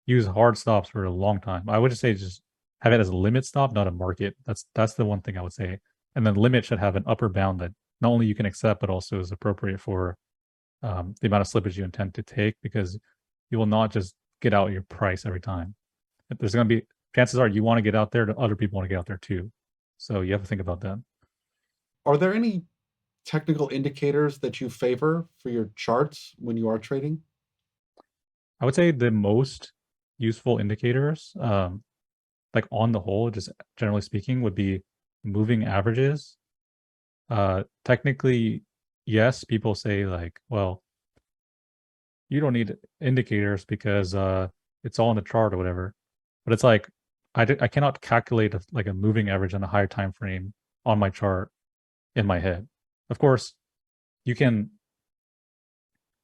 use hard stops for a long time. I would just say just have it as a limit stop, not a market. That's the one thing I would say. And then limit should have an upper bound that not only you can accept, but also is appropriate for the amount of slippage you intend to take, because you will not just get out your price every time. There's going to be chances are you want to get out there, other people want to get out there too. So you have to think about that. Are there any technical indicators that you favor for your charts when you are trading? I would say the most useful indicators, like on the whole, just generally speaking, would be moving averages. Technically, yes, people say like, well, you don't need indicators because it's all in the chart or whatever. But it's like I cannot calculate like a moving average on a higher time frame on my chart in my head. Of course, you can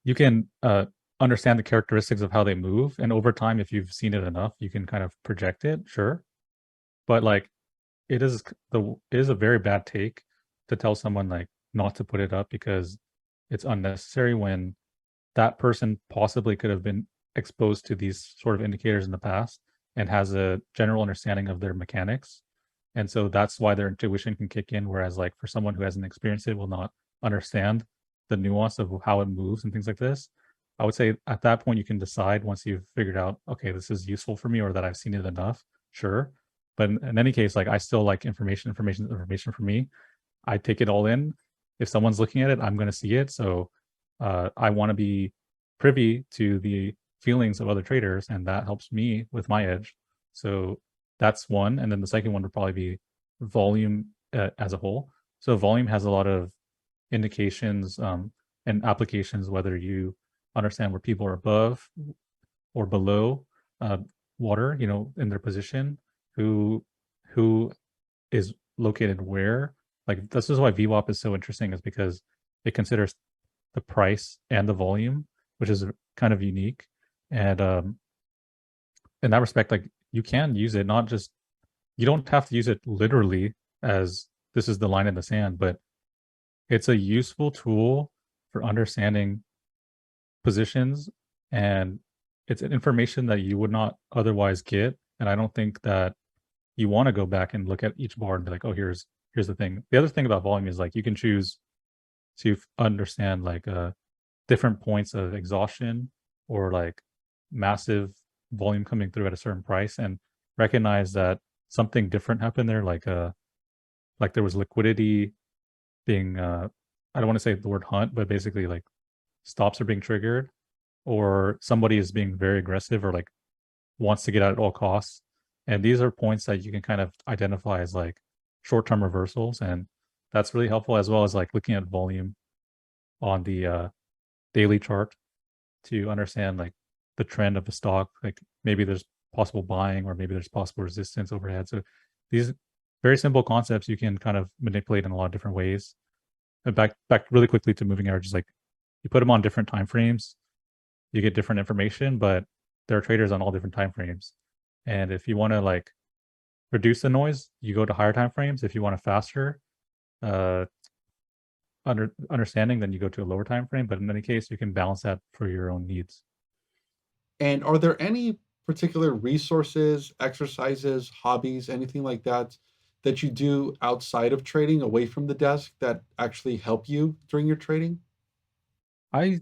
you can understand the characteristics of how they move, and over time, if you've seen it enough, you can kind of project it, sure. But like it is a very bad take to tell someone like not to put it up because it's unnecessary when that person possibly could have been exposed to these sort of indicators in the past and has a general understanding of their mechanics. And so that's why their intuition can kick in. Whereas, like, for someone who hasn't experienced it, will not understand the nuance of how it moves and things like this. I would say at that point, you can decide once you've figured out, okay, this is useful for me or that I've seen it enough. Sure. But in any case, like, I still like information for me. I take it all in. If someone's looking at it, I'm going to see it. So I want to be privy to the feelings of other traders, and that helps me with my edge. So that's one. And then the second one would probably be volume as a whole. So volume has a lot of indications and applications, whether you understand where people are above or below uh, water, in their position, who who is located where. Like, this is why VWAP is so interesting, is because it considers the price and the volume, which is kind of unique. And in that respect, like, you can use it, not just, you don't have to use it literally as this is the line in the sand, but it's a useful tool for understanding positions, and it's information that you would not otherwise get. And I don't think that you want to go back and look at each bar and be like, oh, here's the thing. The other thing about volume is, like, you can choose to understand like different points of exhaustion or like massive volume coming through at a certain price, and recognize that something different happened there, like there was liquidity being I don't want to say the word hunt, but basically like stops are being triggered, or somebody is being very aggressive or like wants to get out at all costs. And these are points that you can kind of identify as like short-term reversals, and that's really helpful, as well as like looking at volume on the daily chart to understand like the trend of the stock. Like, maybe there's possible buying or maybe there's possible resistance overhead. So these very simple concepts you can kind of manipulate in a lot of different ways. And back really quickly to moving averages, like, you put them on different time frames, you get different information, but there are traders on all different time frames. And if you want to like reduce the noise, you go to higher time frames. If you want a faster uh, understanding, then you go to a lower time frame. But in any case, you can balance that for your own needs. And are there any particular resources, exercises, hobbies, anything like that that you do outside of trading, away from the desk, that actually help you during your trading? I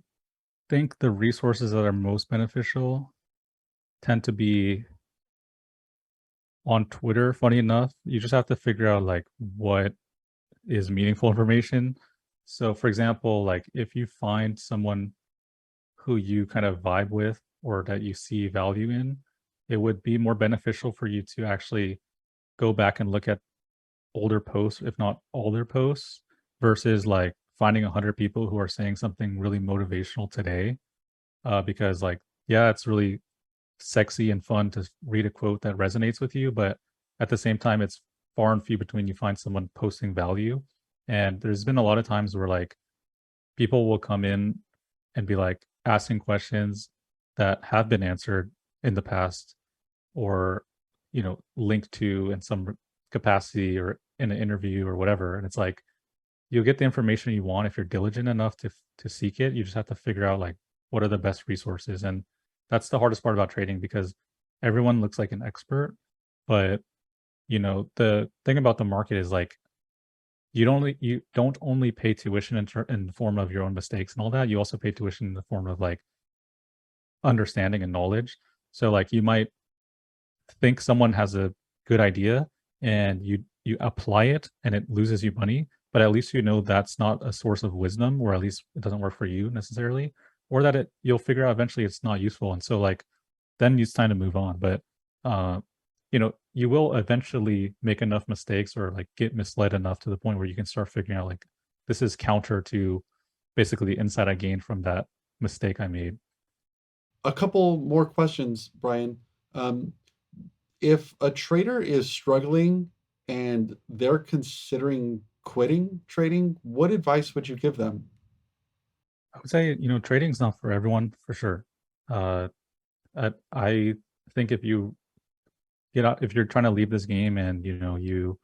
think the resources that are most beneficial tend to be on Twitter. Funny enough, you just have to figure out like what is meaningful information. So, for example, like, if you find someone who you kind of vibe with or that you see value in, it would be more beneficial for you to actually go back and look at older posts, if not all their posts, versus like finding 100 people who are saying something really motivational today. Because, like, yeah, it's really sexy and fun to read a quote that resonates with you, but at the same time, it's far and few between you find someone posting value. And there's been a lot of times where like people will come in and be like asking questions that have been answered in the past, or linked to in some capacity or in an interview or whatever. And it's like, you'll get the information you want if you're diligent enough to seek it. You just have to figure out like what are the best resources. And that's the hardest part about trading, because everyone looks like an expert, but the thing about the market is like, you don't only pay tuition in the form of your own mistakes and all that. You also pay tuition in the form of like understanding and knowledge. So like, you might think someone has a good idea and you apply it and it loses you money, but at least you know that's not a source of wisdom, or at least it doesn't work for you necessarily, or that you'll figure out eventually it's not useful. And so like then it's time to move on. But uh, you will eventually make enough mistakes or like get misled enough to the point where you can start figuring out like this is counter to basically the insight I gained from that mistake I made. A couple more questions, Brian. Um, if a trader is struggling and they're considering quitting trading, what advice would you give them? I would say, trading's not for everyone for sure. Uh, I think if you get out, if you're trying to leave this game and you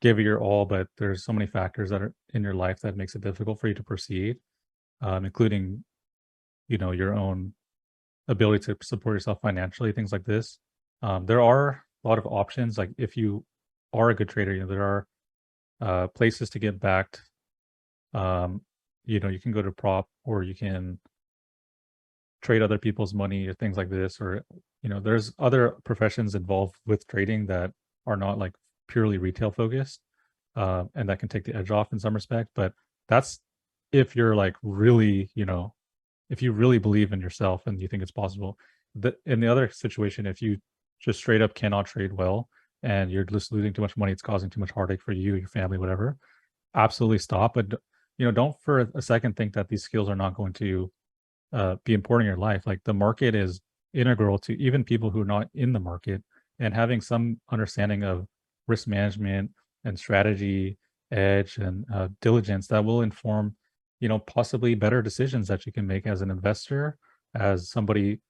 give it your all, but there's so many factors that are in your life that makes it difficult for you to proceed, including your own ability to support yourself financially, things like this. There are a lot of options. Like if you are a good trader, there are places to get backed. Um, you can go to prop, or you can trade other people's money or things like this, or there's other professions involved with trading that are not like purely retail focused, and that can take the edge off in some respect. But that's if you're like really, if you really believe in yourself and you think it's possible. In the other situation, if you just straight up cannot trade well and you're just losing too much money, it's causing too much heartache for you, your family, whatever, absolutely stop. But don't for a second think that these skills are not going to be important in your life. Like the market is integral to even people who are not in the market, and having some understanding of risk management and strategy, edge, and diligence that will inform, possibly better decisions that you can make as an investor, as somebody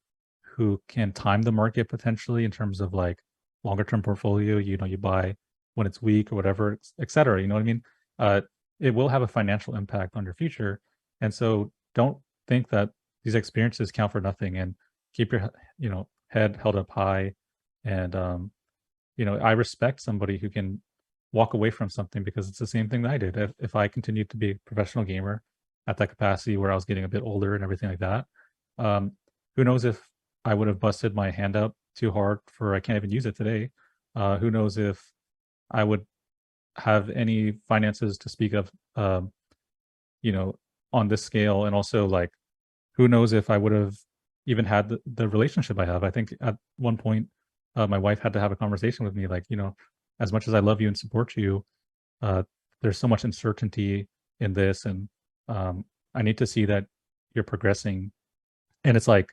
who can time the market potentially in terms of like longer term portfolio. You buy when it's weak or whatever, et cetera. You know what I mean? Uh, it will have a financial impact on your future, and so don't think that these experiences count for nothing, and keep your head held up high. And I respect somebody who can walk away from something, because it's the same thing that I did. If I continued to be a professional gamer at that capacity where I was getting a bit older and everything like that, um, who knows if I would have busted my hand up too hard for I can't even use it today. Who knows if I would have any finances to speak of, you know, on this scale. And also like, who knows if I would have even had the relationship I have. I think at one point, my wife had to have a conversation with me, like, as much as I love you and support you, uh, there's so much uncertainty in this, and I need to see that you're progressing. And it's like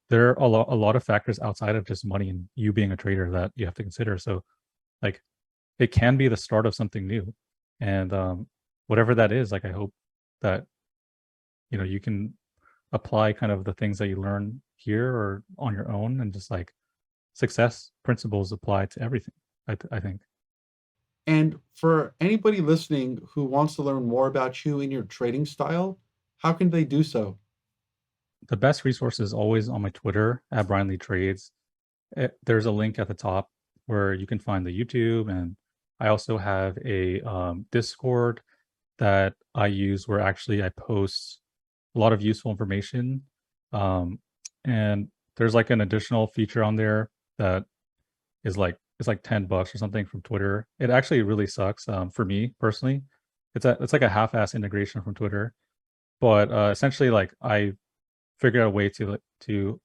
there are a lot of factors outside of just money and you being a trader that you have to consider. So like it can be the start of something new, and whatever that is, like I hope that you can apply kind of the things that you learn here or on your own, and just like success principles apply to everything. I think And for anybody listening who wants to learn more about you and your trading style, how can they do so? the best resource is always on my Twitter at Brian Lee Trades. There's a link at the top where you can find the YouTube, and I also have a Discord that I use where actually I post a lot of useful information. Um, and there's like an additional feature on there that is like it's like $10 or something from Twitter. It actually really sucks for me personally. It's like a half-ass integration from Twitter, but essentially like I figured out a way to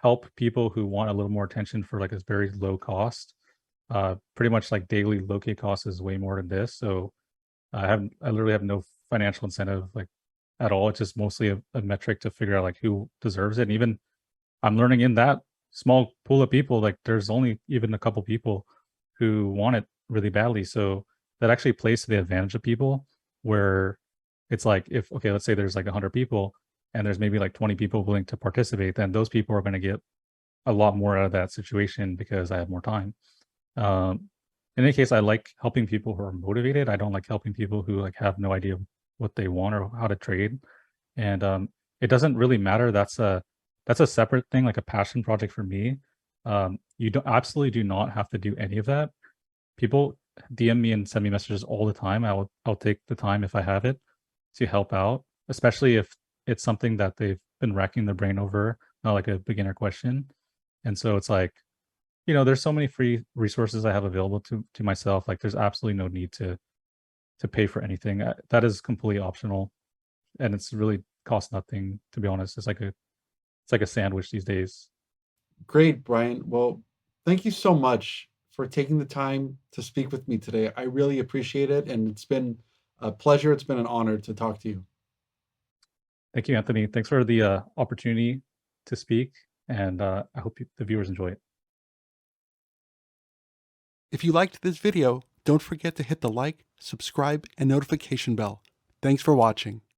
help people who want a little more attention for like a very low cost. Pretty much like daily locate cost is way more than this. So I literally have no financial incentive like at all. It's just mostly a metric to figure out like who deserves it. And even I'm learning in that small pool of people, like there's only even a couple people who want it really badly. So that actually plays to the advantage of people, where it's like if okay, let's say there's like 100 people and there's maybe like 20 people willing to participate, then those people are going to get a lot more out of that situation because I have more time. Um, in any case, I like helping people who are motivated. I don't like helping people who like have no idea what they want or how to trade. And it doesn't really matter. That's a separate thing, like a passion project for me. You don't absolutely do not have to do any of that. People DM me and send me messages all the time. I'll take the time if I have it to help out, especially if it's something that they've been racking their brain over, not like a beginner question. And so it's like, there's so many free resources I have available to myself. Like there's absolutely no need to to pay for anything. That is completely optional, and it's really costs nothing, to be honest. It's like a sandwich these days. Great, Brian. Well, thank you so much for taking the time to speak with me today. I really appreciate it, and it's been a pleasure. It's been an honor to talk to you. Thank you, Anthony. Thanks for the opportunity to speak, and I hope the viewers enjoy it. If you liked this video, don't forget to hit the like, subscribe, and notification bell. Thanks for watching.